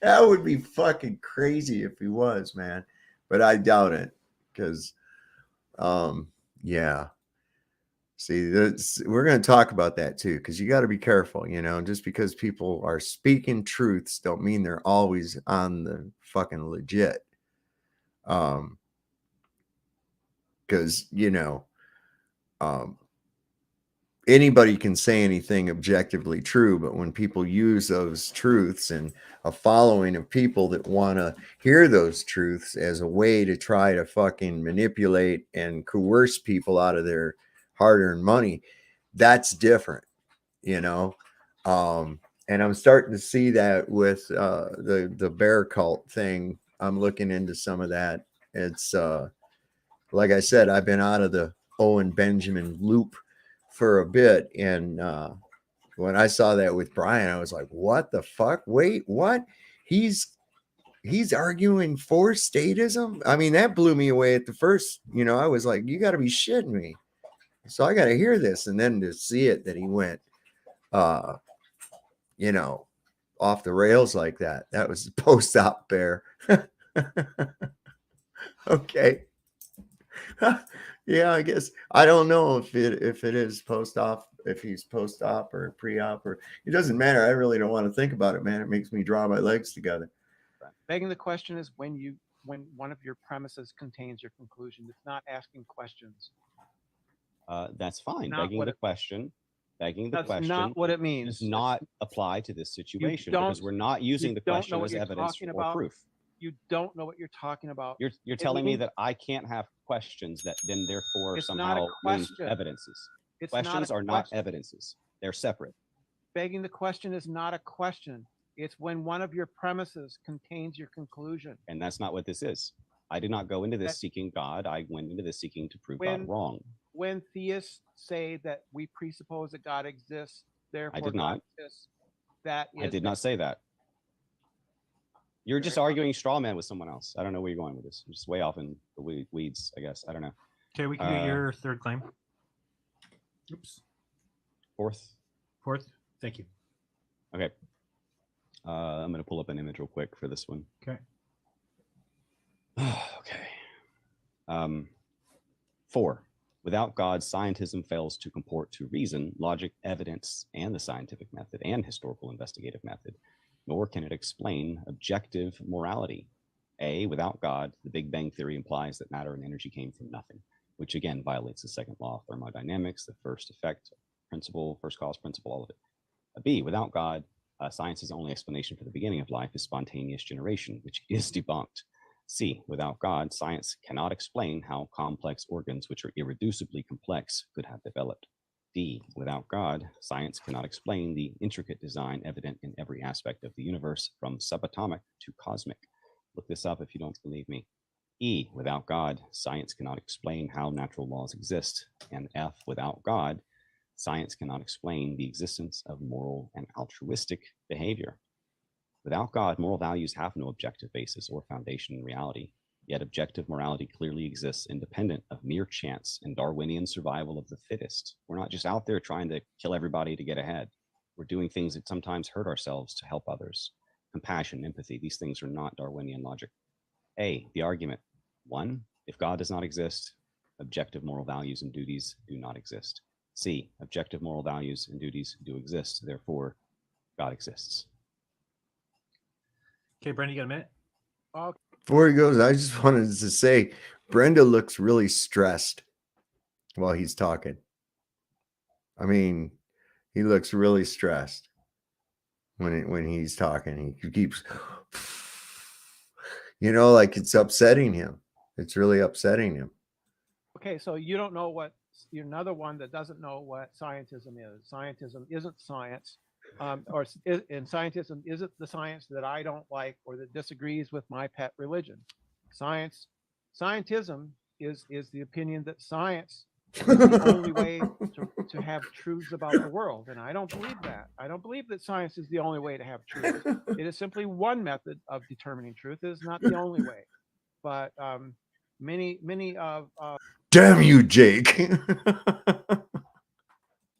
That would be fucking crazy if he was, man. But I doubt it, because, yeah. See, we're going to talk about that too, because you got to be careful, you know. Just because people are speaking truths don't mean they're always on the fucking legit. Because you know, anybody can say anything objectively true, but when people use those truths and a following of people that want to hear those truths as a way to try to fucking manipulate and coerce people out of their hard-earned money, that's different, you know. And I'm starting to see that with the bear cult thing. I'm looking into some of that. It's like I said, I've been out of the Owen Benjamin loop for a bit, and when I saw that with Brian, I was like, what the fuck? Wait, what? He's arguing for statism? I mean, that blew me away at the first. You know, I was like, you got to be shitting me. So I got to hear this. And then to see it that he went you know, off the rails like that, that was post-op bear. Okay. Yeah, I guess I don't know if it is post-op, if he's post-op or pre-op, or it doesn't matter. I really don't want to think about it, man. It makes me draw my legs together. Begging the question is when one of your premises contains your conclusion. It's not asking questions. That's fine. Begging the question Begging the That's question not what it does means. not apply to this situation because don't- we're not using the don't know question what as you're evidence talking or about. proof. You don't know what you're talking about. You're It telling me means- that I can't have questions that then therefore It's not a somehow means question. evidences. It's not a Questions are not question. evidences. They're separate. Begging the question is not a question. It's when one of your premises contains your conclusion. And that's not what this is. I did not go into this That- seeking God. I went into this seeking to prove When- God wrong. When theists say that we presuppose that God exists, therefore did God not. exists, that is I did not say that. You're just arguing straw man with someone else. I don't know where you're going with this. You're just way off in the weeds, I guess. I don't know. Okay, we can do your third claim. Oops. Fourth. Thank you. Okay. I'm going to pull up an image real quick for this one. Okay. Okay. 4. Without God, scientism fails to comport to reason, logic, evidence, and the scientific method and historical investigative method, nor can it explain objective morality. A, without God, the Big Bang Theory implies that matter and energy came from nothing, which again violates the second law of thermodynamics, the first effect principle, first cause principle, all of it. B, without God, science's only explanation for the beginning of life is spontaneous generation, which is debunked. C, without God, science cannot explain how complex organs, which are irreducibly complex, could have developed. D, without God, science cannot explain the intricate design evident in every aspect of the universe, from subatomic to cosmic. Look this up if you don't believe me. E, without God, science cannot explain how natural laws exist. And F, without God, science cannot explain the existence of moral and altruistic behavior. Without God, moral values have no objective basis or foundation in reality, yet objective morality clearly exists independent of mere chance and Darwinian survival of the fittest. We're not just out there trying to kill everybody to get ahead. We're doing things that sometimes hurt ourselves to help others. Compassion, empathy, these things are not Darwinian logic. A, the argument. 1, if God does not exist, objective moral values and duties do not exist. C, objective moral values and duties do exist, therefore God exists. Okay, Brenda, you got a minute? Before he goes, I just wanted to say Brenda looks really stressed while he's talking. I mean, he looks really stressed when he's talking. He keeps, like it's upsetting him. It's really upsetting him. Okay, so you don't know what, you're another one that doesn't know what scientism is. Scientism isn't science, and scientism isn't the science that I don't like or that disagrees with my pet religion. Scientism is the opinion that science is the only way to have truths about the world, and I don't believe that. I don't believe that science is the only way to have truth. It is simply one method of determining truth. It is not the only way, but many of Damn you, Jake.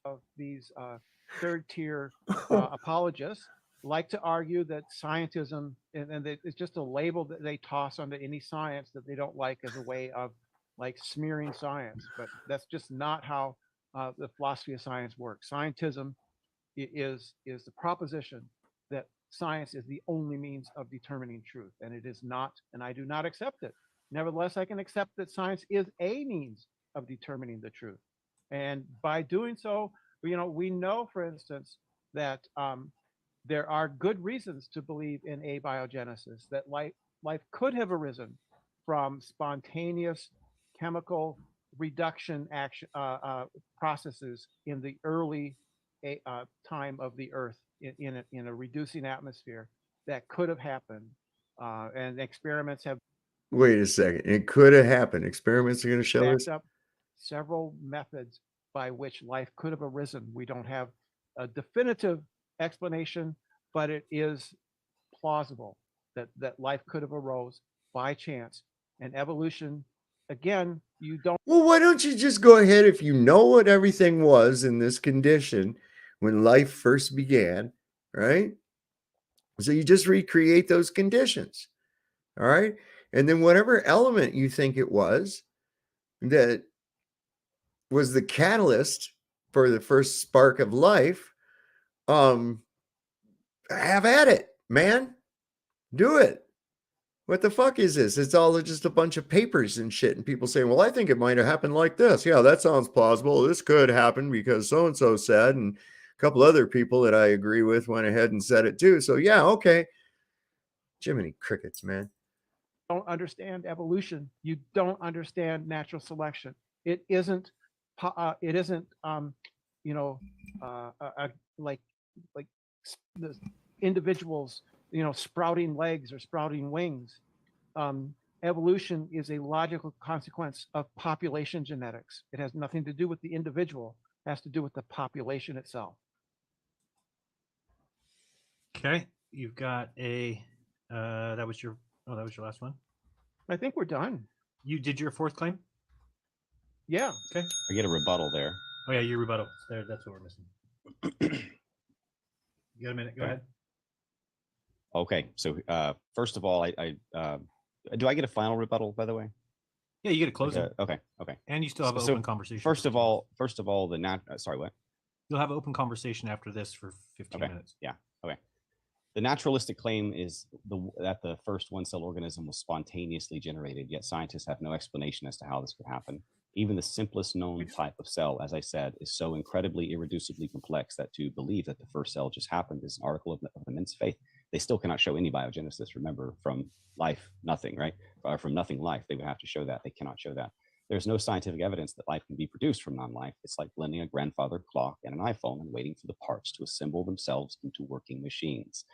of these third tier apologists like to argue that scientism and it's just a label that they toss onto any science that they don't like as a way of like smearing science. But that's just not how the philosophy of science works. Scientism is the proposition that science is the only means of determining truth, and it is not, and I do not accept it. Nevertheless, I can accept that science is a means of determining the truth. And by doing so, we know, for instance, that there are good reasons to believe in abiogenesis, that life could have arisen from spontaneous chemical reduction action processes in the early time of the Earth in a reducing atmosphere. That could have happened, and experiments have. Wait a second. It could have happened. Experiments are going to show us. Up several methods by which life could have arisen. We don't have a definitive explanation, but it is plausible that life could have arose by chance. And evolution, again, you don't. Well, why don't you just go ahead if you know what everything was in this condition when life first began, right? So you just recreate those conditions, all right? And then whatever element you think it was that was the catalyst for the first spark of life, have at it, man. Do it. What the fuck is this? It's all just a bunch of papers and shit. And people saying, well, I think it might have happened like this. Yeah, that sounds plausible. This could happen because so-and-so said, and a couple other people that I agree with went ahead and said it too. So yeah, okay. Jiminy crickets, man. Don't understand evolution. You don't understand natural selection. It isn't like the individuals, sprouting legs or sprouting wings. Evolution is a logical consequence of population genetics. It has nothing to do with the individual. It has to do with the population itself. Okay, you've got a that was your last one. I think we're done. You did your fourth claim. Yeah. Okay. I get a rebuttal there. Oh yeah, your rebuttal. There, that's what we're missing. You got a minute? Go ahead. Okay, so first of all, I do I get a final rebuttal, by the way? Yeah, you get a closing. Okay. And you still have an So open conversation. First of all, sorry, what? You'll have an open conversation after this for 15 minutes. Yeah. Okay. The naturalistic claim is that the first one-cell organism was spontaneously generated, yet scientists have no explanation as to how this could happen. Even the simplest known type of cell, as I said, is so incredibly irreducibly complex that to believe that the first cell just happened is an article of immense faith. They still cannot show any biogenesis. Remember, from life, nothing, right? Or from nothing, life. They would have to show that. They cannot show that. There's no scientific evidence that life can be produced from non-life. It's like blending a grandfather clock and an iPhone and waiting for the parts to assemble themselves into working machines.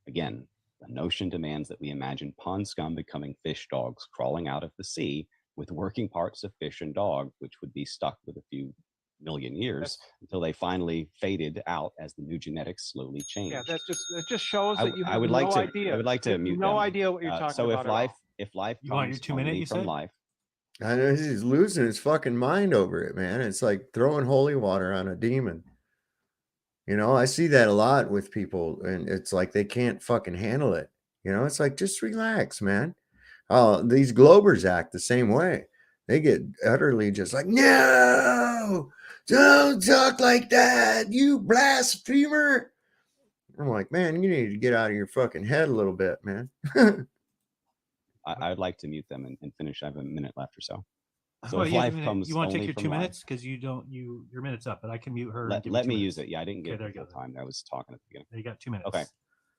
Again, the notion demands that we imagine pond scum becoming fish dogs crawling out of the sea with working parts of fish and dog, which would be stuck with a few million years until they finally faded out as the new genetics slowly changed. Yeah, that just shows that you have idea. I would like to mute no them. idea what you're talking so about. if life You want your comes 2 minutes, only you from said? life, I know he's losing his fucking mind over it, man. It's like throwing holy water on a demon. I see that a lot with people, and it's like they can't fucking handle it. It's like, just relax, man. These Globers act the same way. They get utterly just like, no, don't talk like that, you blasphemer. I'm like, man, you need to get out of your fucking head a little bit, man. I'd like to mute them and finish. I have a minute left or so. So Oh, if yeah, life comes, you want to take only your from 2 life- minutes because your minute's up, but I can mute her. and give you Let 2 me minutes. use it. Yeah, I didn't get there the you full go. time. I was talking at the beginning. You got 2 minutes. Okay.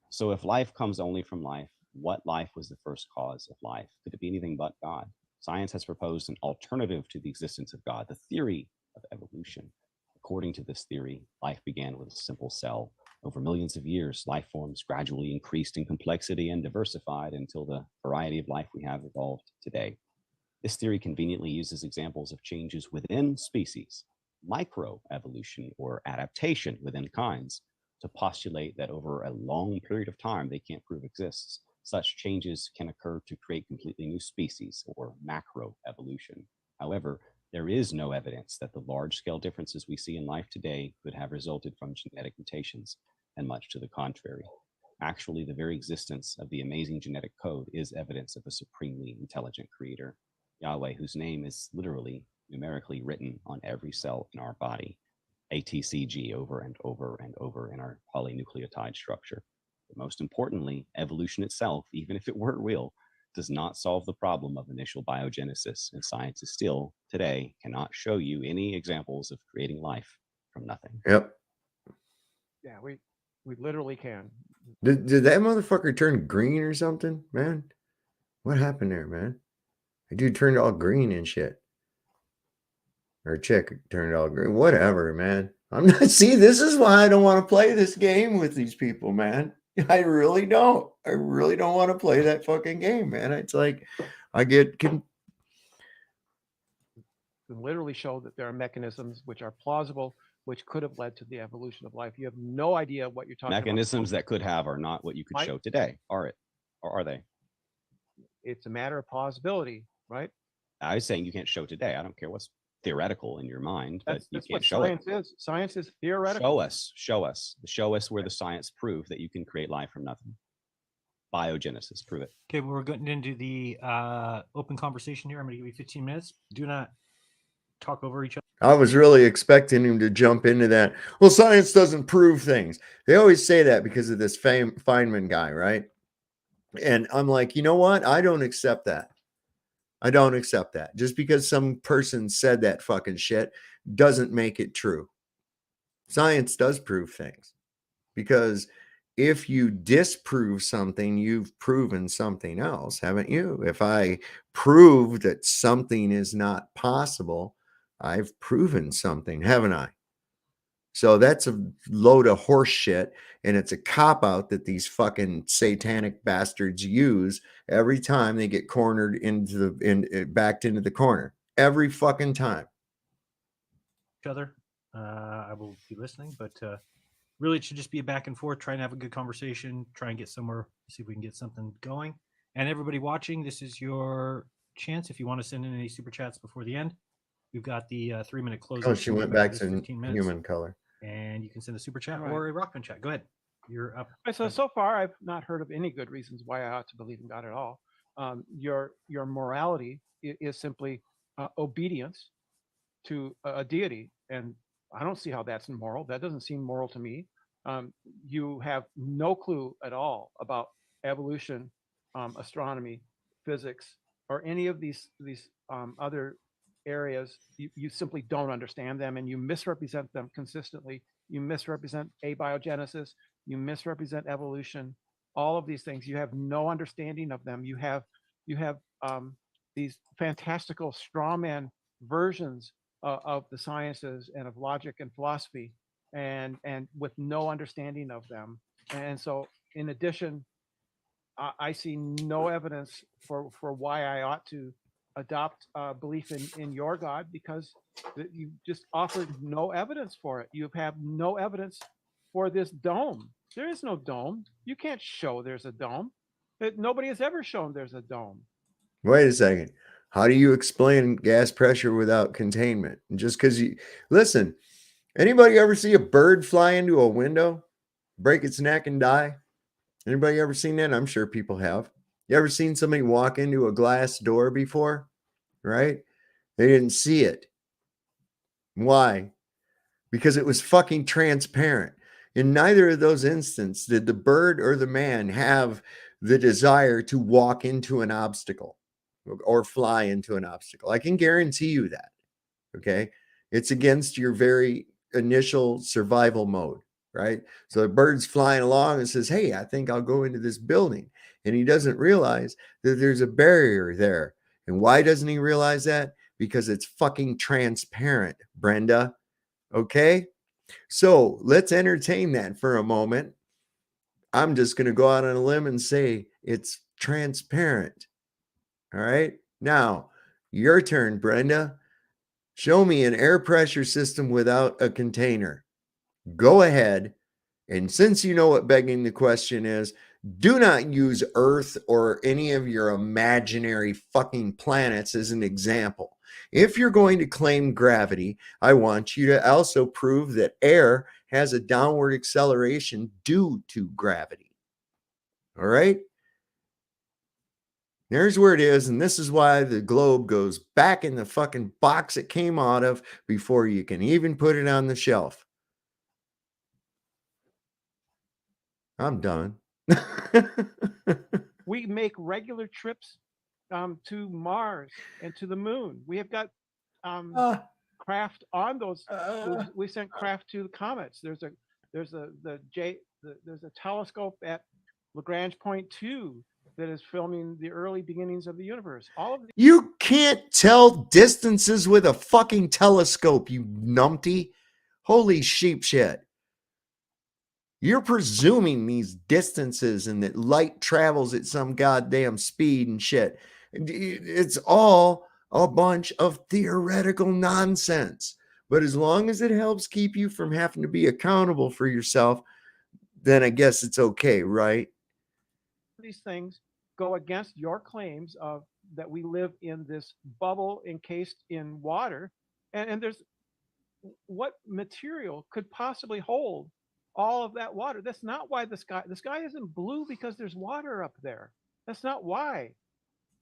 So if life comes only from life, what life was the first cause of life? Could it be anything but God? Science has proposed an alternative to the existence of God, the theory of evolution. According to this theory, life began with a simple cell. Over millions of years, life forms gradually increased in complexity and diversified until the variety of life we have evolved today. This theory conveniently uses examples of changes within species, microevolution or adaptation within kinds, to postulate that over a long period of time they can't prove exists. Such changes can occur to create completely new species, or macroevolution. However, there is no evidence that the large-scale differences we see in life today could have resulted from genetic mutations, and much to the contrary. Actually, the very existence of the amazing genetic code is evidence of a supremely intelligent creator, Yahweh, whose name is literally numerically written on every cell in our body, ATCG, over and over and over in our polynucleotide structure. But most importantly, evolution itself, even if it were real, does not solve the problem of initial biogenesis, and scientists still today cannot show you any examples of creating life from nothing. Yep. Yeah, we literally can. Did that motherfucker turn green or something, man? What happened there, man? The dude turned all green and shit. Or chick turned all green. Whatever, man. I'm not. See, this is why I don't want to play this game with these people, man. I really don't. I really don't want to play that fucking game, man. It's like I get. Can literally show that there are mechanisms which are plausible, which could have led to the evolution of life. You have no idea what you're talking Mechanisms about. that could have are not what you could Mike? show today, are it? Or are they? It's a matter of plausibility, right? I was saying you can't show today. I don't care what's theoretical in your mind, but you That's can't what show it. science is. Science is theoretical. Show us where the science proved that you can create life from nothing. Biogenesis, prove it. Okay, we're getting into the open conversation here. I'm going to give you 15 minutes. Do not talk over each other. I was really expecting him to jump into that. Well, science doesn't prove things. They always say that because of this Feynman guy, right? And I'm like, you know what? I don't accept that. I don't accept that. Just because some person said that fucking shit doesn't make it true. Science does prove things, because if you disprove something, you've proven something else, haven't you? If I prove that something is not possible, I've proven something, haven't I? So that's a load of horse shit, and it's a cop out that these fucking satanic bastards use every time they get cornered into backed into the corner. Every fucking time. Each other. I will be listening, but really, it should just be a back and forth. Try and have a good conversation. Try and get somewhere. See if we can get something going. And everybody watching, this is your chance. If you want to send in any super chats before the end, we've got the 3-minute close. Oh, she went back to 15 minutes. human color. And you can send a super chat Right. or a Rockman chat. Go ahead. You're up. So far, I've not heard of any good reasons why I ought to believe in God at all. Your morality is simply obedience to a deity, and I don't see how that's immoral. That doesn't seem moral to me. You have no clue at all about evolution, astronomy, physics, or any of these other areas. You simply don't understand them, and you misrepresent them consistently. You misrepresent abiogenesis. You misrepresent evolution. All of these things, you have no understanding of them. You have these fantastical straw man versions of the sciences and of logic and philosophy, and with no understanding of them. And so, in addition, I see no evidence for why I ought to adopt belief in your God, because you just offered no evidence for it. You have no evidence for this dome. There is no dome. You can't show there's a dome. Nobody has ever shown there's a dome. Wait a second. How do you explain gas pressure without containment? Just because you listen, anybody ever see a bird fly into a window, break its neck and die? Anybody ever seen that? I'm sure people have. You ever seen somebody walk into a glass door before? Right? They didn't see it. Why? Because it was fucking transparent. In neither of those instances did the bird or the man have the desire to walk into an obstacle or fly into an obstacle. I can guarantee you that. Okay. It's against your very initial survival mode, right? So the bird's flying along and says, hey, I think I'll go into this building. And he doesn't realize that there's a barrier there. And why doesn't he realize that? Because it's fucking transparent, Brenda. Okay. So let's entertain that for a moment. I'm just going to go out on a limb and say it's transparent. All right. Now, your turn, Brenda. Show me an air pressure system without a container. Go ahead. And since you know what begging the question is, do not use Earth or any of your imaginary fucking planets as an example. If you're going to claim gravity, I want you to also prove that air has a downward acceleration due to gravity. All right? There's where it is, and this is why the globe goes back in the fucking box it came out of before you can even put it on the shelf. I'm done. We make regular trips to Mars and to the moon. We have got craft on those. We sent craft to the comets. There's a telescope at Lagrange Point 2 that is filming the early beginnings of the universe. All of you can't tell distances with a fucking telescope, you numpty. Holy sheep shit. You're presuming these distances and that light travels at some goddamn speed and shit. It's all a bunch of theoretical nonsense. But as long as it helps keep you from having to be accountable for yourself, then I guess it's okay, right? these things go against your claims of that we live in this bubble encased in water. And there's what material could possibly hold all of that water? That's not why the sky isn't blue because there's water up there. That's not why.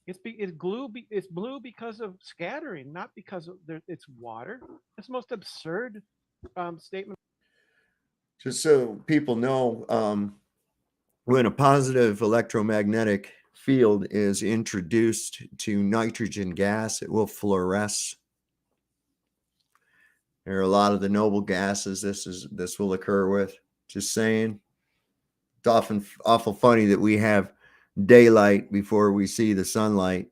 It's blue because of scattering, not because of it's water. It's the most absurd statement. Just so people know, when a positive electromagnetic field is introduced to nitrogen gas, it will fluoresce. There are a lot of the noble gases this will occur with. Just saying. It's often awful funny that we have daylight before we see the sunlight,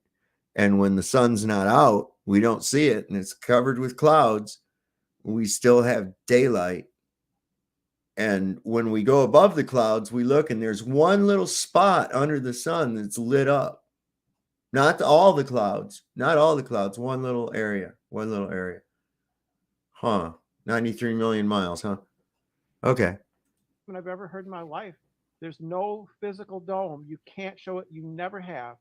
and when the sun's not out, we don't see it, and it's covered with clouds. We still have daylight. And when we go above the clouds, we look and there's one little spot under the sun that's lit up. Not all the clouds, one little area. Huh. 93 million miles, huh? Okay. Than I've ever heard in my life. There's no physical dome. You can't show it. You never have.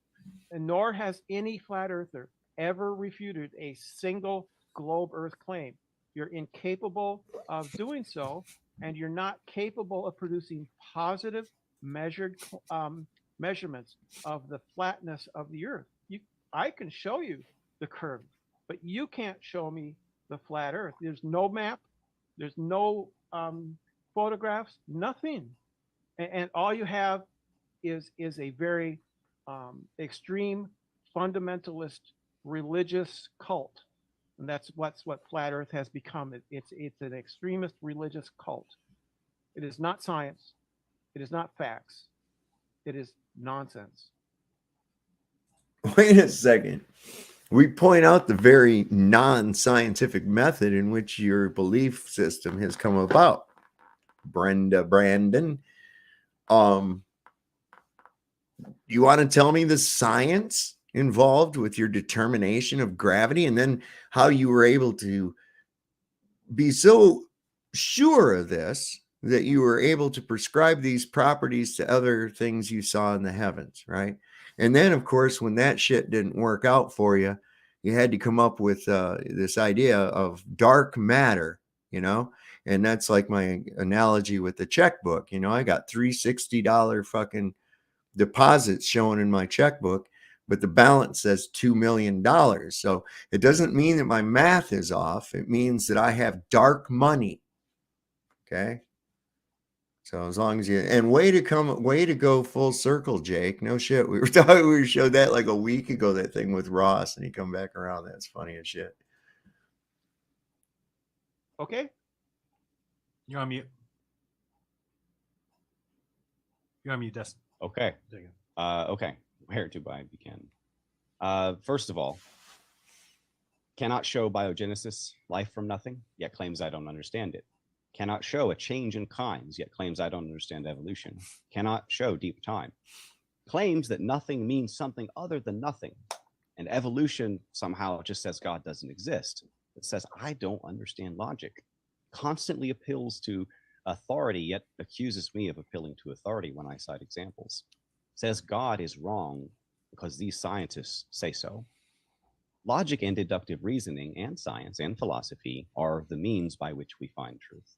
And nor has any flat earther ever refuted a single globe earth claim. You're incapable of doing so, and you're not capable of producing positive measured measurements of the flatness of the earth. I can show you the curve, but you can't show me the flat earth. There's no map. There's no photographs, nothing. And all you have is a very extreme fundamentalist religious cult. And that's what flat earth has become. It's an extremist religious cult. It is not science. It is not facts. It is nonsense. Wait a second. We point out the very non-scientific method in which your belief system has come about. Brandon, you want to tell me the science involved with your determination of gravity, and then how you were able to be so sure of this that you were able to prescribe these properties to other things you saw in the heavens, right? And then, of course, when that shit didn't work out for you, you had to come up with this idea of dark matter, and that's like my analogy with the checkbook. I got $360 fucking deposits showing in my checkbook, but the balance says $2 million. So it doesn't mean that my math is off. It means that I have dark money. Okay. So as long as way to go full circle, Jake. No shit. We showed that like a week ago, that thing with Ross, and he come back around. That's funny as shit. Okay. You're on mute. You're on mute, Dustin. Okay. There you go. Okay. Where to buy Buchanan? First of all, cannot show biogenesis, life from nothing, yet claims I don't understand it. Cannot show a change in kinds, yet claims I don't understand evolution. Cannot show deep time. Claims that nothing means something other than nothing. And evolution somehow just says God doesn't exist. It says I don't understand logic. Constantly appeals to authority, yet accuses me of appealing to authority when I cite examples. Says God is wrong because these scientists say so. Logic and deductive reasoning and science and philosophy are the means by which we find truth.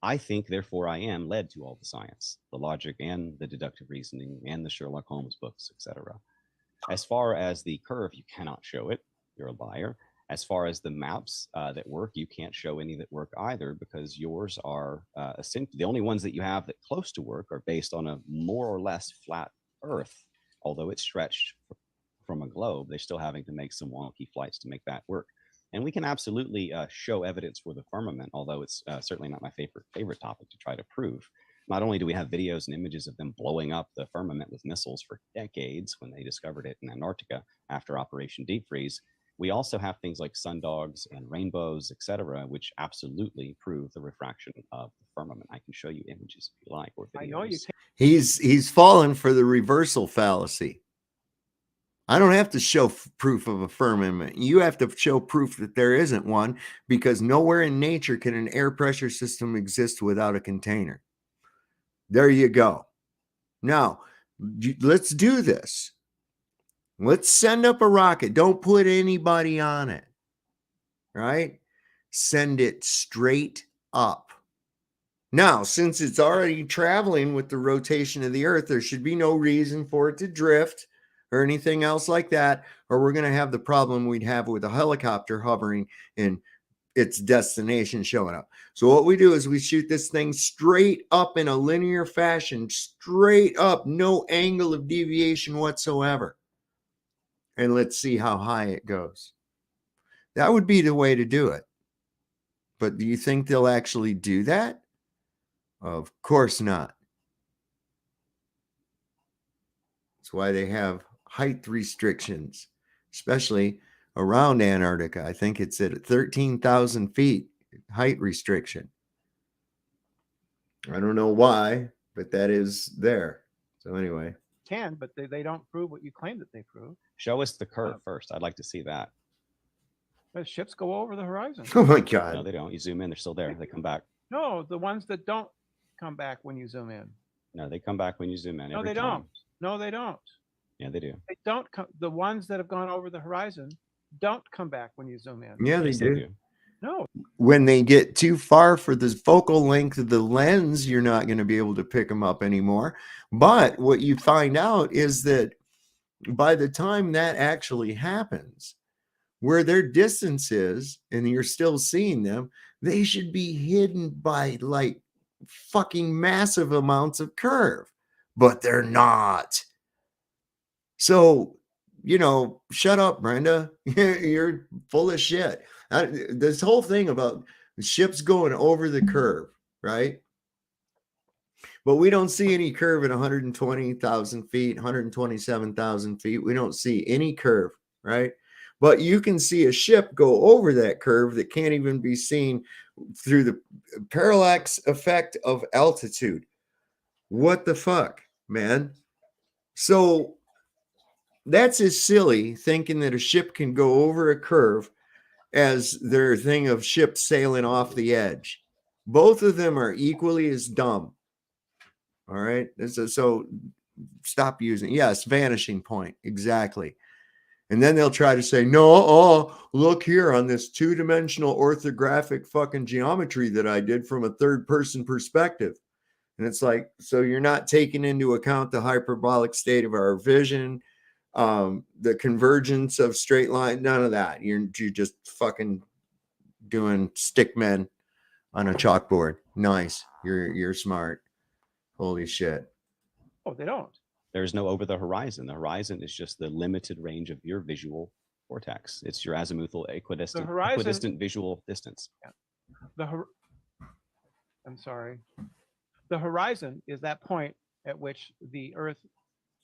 I think, therefore, I am led to all the science, the logic and the deductive reasoning and the Sherlock Holmes books, etc. As far as the curve, you cannot show it. You're a liar. As far as the maps that work, you can't show any that work either, because yours are the only ones that you have that close to work are based on a more or less flat Earth. Although it's stretched from a globe, they're still having to make some wonky flights to make that work. And we can absolutely show evidence for the firmament, although it's certainly not my favorite topic to try to prove. Not only do we have videos and images of them blowing up the firmament with missiles for decades when they discovered it in Antarctica after Operation Deep Freeze, we also have things like sundogs and rainbows, etc., which absolutely prove the refraction of the firmament. I can show you images if you like, or videos. I know you. He's fallen for the reversal fallacy. I don't have to show proof of a firmament. You have to show proof that there isn't one, because nowhere in nature can an air pressure system exist without a container. There you go. Now, let's do this. Let's send up a rocket. Don't put anybody on it, right? Send it straight up. Now, since it's already traveling with the rotation of the Earth, there should be no reason for it to drift or anything else like that, or we're going to have the problem we'd have with a helicopter hovering in its destination showing up. So what we do is we shoot this thing straight up in a linear fashion, straight up, no angle of deviation whatsoever. And let's see how high it goes. That would be the way to do it. But do you think they'll actually do that? Of course not. That's why they have height restrictions, especially around Antarctica. I think it's at 13,000 feet height restriction. I don't know why, but that is there. So anyway. But they don't prove what you claim that they prove. Show us the curve first. I'd like to see that. The ships go over the horizon. Oh my No, God. they don't. You zoom in, they're still there. They come back. No, the ones that don't come back when you zoom in. No, they come back when you zoom in. No, every they time. don't. No, they don't. Yeah, they do. They don't come. The ones that have gone over the horizon don't come back when you zoom in. Yeah, they Yes, do. No. When they get too far for the focal length of the lens, you're not going to be able to pick them up anymore. But what you find out is that by the time that actually happens, where their distance is, and you're still seeing them, they should be hidden by like fucking massive amounts of curve, but they're not. So, shut up, Brenda. You're full of shit. This whole thing about ships going over the curve, right? But we don't see any curve at 120,000 feet, 127,000 feet. We don't see any curve, right? But you can see a ship go over that curve that can't even be seen through the parallax effect of altitude. What the fuck, man? So that's as silly thinking that a ship can go over a curve as their thing of ships sailing off the edge. Both of them are equally as dumb. All right. So stop using. Yes, vanishing point. Exactly. And then they'll try to say, no, look here on this two-dimensional orthographic fucking geometry that I did from a third-person perspective. And it's like, so you're not taking into account the hyperbolic state of our vision, the convergence of straight line, none of that. You're just fucking doing stick men on a chalkboard. Nice. You're smart. Holy shit. Oh, they don't. There's no over the horizon. The horizon is just the limited range of your visual cortex. It's your azimuthal equidistant visual distance. I'm sorry. The horizon is that point at which the Earth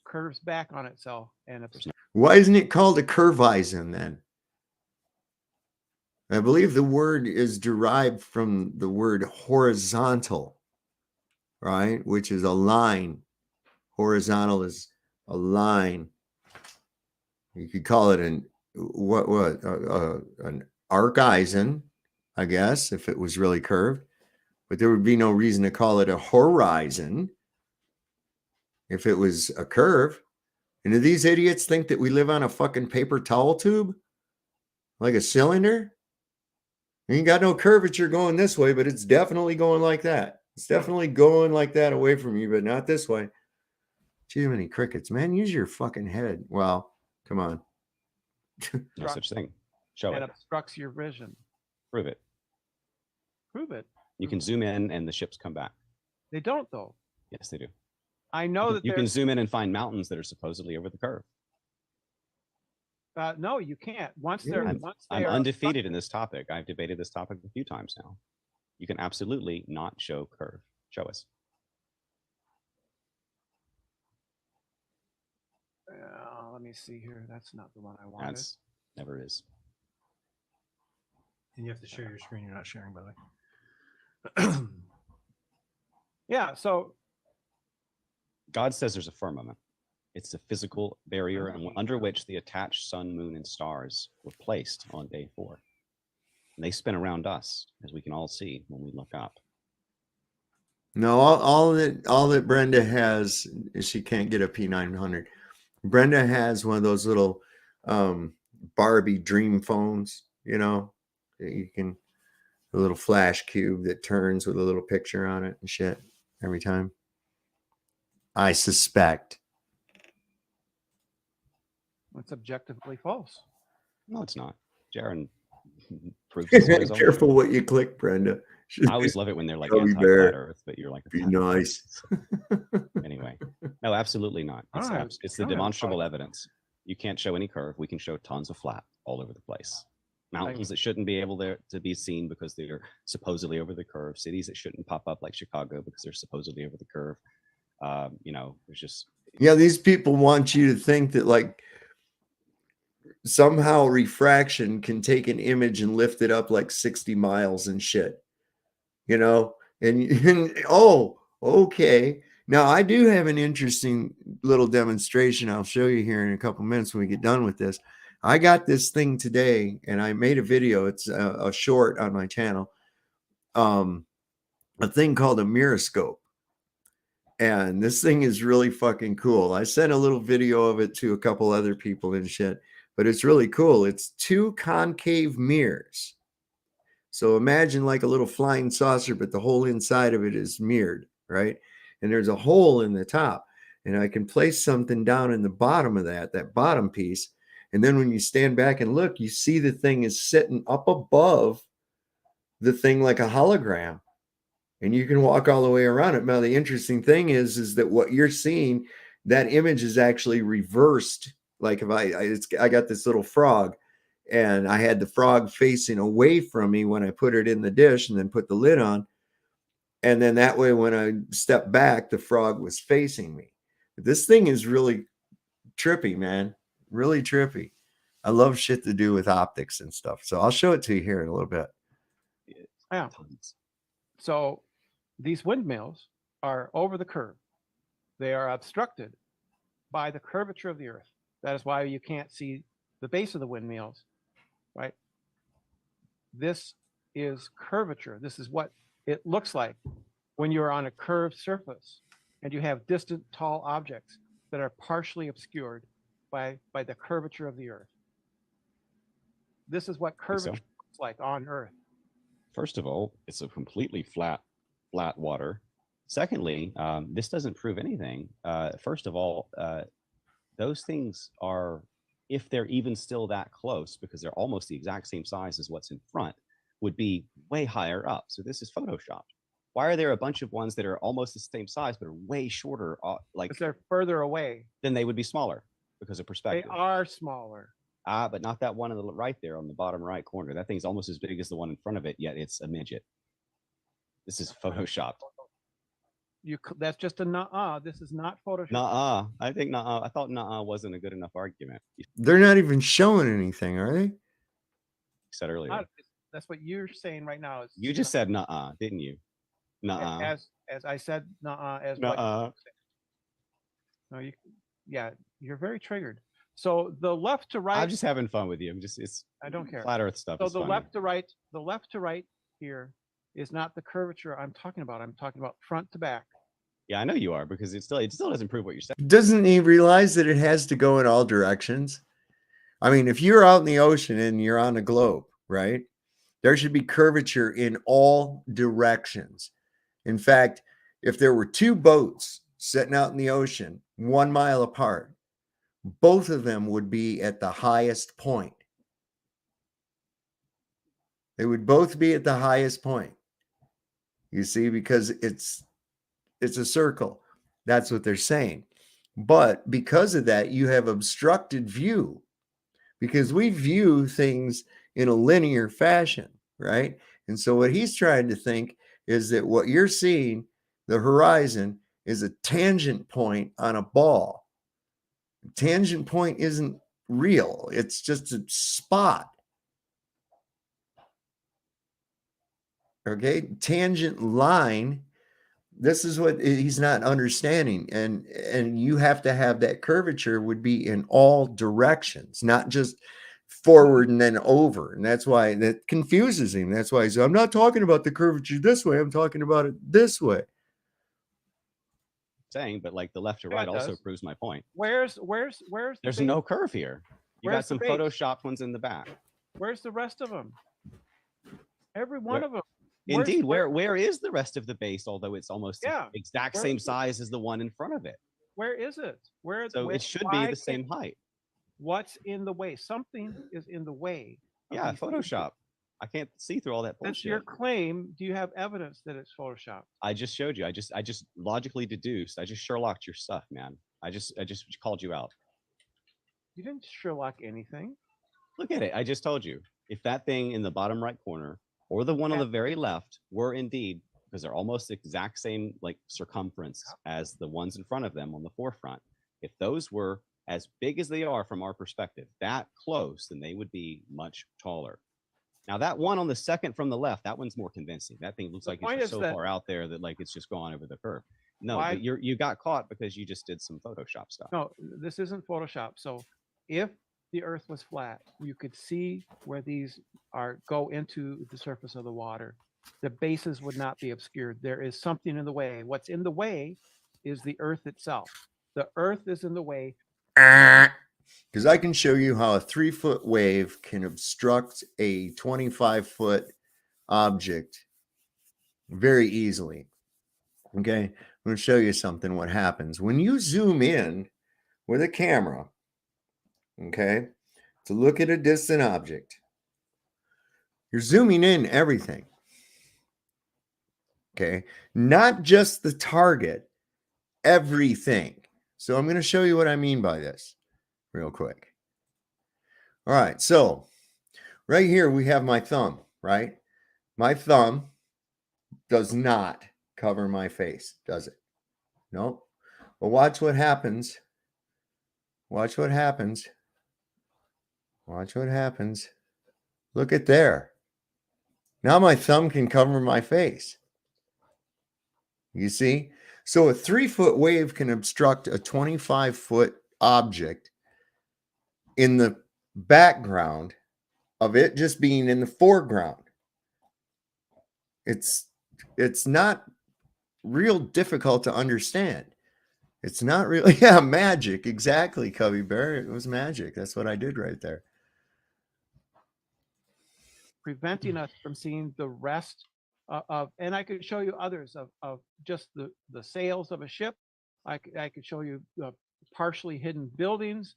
curves back on itself. And why isn't it called a curvizon then? I believe the word is derived from the word horizontal, right? Which is a line. Horizontal is a line. You could call it an arcizon, I guess, if it was really curved. But there would be no reason to call it a horizon if it was a curve. And do these idiots think that we live on a fucking paper towel tube? Like a cylinder? You ain't got no curvature going this way, but it's definitely going like that. It's definitely going like that away from you, but not this way. Too many crickets, man. Use your fucking head. Well, come on. No such thing. Show it. It Obstructs your vision. Prove it. Prove it. You can zoom in and the ships come back. They don't, though. Yes, they do. I know that you can zoom in and find mountains that are supposedly over the curve. No, you can't. I'm undefeated in this topic. I've debated this topic a few times now. You can absolutely not show curve. Show us. Let me see here. That's not the one I wanted. That's never is. And you have to share your screen. You're not sharing, by the way. Yeah. So God says there's a firmament. It's a physical barrier under which the attached sun, moon, and stars were placed on day 4. And they spin around us, as we can all see when we look up. No, all that Brenda has is she can't get a P900. Brenda has one of those little Barbie dream phones, you can, a little flash cube that turns with a little picture on it and shit every time. I suspect. It's objectively false. No, it's not. Jaron prove this way as well. Careful what you click, Brenda. I always love it when they're like Gummy anti-flat bear. Earth, but you're like, Be nice. anyway, no, absolutely not. It's, All right. it's the All right. demonstrable evidence. You can't show any curve. We can show tons of flat all over the place. Mountains that shouldn't be able to be seen because they're supposedly over the curve. Cities that shouldn't pop up like Chicago because they're supposedly over the curve. There's just These people want you to think that like somehow refraction can take an image and lift it up like 60 miles and shit. And oh, okay. Now I do have an interesting little demonstration I'll show you here in a couple minutes when we get done with this. I got this thing today and I made a video. It's a short on my channel. A thing called a miroscope. And this thing is really fucking cool. I sent a little video of it to a couple other people and shit, but it's really cool. It's 2 concave mirrors. So imagine like a little flying saucer, but the whole inside of it is mirrored, right? And there's a hole in the top. And I can place something down in the bottom of that bottom piece. And then when you stand back and look, you see the thing is sitting up above the thing like a hologram. And you can walk all the way around it. Now, the interesting thing is that what you're seeing, that image is actually reversed. Like if I got this little frog and I had the frog facing away from me when I put it in the dish and then put the lid on. And then that way, when I stepped back, the frog was facing me. This thing is really trippy, man. Really trippy. I love shit to do with optics and stuff. So I'll show it to you here in a little bit. Yeah. So these windmills are over the curve. They are obstructed by the curvature of the earth. That is why you can't see the base of the windmills, right? This is curvature. This is what it looks like when you're on a curved surface and you have distant tall objects that are partially obscured by the curvature of the earth. This is what curvature looks like on Earth. First of all, it's a completely flat water. Secondly, this doesn't prove anything. First of all, those things are, if they're even still that close, because they're almost the exact same size as what's in front, would be way higher up. So this is photoshopped. Why are there a bunch of ones that are almost the same size but are way shorter? Because they're further away. Then they would be smaller because of perspective. They are smaller. But not that one on the right there on the bottom right corner. That thing's almost as big as the one in front of it, yet it's a midget. This is photoshopped. That's just a nuh-uh. This is not photoshopped. Nuh-uh. I think nuh-uh. I thought nuh-uh wasn't a good enough argument. They're not even showing anything, are they? You said earlier. That's what you're saying right now. You just said nuh-uh, didn't you? Nuh-uh. As I said nuh-uh as nuh-uh. No, you're very triggered. So the left to right. I'm just having fun with you. I don't care. Flat Earth stuff. So the left to right here is not the curvature I'm talking about. I'm talking about front to back. Yeah, I know you are, because it still doesn't prove what you're saying. Doesn't he realize that it has to go in all directions? I mean, if you're out in the ocean and you're on a globe, right? There should be curvature in all directions. In fact, if there were 2 boats sitting out in the ocean 1 mile apart, both of them would be at the highest point. They would both be at the highest point. You see, because it's a circle. That's what they're saying. But because of that, you have obstructed view, because we view things in a linear fashion, right? And so what he's trying to think is that what you're seeing, the horizon, is a tangent point on a ball. Tangent point isn't real. It's just a spot. Okay, tangent line. This is what he's not understanding, and you have to have that curvature would be in all directions, not just forward and then over. And that's why that confuses him. That's why he says, I'm not talking about the curvature this way. I'm talking about it this way. Saying, but like the left to right also proves my point. Where's There's no curve here. You got some base? photoshopped ones in the back. Where's the rest of them? Every one of them. Indeed, where is the rest of the base? Although it's almost the exact Where same is it? size as the one in front of it. Where is it? So it should be the same height. What's in the way? Something is in the way. Yeah, Photoshop. I can't see through all that That's your bullshit. claim. Do you have evidence that it's Photoshopped? I just showed you. I just logically deduced. I just Sherlocked your stuff, man. I just called you out. You didn't Sherlock anything. Look at it. I just told you. If that thing in the bottom right corner or the one on the very left were indeed, because they're almost the exact same like circumference as the ones in front of them on the forefront, if those were as big as they are from our perspective, that close, then they would be much taller. Now that one on the second from the left, that one's more convincing. That thing looks like it's just so far out there that like it's just gone over the curve. No, but you got caught because you just did some Photoshop stuff. No, this isn't Photoshop. So if the Earth was flat, you could see where these go into the surface of the water. The bases would not be obscured. There is something in the way. What's in the way is the Earth itself. The Earth is in the way. Because I can show you how a 3-foot wave can obstruct a 25-foot object very easily. Okay, I'm going to show you something. What happens when you zoom in with a camera, okay, to look at a distant object? You're zooming in everything. Okay, not just the target, everything. So I'm going to show you what I mean by this real quick. All right, so right here we have my thumb, right? My thumb does not cover my face, does it? Nope. But watch what happens. Watch what happens. Watch what happens. Look at there. Now my thumb can cover my face. You see? So a 3-foot wave can obstruct a 25-foot object in the background of it just being in the foreground. It's not real difficult to understand. It's not really, yeah, magic. Exactly, Cubby Bear. It was magic. That's what I did right there. Preventing us from seeing the rest of, and I could show you others of just the sails of a ship. I could show you partially hidden buildings,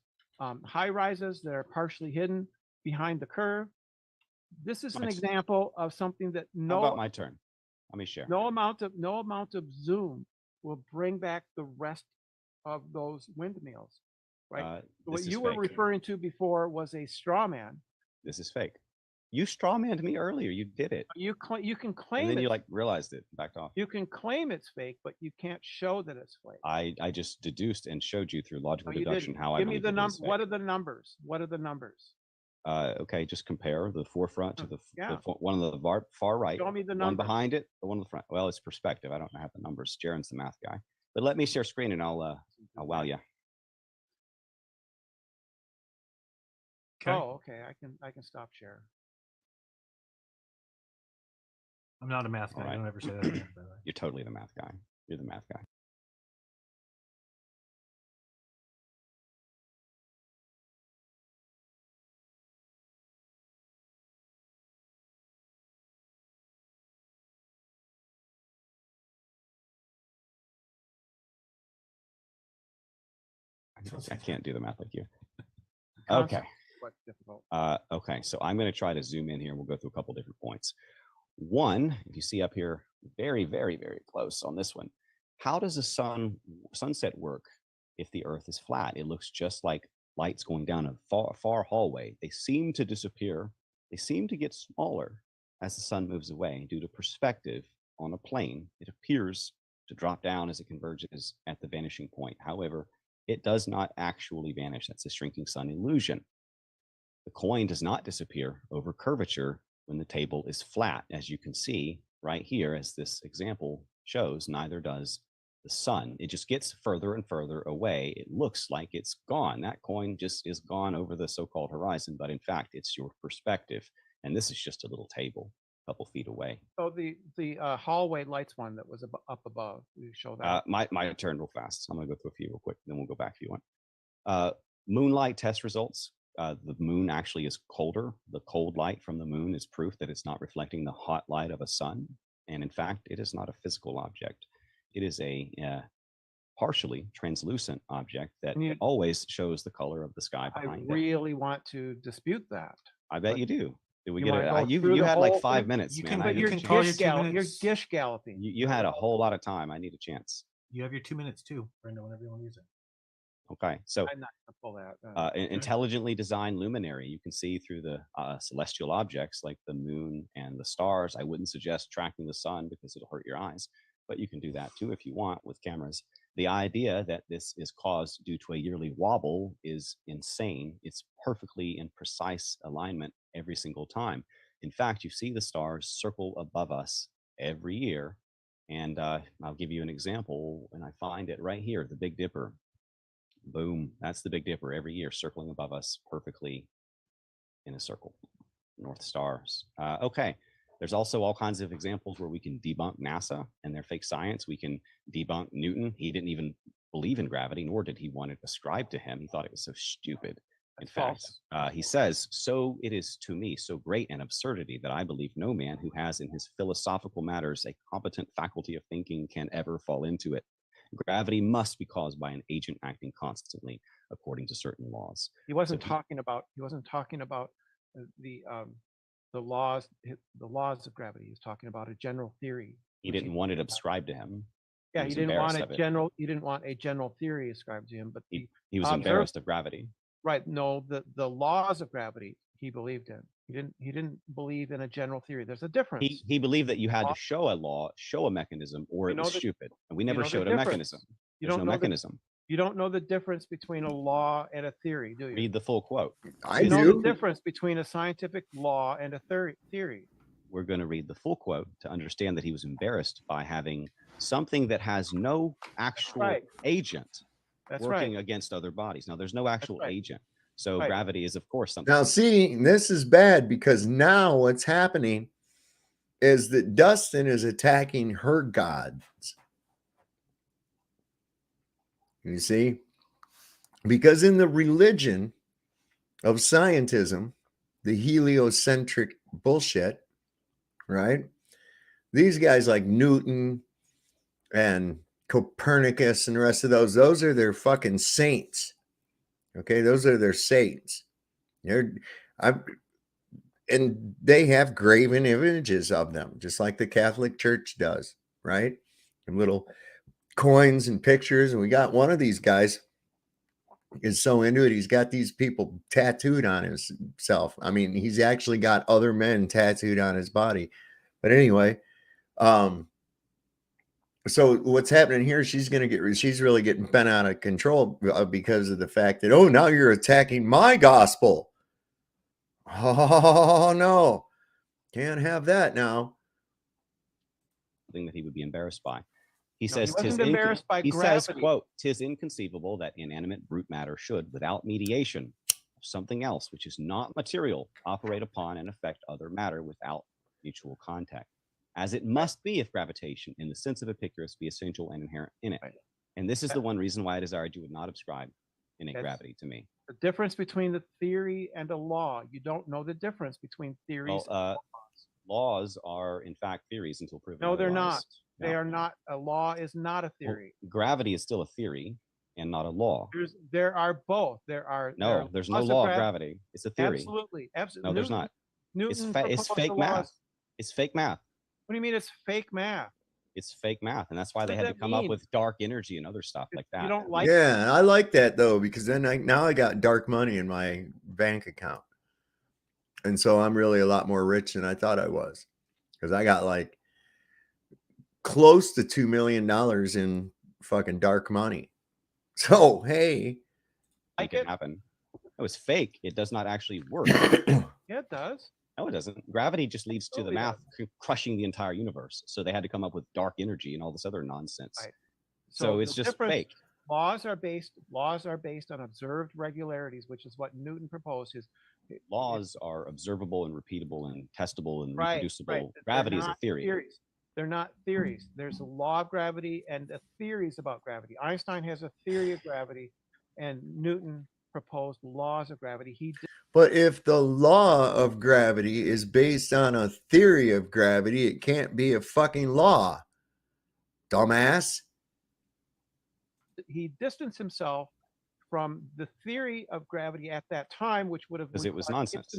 high rises that are partially hidden behind the curve. This is an example of something that How about my turn? Let me share. No amount of zoom will bring back the rest of those windmills, right? What you were referring to before was a straw man. This is fake. You strawmanned me earlier. You did it. You can claim and then it. you like realized it, backed off. You can claim it's fake, but you can't show that it's fake. I just deduced and showed you through logical deduction how I give me the numbers. What are the numbers? What are the numbers? Okay, just compare the forefront to the one on the far right. Show me the one behind it, the one in the front. Well, it's perspective. I don't have the numbers. Jaren's the math guy. But let me share screen and I'll wow you. Okay. Oh, okay. I can stop share. I'm not a math guy. Right. Don't ever say that again, by the way. You're totally the math guy. You're the math guy. I can't do the math like you. Okay. Okay, so I'm going to try to zoom in here. We'll go through a couple different points. One, if you see up here, very, very, very close on this one. How does a sunset work if the Earth is flat? It looks just like lights going down a far hallway. They seem to disappear. They seem to get smaller as the sun moves away due to perspective on a plane. It appears to drop down as it converges at the vanishing point. However, it does not actually vanish. That's a shrinking sun illusion. The coin does not disappear over curvature when the table is flat, as you can see right here, as this example shows. Neither does the sun. It just gets further and further away. It looks like it's gone. That coin just is gone over the so-called horizon, but in fact, it's your perspective. And this is just a little table a couple feet away. So the hallway lights one that was up above, you show that. My turn real fast. I'm going to go through a few real quick, then we'll go back if you want. Moonlight test results. The moon actually is colder. The cold light from the moon is proof that it's not reflecting the hot light of a sun. And in fact, it is not a physical object. It is a partially translucent object that always shows the color of the sky behind it. I really want to dispute that. I bet you do. Did we You get wanna it? go You through the had like whole 5 thing? minutes, You man. can- I but need you a can chance. call your 2 You're minutes. gish galloping. You had a whole lot of time. I need a chance. You have your 2 minutes too, Brenda, whenever you want to use it. Okay, so I'm not gonna pull that. intelligently designed luminary. You can see through the celestial objects like the moon and the stars. I wouldn't suggest tracking the sun because it'll hurt your eyes, but you can do that too if you want with cameras. The idea that this is caused due to a yearly wobble is insane. It's perfectly in precise alignment every single time. In fact, you see the stars circle above us every year. And I'll give you an example, and I find it right here, the Big Dipper. Boom, that's the Big Dipper every year circling above us perfectly in a circle. North Stars. Okay, there's also all kinds of examples where we can debunk NASA and their fake science. We can debunk Newton. He didn't even believe in gravity, nor did he want it ascribed to him. He thought it was so stupid. In fact, he says, so it is to me so great an absurdity that I believe no man who has in his philosophical matters a competent faculty of thinking can ever fall into it. Gravity must be caused by an agent acting constantly according to certain laws. He wasn't talking about the laws of gravity. He was talking about a general theory. He didn't want it ascribed to him. Yeah, He he was didn't want embarrassed a of it. general. He didn't want a general theory ascribed to him, but He was embarrassed of gravity. right. No, the laws of gravity he believed in. He didn't believe in a general theory. There's a difference. He believed that you had to show a law, show a mechanism, or it was stupid. And we never showed a mechanism. There's no mechanism. You don't know the difference between a law and a theory, do you? Read the full quote. You know the difference between a scientific law and a theory. We're going to read the full quote to understand that he was embarrassed by having something that has no actual agent working against other bodies. Now, there's no actual agent. So gravity is, of course, something. Now, see, this is bad because now what's happening is that Dustin is attacking her gods. You see? Because in the religion of scientism, the heliocentric bullshit, right? These guys like Newton and Copernicus and the rest of those are their fucking saints. Okay, those are their saints. And they have graven images of them, just like the Catholic Church does, right? And little coins and pictures. And we got one of these guys is so into it, he's got these people tattooed on himself. I mean, he's actually got other men tattooed on his body. But anyway, so what's happening here, she's really getting bent out of control because of the fact that, oh, now you're attacking my gospel. Oh, no, can't have that now. Thing that he would be embarrassed by. He No, says, he wasn't embarrassed by he gravity. says, quote, "'Tis inconceivable that inanimate brute matter should, without mediation of something else which is not material, operate upon and affect other matter without mutual contact, as it must be if gravitation, in the sense of Epicurus, be essential and inherent in it." And this is the one reason why I desired you would not ascribe innate gravity to me. The difference between the theory and a law. You don't know the difference between theories and laws. Laws are, in fact, theories until proven No, they're otherwise. not. They are not. A law is not a theory. Well, gravity is still a theory and not a law. There are both. There's no law of gravity. It's a theory. Absolutely. No, there's not. Newton It's fake math. It's fake math. What do you mean it's fake math? It's fake math, and that's why they had to come up with dark energy and other stuff like that. You don't like Yeah, I like that though, because then now I got dark money in my bank account. And so I'm really a lot more rich than I thought I was, because I got like close to $2 million in fucking dark money. So, hey, it can happen. It was fake. It does not actually work. Yeah, it does. No, it doesn't. Gravity just leads to the math crushing the entire universe. So they had to come up with dark energy and all this other nonsense. Right. So it's just fake. Laws are based on observed regularities, which is what Newton proposed. Laws are observable and repeatable and testable and Right, reproducible. right. Gravity They're is a not theory. theories. They're not theories. There's a law of gravity and theories about gravity. Einstein has a theory of gravity, and Newton proposed laws of gravity. But if the law of gravity is based on a theory of gravity, it can't be a fucking law, dumbass. He distanced himself from the theory of gravity at that time, which would have Because it was nonsense.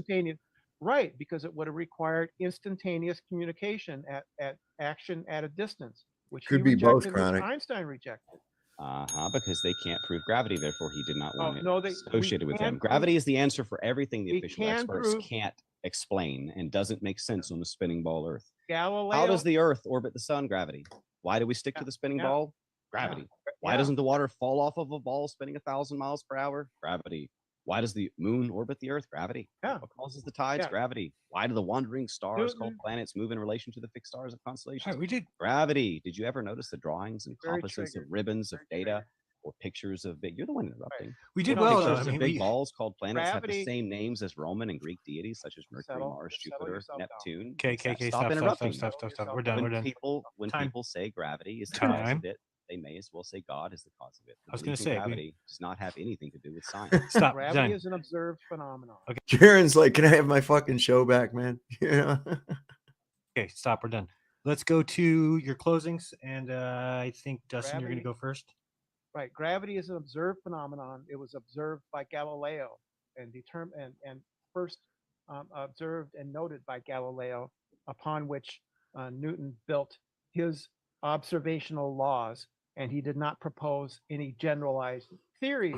Right, because it would have required instantaneous communication at action at a distance, which Could he be both, rejected, which Chronic. Einstein rejected. Because they can't prove gravity, therefore he did not Oh, want it no, we associated with can them. prove- Gravity is the answer for everything the we official can experts prove- can't explain and doesn't make sense on the spinning ball Earth. Galileo. How does the Earth orbit the sun? Gravity. Why do we stick to the spinning yeah. ball? Gravity. Why Yeah. doesn't the water fall off of a ball spinning 1,000 miles per hour? Gravity. Why does the moon orbit the Earth? Gravity. Yeah. What causes the tides? Yeah. Gravity. Why do the wandering stars called Newton. planets move in relation to the fixed stars of constellations? All right, we did. Gravity. Did you ever notice the drawings and Very compasses of triggered. ribbons of Very data triggered. or pictures of big? You're the one interrupting. We did No, well, though. Pictures I of mean, big we, balls called planets have Gravity- the same names as Roman and Greek deities such as Mercury, Settle- Mars, settle Jupiter, yourself down. Neptune. Okay, Stop interrupting. stop. We're done. We're When done. when Time. people say gravity is the cause Time. of it, they may as well say God is the cause of it. I was gonna Belief in say, we- gravity does not have anything to do with science. Stop. Gravity Done. is an observed phenomenon. Okay. Jaren's like, can I have my fucking show back, man? You know? Okay, stop. We're done. Let's go to your closings, and I think Dustin, you're going to Gravity. go first. Right. Gravity is an observed phenomenon. It was observed by Galileo and determined and first observed and noted by Galileo, upon which Newton built his observational laws. And he did not propose any generalized theory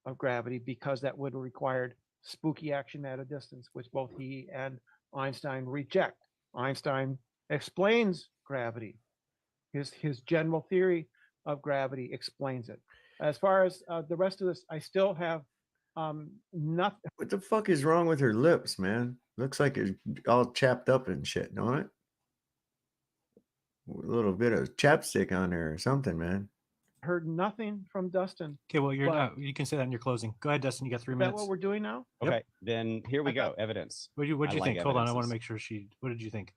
of gravity because that would have required spooky action at a distance, which both he and Einstein reject. Einstein explains gravity. His general theory of gravity explains it. As far as the rest of this, I still have nothing. What the fuck is wrong with her lips, man? Looks like it's all chapped up and shit, don't it? A little bit of chapstick on there or something, man. Heard nothing from Dustin. Okay, well, you're But- not, you can say that in your closing. Go ahead, Dustin. You got 3 Is that minutes. what we're doing now? Yep. Okay, then here we I go. thought- Evidence. What'd you I like think? Hold on, I want to evidences. make sure she. What did you think?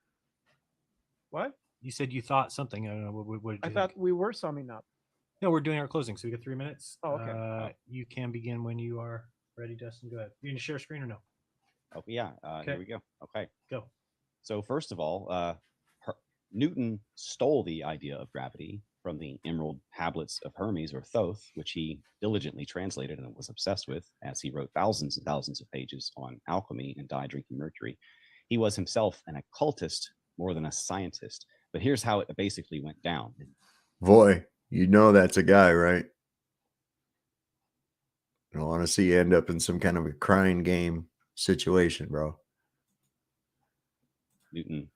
What? You said you thought something. I don't know. What did I you thought think? we were summing up. No, we're doing our closing, so we got 3 minutes. Oh, okay. You can begin when you are ready, Dustin. Go ahead. You gonna share screen or no? Oh yeah, Okay. here we go. Okay. Go. So first of all, Newton stole the idea of gravity from the Emerald Tablets of Hermes or Thoth, which he diligently translated and was obsessed with as he wrote thousands and thousands of pages on alchemy and died drinking mercury. He was himself an occultist more than a scientist. But here's how it basically went down. Boy, you know that's a guy, right? I don't want to see you end up in some kind of a crying game situation, bro. Newton,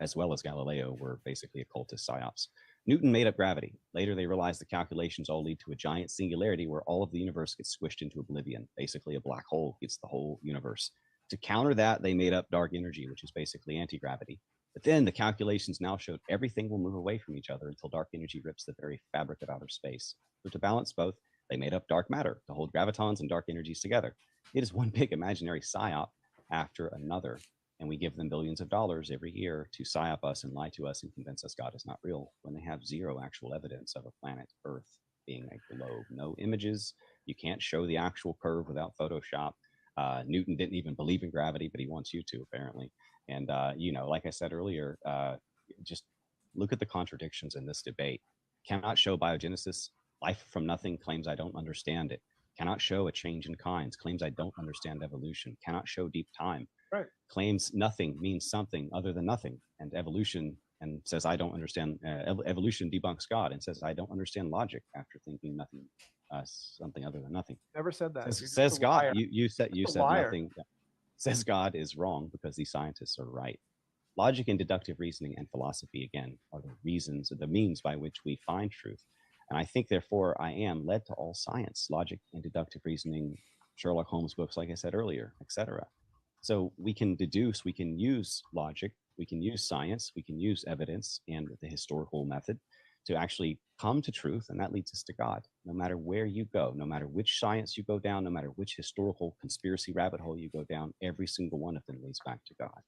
as well as Galileo, were basically occultist psyops. Newton made up gravity. Later, they realized the calculations all lead to a giant singularity where all of the universe gets squished into oblivion. Basically, a black hole gets the whole universe. To counter that, they made up dark energy, which is basically anti-gravity. But then the calculations now showed everything will move away from each other until dark energy rips the very fabric of outer space. So to balance both, they made up dark matter to hold gravitons and dark energies together. It is one big imaginary psyop after another. And we give them billions of dollars every year to psyop us and lie to us and convince us God is not real when they have zero actual evidence of a planet Earth being a globe. No images. You can't show the actual curve without Photoshop. Newton didn't even believe in gravity, but he wants you to, apparently. And, you know, like I said earlier, just look at the contradictions in this debate. Cannot show biogenesis. Life from nothing claims I don't understand it. Cannot show a change in kinds. Claims I don't understand evolution. Cannot show deep time. Right. Claims nothing means something other than nothing. And evolution, and says I don't understand. Evolution debunks God and says I don't understand logic after thinking nothing, something other than nothing. Never said that. You're Says just a God. liar. You said Just a said liar. nothing. Says God is wrong because these scientists are right. Logic and deductive reasoning and philosophy, again, are the reasons or the means by which we find truth. And I think, therefore, I am led to all science, logic and deductive reasoning, Sherlock Holmes books, like I said earlier, etc. So we can deduce, we can use logic, we can use science, we can use evidence and the historical method to actually come to truth, and that leads us to God. No matter where you go, no matter which science you go down, no matter which historical conspiracy rabbit hole you go down, every single one of them leads back to God.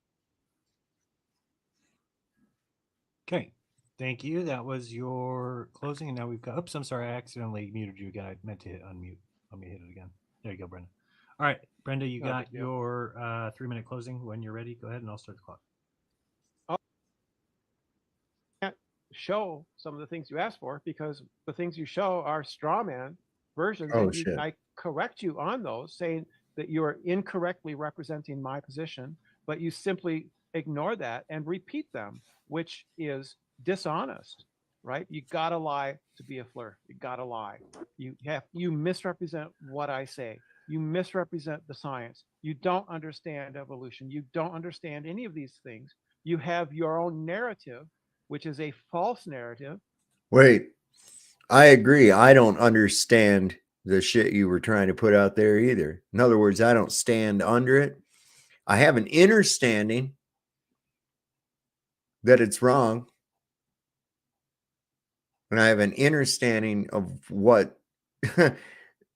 Okay. Thank you. That was your closing. And now we've got, oops, I'm sorry. I accidentally muted you again. I meant to hit unmute. Let me hit it again. There you go, Brenda. All right, Brenda, you No got big deal. your 3-minute closing. When you're ready, go ahead and I'll start the clock. Show some of the things you asked for because the things you show are straw man versions. Oh, and shit. I correct you on those, saying that you are incorrectly representing my position. but you simply ignore that and repeat them, which is dishonest, right? You gotta lie to be a flirt. You gotta lie. You misrepresent what I say. You misrepresent the science. You don't understand evolution. You don't understand any of these things. You have your own narrative, which is a false narrative. Wait, I agree. I don't understand the shit you were trying to put out there either. In other words, I don't stand under it. I have an understanding that it's wrong. And I have an understanding of what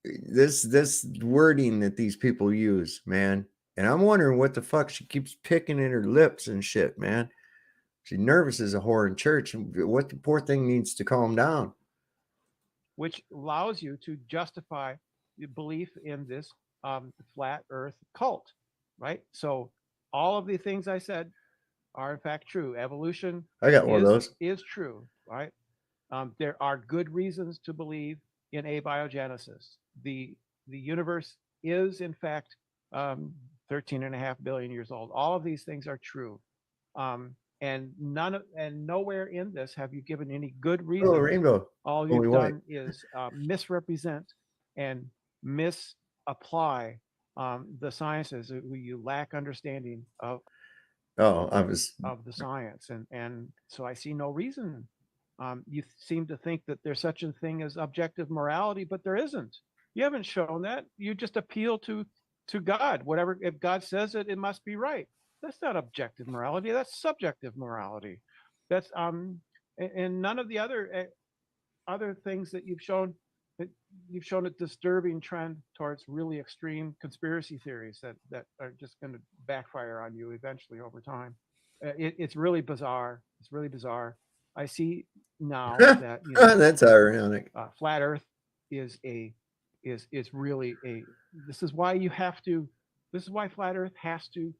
this wording that these people use, man. And I'm wondering what the fuck she keeps picking at her lips and shit, man. She's nervous as a whore in church. What the poor thing needs to calm down. Which allows you to justify the belief in this flat earth cult, right? So all of the things I said are in fact true. Evolution I got one of those. Is true, right? There are good reasons to believe in abiogenesis. The universe is in fact 13.5 billion years old. All of these things are true. And nowhere in this have you given any good reason. Oh, rainbow. All you've done is misrepresent and misapply the sciences. You lack understanding of the science, and so I see no reason. You seem to think that there's such a thing as objective morality, but there isn't. You haven't shown that. You just appeal to God. Whatever, if God says it, it must be right. That's not objective morality. That's subjective morality. That's and none of the other things that you've shown. You've shown a disturbing trend towards really extreme conspiracy theories that are just going to backfire on you eventually over time. It's really bizarre. It's really bizarre. I see now that that's ironic. Flat Earth is really a. This is why you have to. This is why Flat Earth has to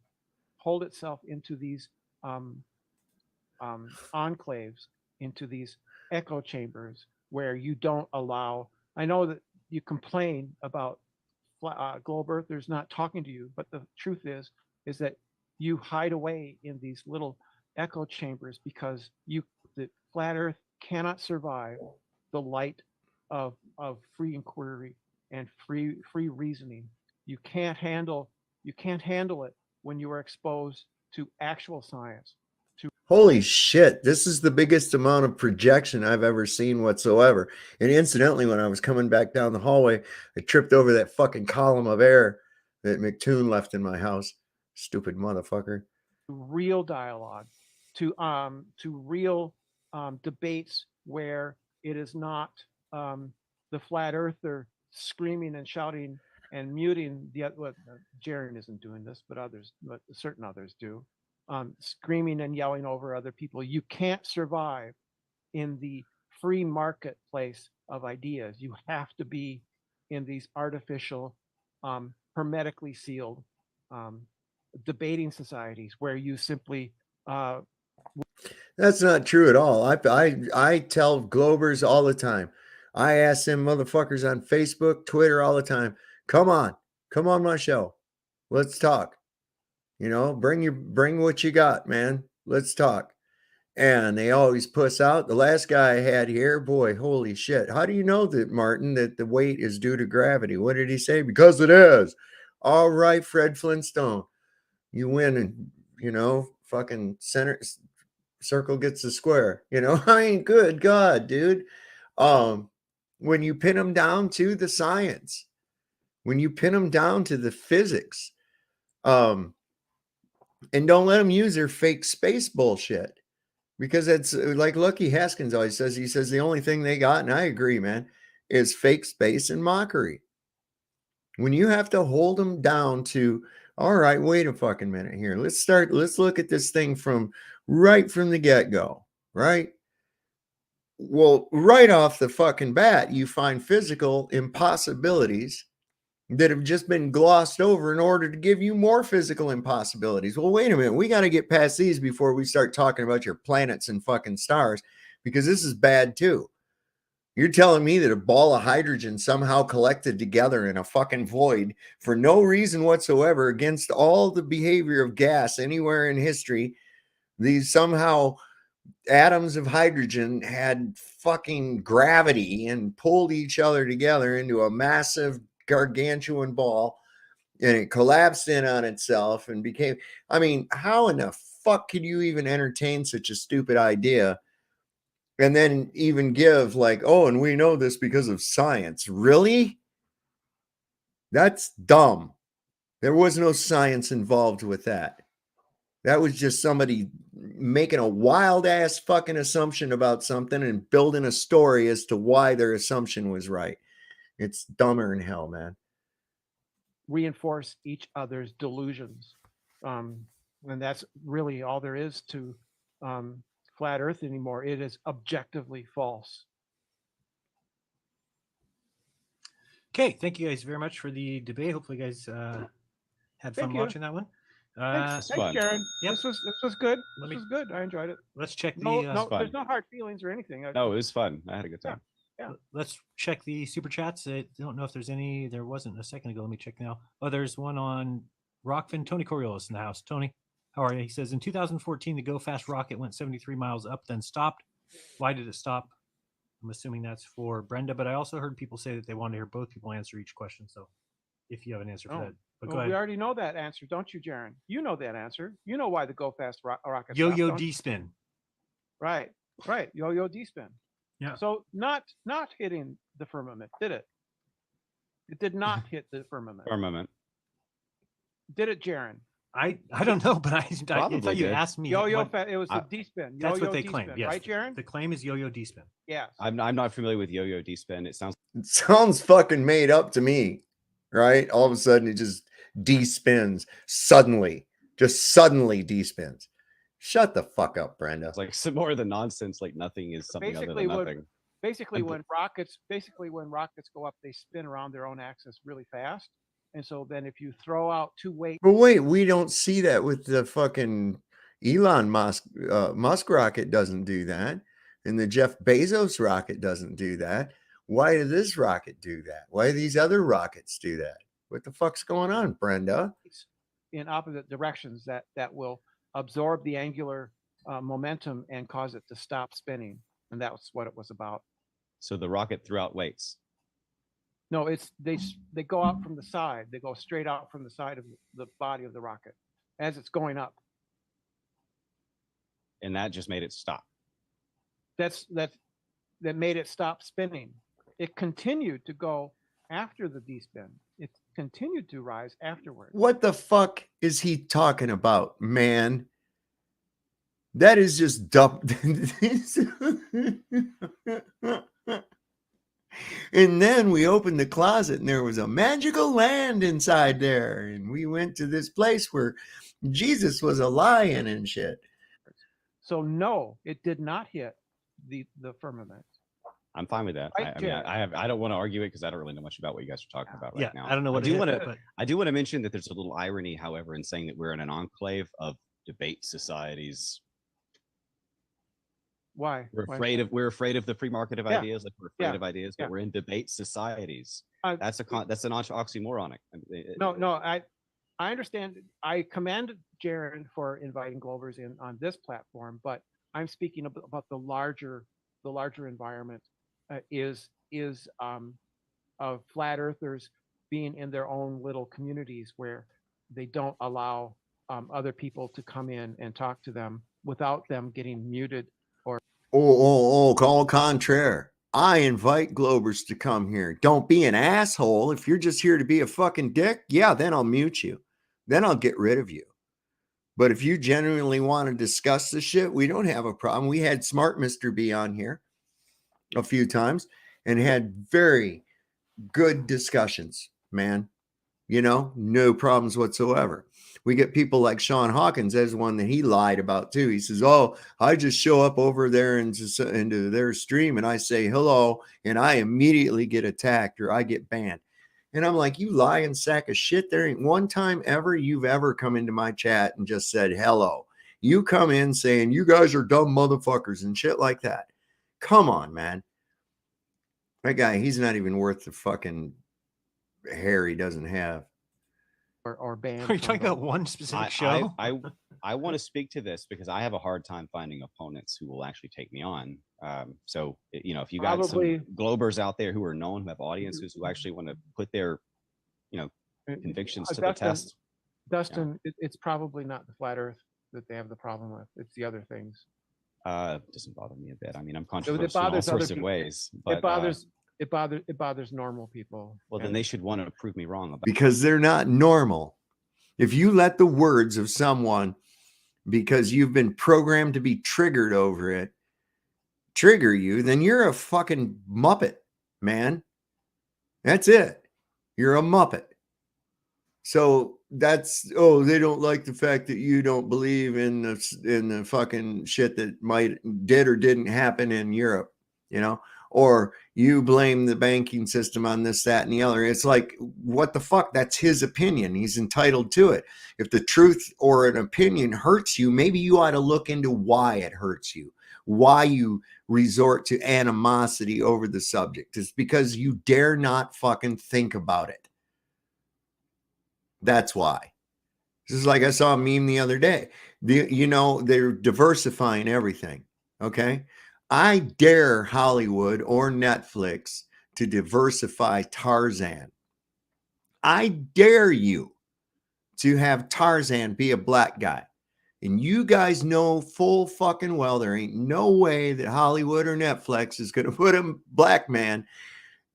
hold itself into these enclaves, into these echo chambers where you don't allow. I know that you complain about globe earthers not talking to you, but the truth is that you hide away in these little echo chambers because the flat Earth cannot survive the light of free inquiry and free reasoning. You can't handle it when you are exposed to actual science. Holy shit, this is the biggest amount of projection I've ever seen whatsoever. And incidentally, when I was coming back down the hallway, I tripped over that fucking column of air that McToon left in my house. Stupid motherfucker. Real dialogue, to real debates where it is not the flat earther screaming and shouting and muting the other. Jaron isn't doing this, but certain others do. Screaming and yelling over other people. You can't survive in the free marketplace of ideas. You have to be in these artificial, hermetically sealed debating societies where you simply. That's not true at all. I tell Globers all the time. I ask them motherfuckers on Facebook, Twitter all the time. Come on my show. Let's talk. Bring what you got, man. Let's talk. And they always puss out. The last guy I had here, boy, holy shit. How do you know that, Martin, that the weight is due to gravity? What did he say? Because it is. All right, Fred Flintstone. You win and, fucking center circle gets the square. I ain't good. God, dude. When you pin them down to the science, when you pin them down to the physics, and don't let them use their fake space bullshit, because it's like Lucky Haskins always says. He says the only thing they got, and I agree, man, is fake space and mockery. When you have to hold them down to, all right, wait a fucking minute here. Let's look at this thing right from the get-go, right? Well, right off the fucking bat, you find physical impossibilities that have just been glossed over in order to give you more physical impossibilities. Well, wait a minute. We got to get past these before we start talking about your planets and fucking stars, because this is bad too. You're telling me that a ball of hydrogen somehow collected together in a fucking void for no reason whatsoever against all the behavior of gas anywhere in history. These somehow atoms of hydrogen had fucking gravity and pulled each other together into a massive gargantuan ball, and it collapsed in on itself and became, I mean, how in the fuck could you even entertain such a stupid idea? And then even give like, oh, and we know this because of science. Really? That's dumb. There was no science involved with that. That was just somebody making a wild ass fucking assumption about something and building a story as to why their assumption was right. It's dumber than hell, man. Reinforce each other's delusions. And that's really all there is to flat earth anymore. It is objectively false. Okay, thank you guys very much for the debate. Hopefully you guys had fun Thank you. watching that one. Thanks, fun. Jaron. Yep. This was good. Let This me- was good. I enjoyed it. Let's check the No, fun. there's no hard feelings or anything. No, it was fun. I had a good time. let's check the super chats. I don't know if there's any. There wasn't a second ago. Let me check now. Oh, there's one on Rockfin. Tony Coriolis in the house. Tony, how are you? He says in 2014 the Go Fast rocket went 73 miles up, then stopped. Why did it stop? I'm assuming that's for Brenda, but I also heard people say that they want to hear both people answer each question. So if you have an answer for that, but go Well, ahead. we already know that answer, don't you, Jaron? You know that answer. You know why the Go Fast rocket stopped, Yo-yo don't you? D-spin. Right. Yo-yo D-spin. Yeah. So not hitting the firmament, did it? It did not hit the firmament. Firmament. Did it, Jaron? I don't know, but I thought Probably you did. asked me. Yo-yo. what- It was I- the D-spin. that's what Yo-yo they D-spin, claim. Yes. right, Jaron? The claim is yo-yo D-spin. Yes. I'm not familiar with yo-yo D-spin. It sounds It sounds fucking made up to me, right? All of a sudden it just de-spins suddenly, just suddenly de-spins. Shut the fuck up, Brenda. like some more of the nonsense. Like nothing is something Basically, other than nothing. Basically, And- when rockets go up, they spin around their own axis really fast. And so then if you throw out two weights, But wait, we don't see that with the fucking Elon Musk. Musk rocket doesn't do that, and the Jeff Bezos rocket doesn't do that. Why did this rocket do that? Why do these other rockets do that? What the fuck's going on, Brenda? in opposite directions that will absorb the angular momentum and cause it to stop spinning. And that's what it was about. So the rocket threw out weights. No, it's they go out from the side. They go straight out from the side of the body of the rocket as it's going up. And that just made it stop. That made it stop spinning. It continued to go after the D-spin. It continued to rise afterwards. What the fuck is he talking about, man? That is just dumb. And then we opened the closet and there was a magical land inside there. And we went to this place where Jesus was a lion and shit. So no, it did not hit the firmament. I'm fine with that. Right, I mean, Jared. I don't want to argue it because I don't really know much about what you guys are talking about right Yeah, now. I don't know what I do it want is, to. but I do want to mention that there's a little irony, however, in saying that we're in an enclave of debate societies. Why? We're Why? afraid of the free market of Yeah. ideas, like we're afraid Yeah. of ideas, but Yeah. we're in debate societies. Uh, That's an oxymoronic. No, I understand. I commend Jaron for inviting Glovers in on this platform, but I'm speaking about the larger environment is of flat earthers being in their own little communities where they don't allow other people to come in and talk to them without them getting muted. Au contraire. I invite Globers to come here. Don't be an asshole. If you're just here to be a fucking dick, yeah, then I'll mute you. Then I'll get rid of you. But if you genuinely want to discuss the shit, we don't have a problem. We had Smart Mr. B on here a few times and had very good discussions, man. You know, no problems whatsoever. We get people like Sean Hawkins. There's one that he lied about too. He says, oh, I just show up over there into their stream and I say hello and I immediately get attacked or I get banned. And I'm like, you lying sack of shit. There ain't one time ever you've ever come into my chat and just said hello. You come in saying you guys are dumb motherfuckers and shit like that. Come on, man. That guy, he's not even worth the fucking hair he doesn't have. or banned. Are you from talking the- about one specific show? I want to speak to this because I have a hard time finding opponents who will actually take me on. So you know, if you got Probably- some Globers out there who are known, who have audiences who actually want to put their, you know, convictions to the test. Dustin, it's probably not the flat Earth that they have the problem with. It's the other things. Doesn't bother me a bit. I mean, I'm It controversial in all bothers other sorts of people. ways, but It bothers normal people. well, then And they should want to prove me wrong about. Because they're not normal. If you let the words of someone, because you've been programmed to be triggered over it, trigger you, then you're a fucking Muppet, man. That's it. You're a Muppet. So that's, oh, they don't like the fact that you don't believe in the fucking shit that did or didn't happen in Europe, you know, or you blame the banking system on this, that, and the other. It's like, what the fuck? That's his opinion. He's entitled to it. If the truth or an opinion hurts you, maybe you ought to look into why it hurts you, why you resort to animosity over the subject. It's because you dare not fucking think about it. That's why. This is like I saw a meme the other day. They're diversifying everything. Okay. I dare Hollywood or Netflix to diversify Tarzan. I dare you to have Tarzan be a black guy. And you guys know full fucking well there ain't no way that Hollywood or Netflix is going to put a black man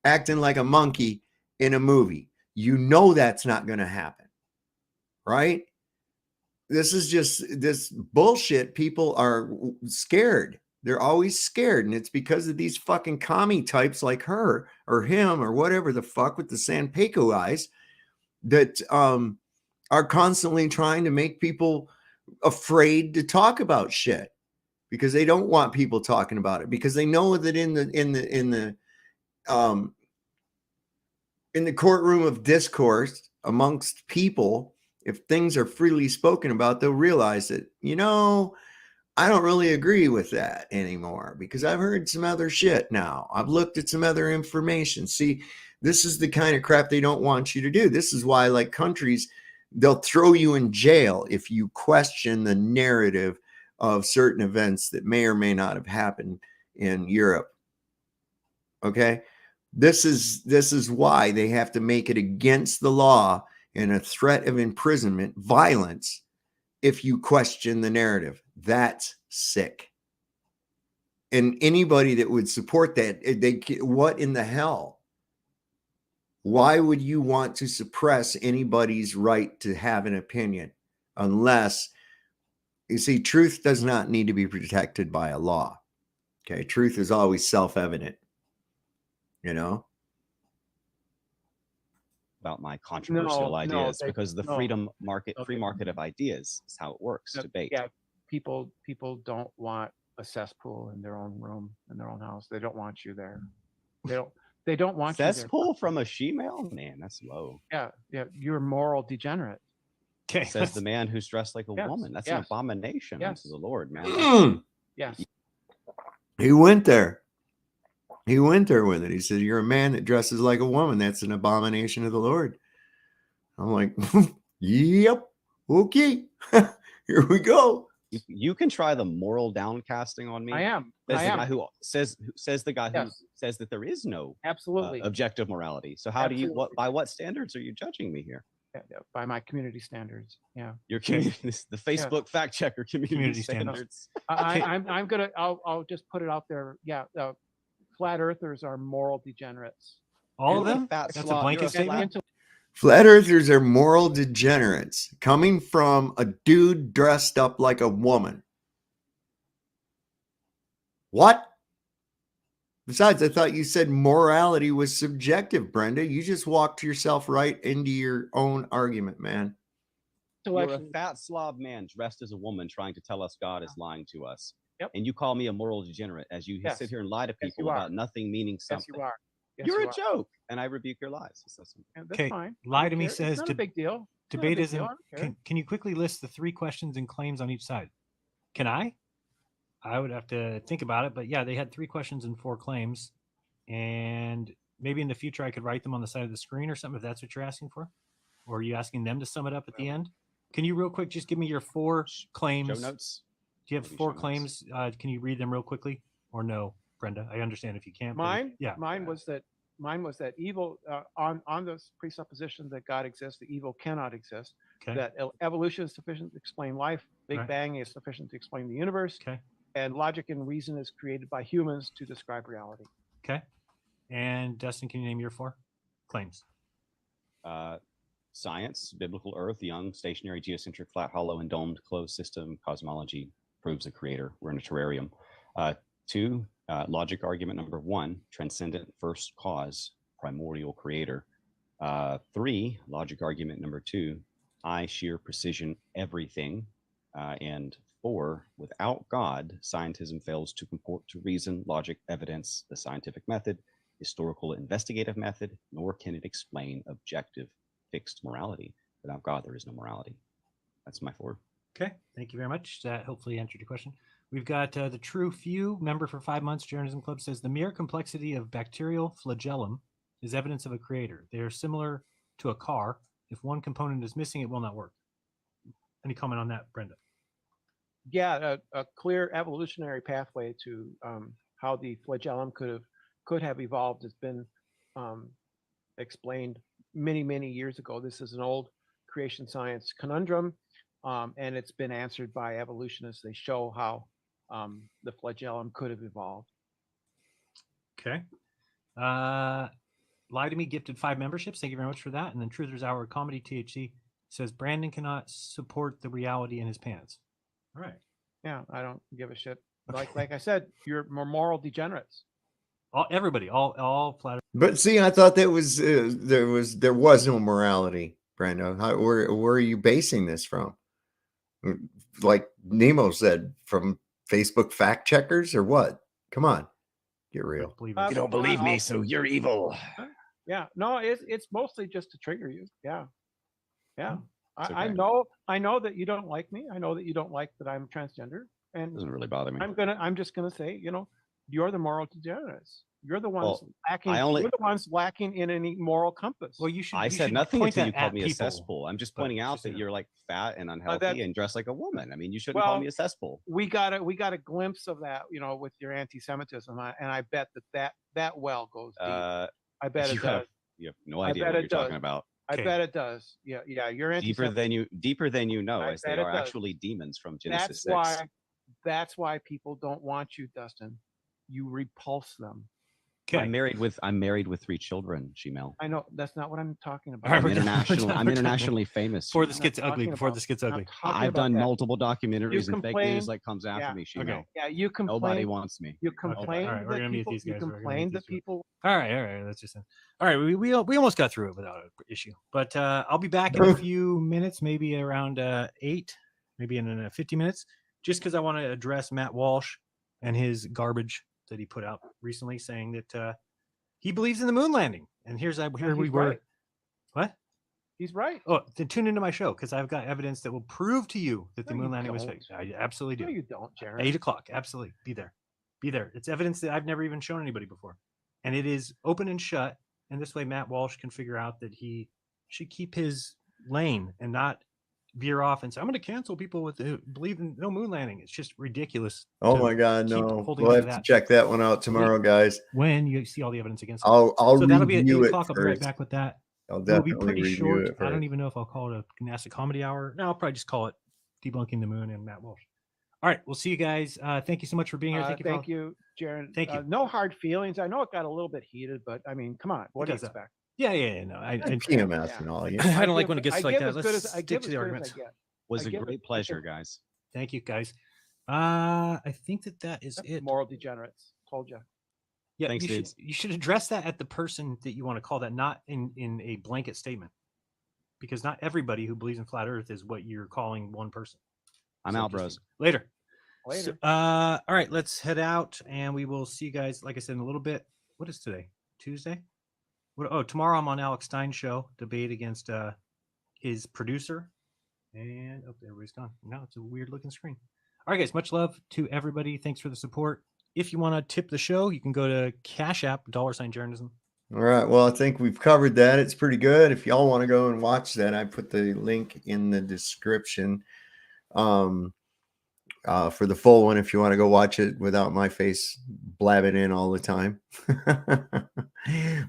acting like a monkey in a movie. You know that's not going to happen, right? This is just this bullshit. People are scared. They're always scared. And it's because of these fucking commie types like her or him or whatever the fuck with the Sanpeko eyes that are constantly trying to make people afraid to talk about shit because they don't want people talking about it, because they know that in the courtroom of discourse amongst people, if things are freely spoken about, they'll realize that, I don't really agree with that anymore because I've heard some other shit now. I've looked at some other information. See, this is the kind of crap they don't want you to do. This is why, like countries, they'll throw you in jail if you question the narrative of certain events that may or may not have happened in Europe. Okay? This is why they have to make it against the law and a threat of imprisonment, violence, if you question the narrative. That's sick. And anybody that would support that, what in the hell? Why would you want to suppress anybody's right to have an opinion? Unless, you see, truth does not need to be protected by a law. Okay, truth is always self-evident. About my controversial ideas they- because the no. free Okay. market of ideas is how it works. Debate. Yeah, people don't want a cesspool in their own room, in their own house. They don't want you there. They don't want you there. Cesspool from a she-male? Man, that's low. Yeah, you're a moral degenerate. Okay. Says the man who's dressed like a Yes, woman. That's an yes, abomination yes. unto the Lord, man. Yes. He went there. He went there with it. He said, you're a man that dresses like a woman. That's an abomination of the Lord. I'm like, yep. Okay. Here we go. You can try the moral downcasting on me. I am. Says I the am. guy who says the guy who Yes. says that there is no Absolutely. objective morality. So how do you Absolutely. by what standards are you judging me here? Yeah, by my community standards. Yeah. Your community, the Facebook fact checker community standards. standards. I'll just put it out there. Yeah. Flat earthers are moral degenerates. All of You're a them? fat That's a slob. blanket You're a fat- statement? Flat earthers are moral degenerates coming from a dude dressed up like a woman. What? Besides, I thought you said morality was subjective, Brenda. You just walked yourself right into your own argument, man. You're a fat slob man dressed as a woman trying to tell us God is lying to us. Yep. And you call me a moral degenerate as you Yes. sit here and lie to Yes, people you are. about nothing meaning Yes, something. you are. Yes, You're you a are. joke. And I rebuke your lies. So Yeah, that's Okay, fine. I lie don't to me care. says it's not a big deal. It's not a big Debate isn't. deal. I don't care. Can you quickly list the 3 questions and claims on each side? Can I? I would have to think about it, but yeah, they had 3 questions and 4 claims, And maybe in the future I could write them on the side of the screen or something if that's what you're asking for. Or are you asking them to sum it up at the end? Can you real quick just give me your 4 claims? Show notes. Do you have Maybe 4 show claims? Can you read them real quickly? Or no, Brenda? I understand if you can't. but Mine, yeah. mine was that evil on the presupposition that God exists, the evil cannot exist. Okay. That evolution is sufficient to explain life. Big Right. Bang is sufficient to explain the universe. Okay. And logic and reason is created by humans to describe reality. Okay. And Dustin, can you name your 4 claims? Science, biblical Earth, young, stationary, geocentric, flat, hollow, and domed, closed system cosmology proves a creator. We're in a terrarium. 2, logic argument number 1, transcendent first cause, primordial creator. 3, logic argument number 2, I, sheer precision, everything. And 4, without God, scientism fails to comport to reason, logic, evidence, the scientific method, historical investigative method, nor can it explain objective fixed morality. Without God, there is no morality. That's my 4. Okay. Thank you very much. That hopefully answered your question. We've got the True Few, member for 5 months, Journalism Club, says the mere complexity of bacterial flagellum is evidence of a creator. They are similar to a car. If one component is missing, it will not work. Any comment on that, Brenda? Yeah, a clear evolutionary pathway to how the flagellum could have evolved has been explained many years ago. This is an old creation science conundrum, and it's been answered by evolutionists. They show how the flagellum could have evolved. Okay. Lie to Me gifted 5 memberships. Thank you very much for that. And then Truthers Hour Comedy THC says Brandon cannot support the reality in his pants. All right. Yeah, I don't give a shit. Like I said, you're more moral degenerates. Everybody, all flat. But see, I thought that was there was no morality, Brando. Where are you basing this from? Like Nemo said, from Facebook fact checkers or what? Come on, get real. You You don't believe me, so you're evil. Yeah, no, it's mostly just to trigger you. Yeah. It's I okay. know that you don't like me. I know that you don't like that I'm transgender, and Doesn't really bother me. I'm just gonna say, you're the moral degenerates. You're the ones Well, lacking. You're the ones lacking in any moral compass. Well, you should. I you said should nothing point until you that called at me a people. cesspool. I'm just but pointing out just, that you're like fat and unhealthy that- and dressed like a woman. I mean, you shouldn't call me a cesspool. We got a glimpse of that, with your anti-Semitism, and I bet that well goes deep. I bet it does. You have no idea what you're talking about. I bet it does. Yeah. You're Deeper than you know, I as they bet it are does. actually demons from Genesis 6. That's why people don't want you, Dustin. You repulse them. Okay. I'm married with 3 children, Gmail. I know that's not what I'm talking about. All right, I'm we're done. I'm internationally famous. Before this I'm gets not ugly. talking Before about- this gets I'm ugly. talking I've about done that. multiple documentaries and fake complained- news that comes after me, Gmail. Okay. Yeah, you complain. Nobody wants me. You complain all right, we're that gonna mute people. these You guys. We're gonna complain mute that these people. All right. That's just it. All right. We almost got through it without an issue, but I'll be back in a few minutes, maybe around 8, maybe in 50 minutes, just because I want to address Matt Walsh and his garbage that he put out recently, saying that he believes in the moon landing. And here we were. Right. What? He's right. Oh, then tune into my show because I've got evidence that will prove to you that the No, moon you landing was don't. fake. I absolutely No, do. you don't, Jared. 8 o'clock. Absolutely. Be there. It's evidence that I've never even shown anybody before. And it is open and shut. And this way, Matt Walsh can figure out that he should keep his lane and not veer off and say, I'm going to cancel people with believe in no moon landing. It's just ridiculous. Oh to my God, keep no! holding We'll on have to to that. check that one out tomorrow, guys. When you see all the evidence against it. I'll So that'll be at 8 review it o'clock. I'll be right first. back with that. I'll It will be definitely pretty review short. it I don't first. even know if I'll call it a NASA comedy hour. No, I'll probably just call it Debunking the Moon and Matt Walsh. All right, we'll see you guys. Thank you so much for being here. Thank you, Jared. Thank you. No hard feelings. I know it got a little bit heated, but I mean, come on. What do you does that? expect? Yeah. No, PMS and all. Yeah. I don't like give- when it gets I like give that. as Let's good as- I stick give to as the good as arguments. I get. Was I a give great it- pleasure, guys. Thank you, guys. I think that is it. Moral degenerates. Told you. Yeah, Thanks, you should, dudes. you should address that at the person that you want to call that, not in a blanket statement, because not everybody who believes in flat Earth is what you're calling one person. I'm So out, just bros. later. Later. So, all right, let's head out, and we will see you guys. Like I said, in a little bit. What is today? Tuesday. Tomorrow I'm on Alex Stein's show, debate against his producer. And everybody's gone. Now it's a weird looking screen. All right, guys. Much love to everybody. Thanks for the support. If you want to tip the show, you can go to Cash App, $journalism. All right. Well, I think we've covered that. It's pretty good. If y'all want to go and watch that, I put the link in the description for the full one if you want to go watch it without my face blabbing in all the time.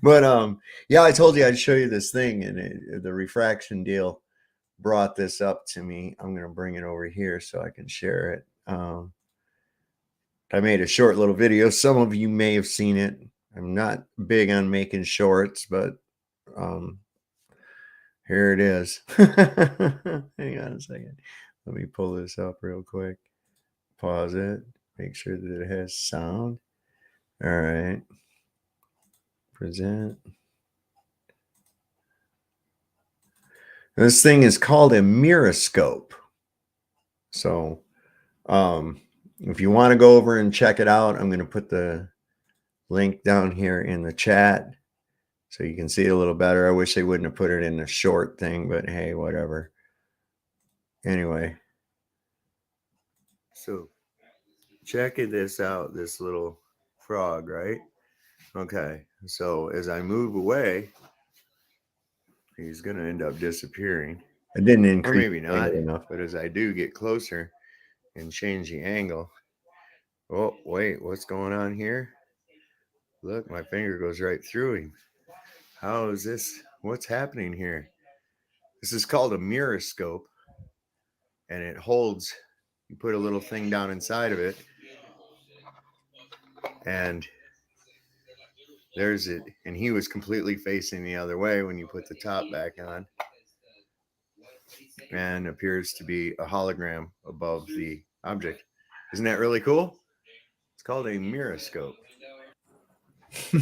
But yeah, I told you I'd show you this thing, and the refraction deal brought this up to me. I'm going to bring it over here so I can share it. I made a short little video. Some of you may have seen it. I'm not big on making shorts, but here it is. Hang on a second. Let me pull this up real quick. Pause it. Make sure that it has sound. All right. Present. This thing is called a myroscope. So if you want to go over and check it out, I'm going to put the link down here in the chat so you can see it a little better. I wish they wouldn't have put it in a short thing, but hey, whatever. Anyway, so checking this out, this little frog, right? Okay, so as I move away, he's going to end up disappearing. I didn't increase, or maybe not enough, but as I do get closer and change the angle, oh wait, what's going on here? Look, my finger goes right through him. How is this? What's happening here? This is called a myroscope, and it holds, you put a little thing down inside of it, and there's it. And he was completely facing the other way when you put the top back on, and appears to be a hologram above the object. Isn't that really cool? It's called a myroscope.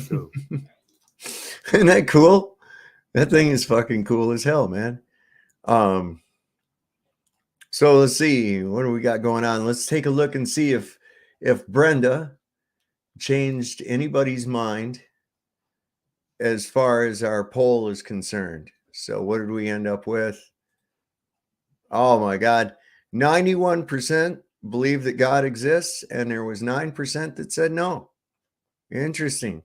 So, isn't that cool? That thing is fucking cool as hell, man. So let's see, what do we got going on? Let's take a look and see if Brenda changed anybody's mind as far as our poll is concerned. So what did we end up with? Oh my God, 91% believe that God exists, and there was 9% that said no. Interesting.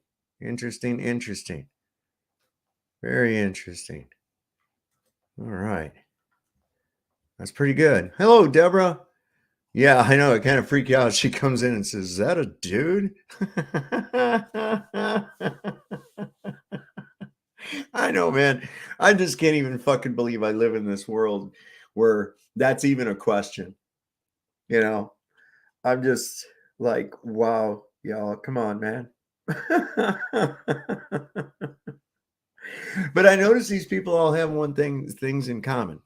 Very interesting. All right. That's pretty good. Hello, Deborah. Yeah, I know. It kind of freaked you out. She comes in and says, "Is that a dude?" I know, man. I just can't even fucking believe I live in this world where that's even a question. You know, I'm just like, wow, y'all, come on, man. But I notice these people all have things in common.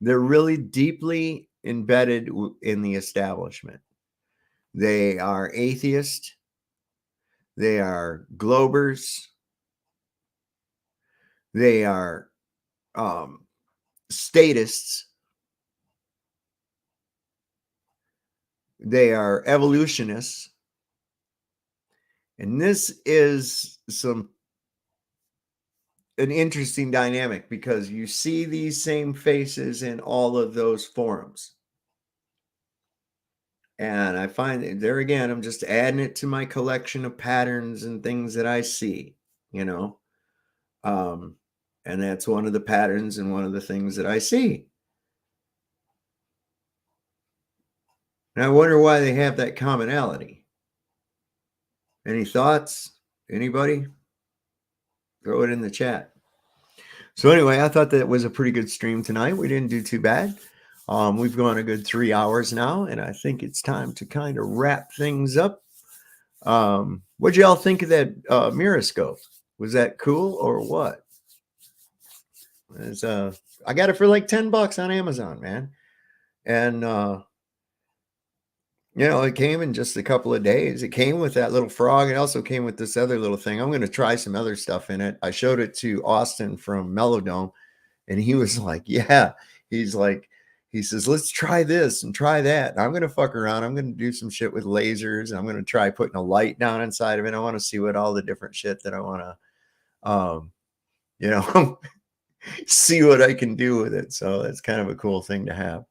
They're really deeply embedded in the establishment. They are atheists. They are globers. They are statists. They are evolutionists. And this is an interesting dynamic because you see these same faces in all of those forums. And I find that there again, I'm just adding it to my collection of patterns and things that I see, you know. And that's one of the patterns and one of the things that I see. And I wonder why they have that commonality. Any thoughts? Anybody? Throw it in the chat. So anyway, I thought that was a pretty good stream tonight. We didn't do too bad. We've gone a good 3 hours now, and I think it's time to kind of wrap things up. What'd y'all think of that myroscope? Was that cool or what? I got it for like $10 on Amazon, man. And you know, it came in just a couple of days. It came with that little frog. It also came with this other little thing. I'm going to try some other stuff in it. I showed it to Austin from Melodome, and he was like, yeah. He's like, he says, let's try this and try that. And I'm going to fuck around. I'm going to do some shit with lasers. And I'm going to try putting a light down inside of it. I want to see what all the different shit that I want to, you know, see what I can do with it. So that's kind of a cool thing to have.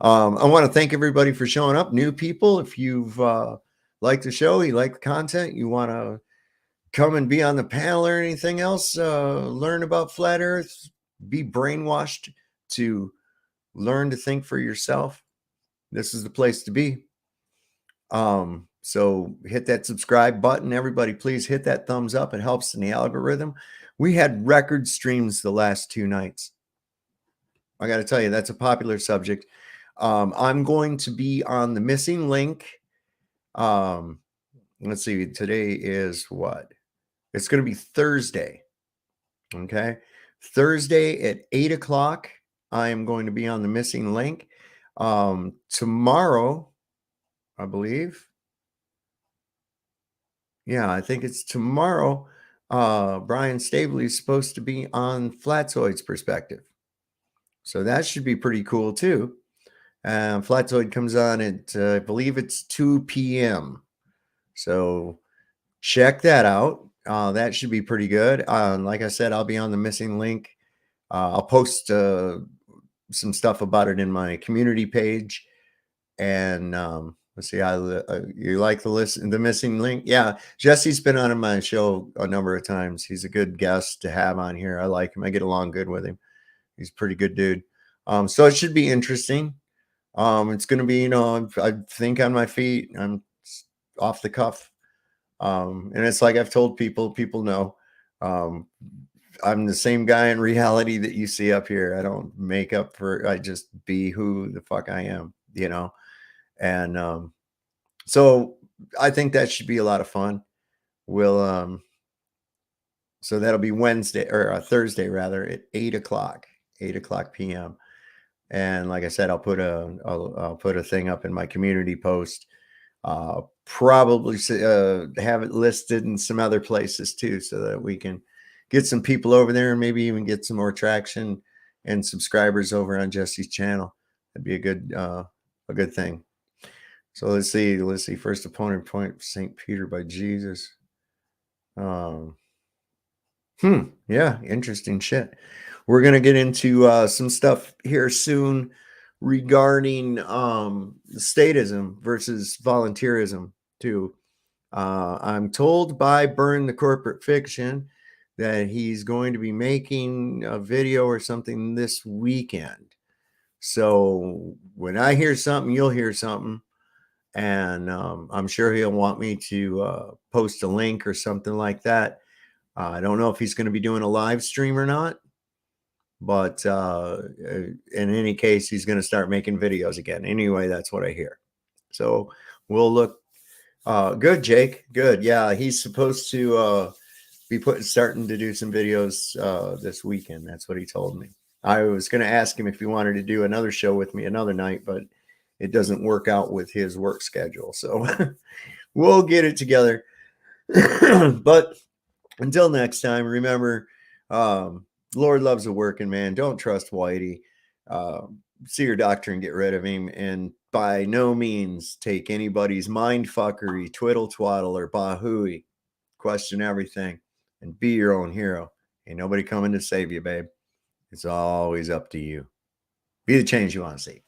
I want to thank everybody for showing up. New people, if you've liked the show, you like the content, you want to come and be on the panel or anything else, learn about flat Earth, be brainwashed to learn to think for yourself, this is the place to be. So hit that subscribe button. Everybody, please hit that thumbs up. It helps in the algorithm. We had record streams the last 2 nights. I got to tell you, that's a popular subject. I'm going to be on the missing link. Let's see, today is what? It's going to be Thursday. Okay. Thursday at 8 o'clock, I am going to be on the missing link. Tomorrow, I believe. Yeah, I think it's tomorrow. Brian Stabley is supposed to be on Flatzoid's perspective. So that should be pretty cool too. Flatzoid comes on at, I believe it's 2 p.m. So check that out. That should be pretty good. Like I said, I'll be on the missing link. I'll post some stuff about it in my community page. And let's see, you like the missing link? Yeah, Jesse's been on my show a number of times. He's a good guest to have on here. I like him. I get along good with him. He's a pretty good dude. So it should be interesting. It's going to be, I think on my feet. I'm off the cuff. And it's like I've told people know. I'm the same guy in reality that you see up here. I don't make up for, I just be who the fuck I am, And so I think that should be a lot of fun. We'll so that'll be Wednesday or Thursday rather at 8 o'clock p.m. And like I said, I'll put a thing up in my community post. Probably have it listed in some other places too, so that we can get some people over there and maybe even get some more traction and subscribers over on Jesse's channel. That'd be a good thing. So let's see. First opponent point, St. Peter by Jesus. Yeah, interesting shit. We're gonna get into some stuff here soon regarding statism versus volunteerism too. I'm told by Burn the Corporate Fiction that he's going to be making a video or something this weekend. So when I hear something, you'll hear something. And I'm sure he'll want me to post a link or something like that. I don't know if he's going to be doing a live stream or not. But in any case, he's going to start making videos again. Anyway, that's what I hear. So we'll look good, Jake. Good. Yeah, he's supposed to be starting to do some videos this weekend. That's what he told me. I was going to ask him if he wanted to do another show with me another night, but it doesn't work out with his work schedule. So we'll get it together. But until next time, remember, Lord loves a working man. Don't trust Whitey. See your doctor and get rid of him. And by no means take anybody's mind fuckery, twiddle twaddle, or bahooey. Question everything and be your own hero. Ain't nobody coming to save you, babe. It's always up to you. Be the change you want to see.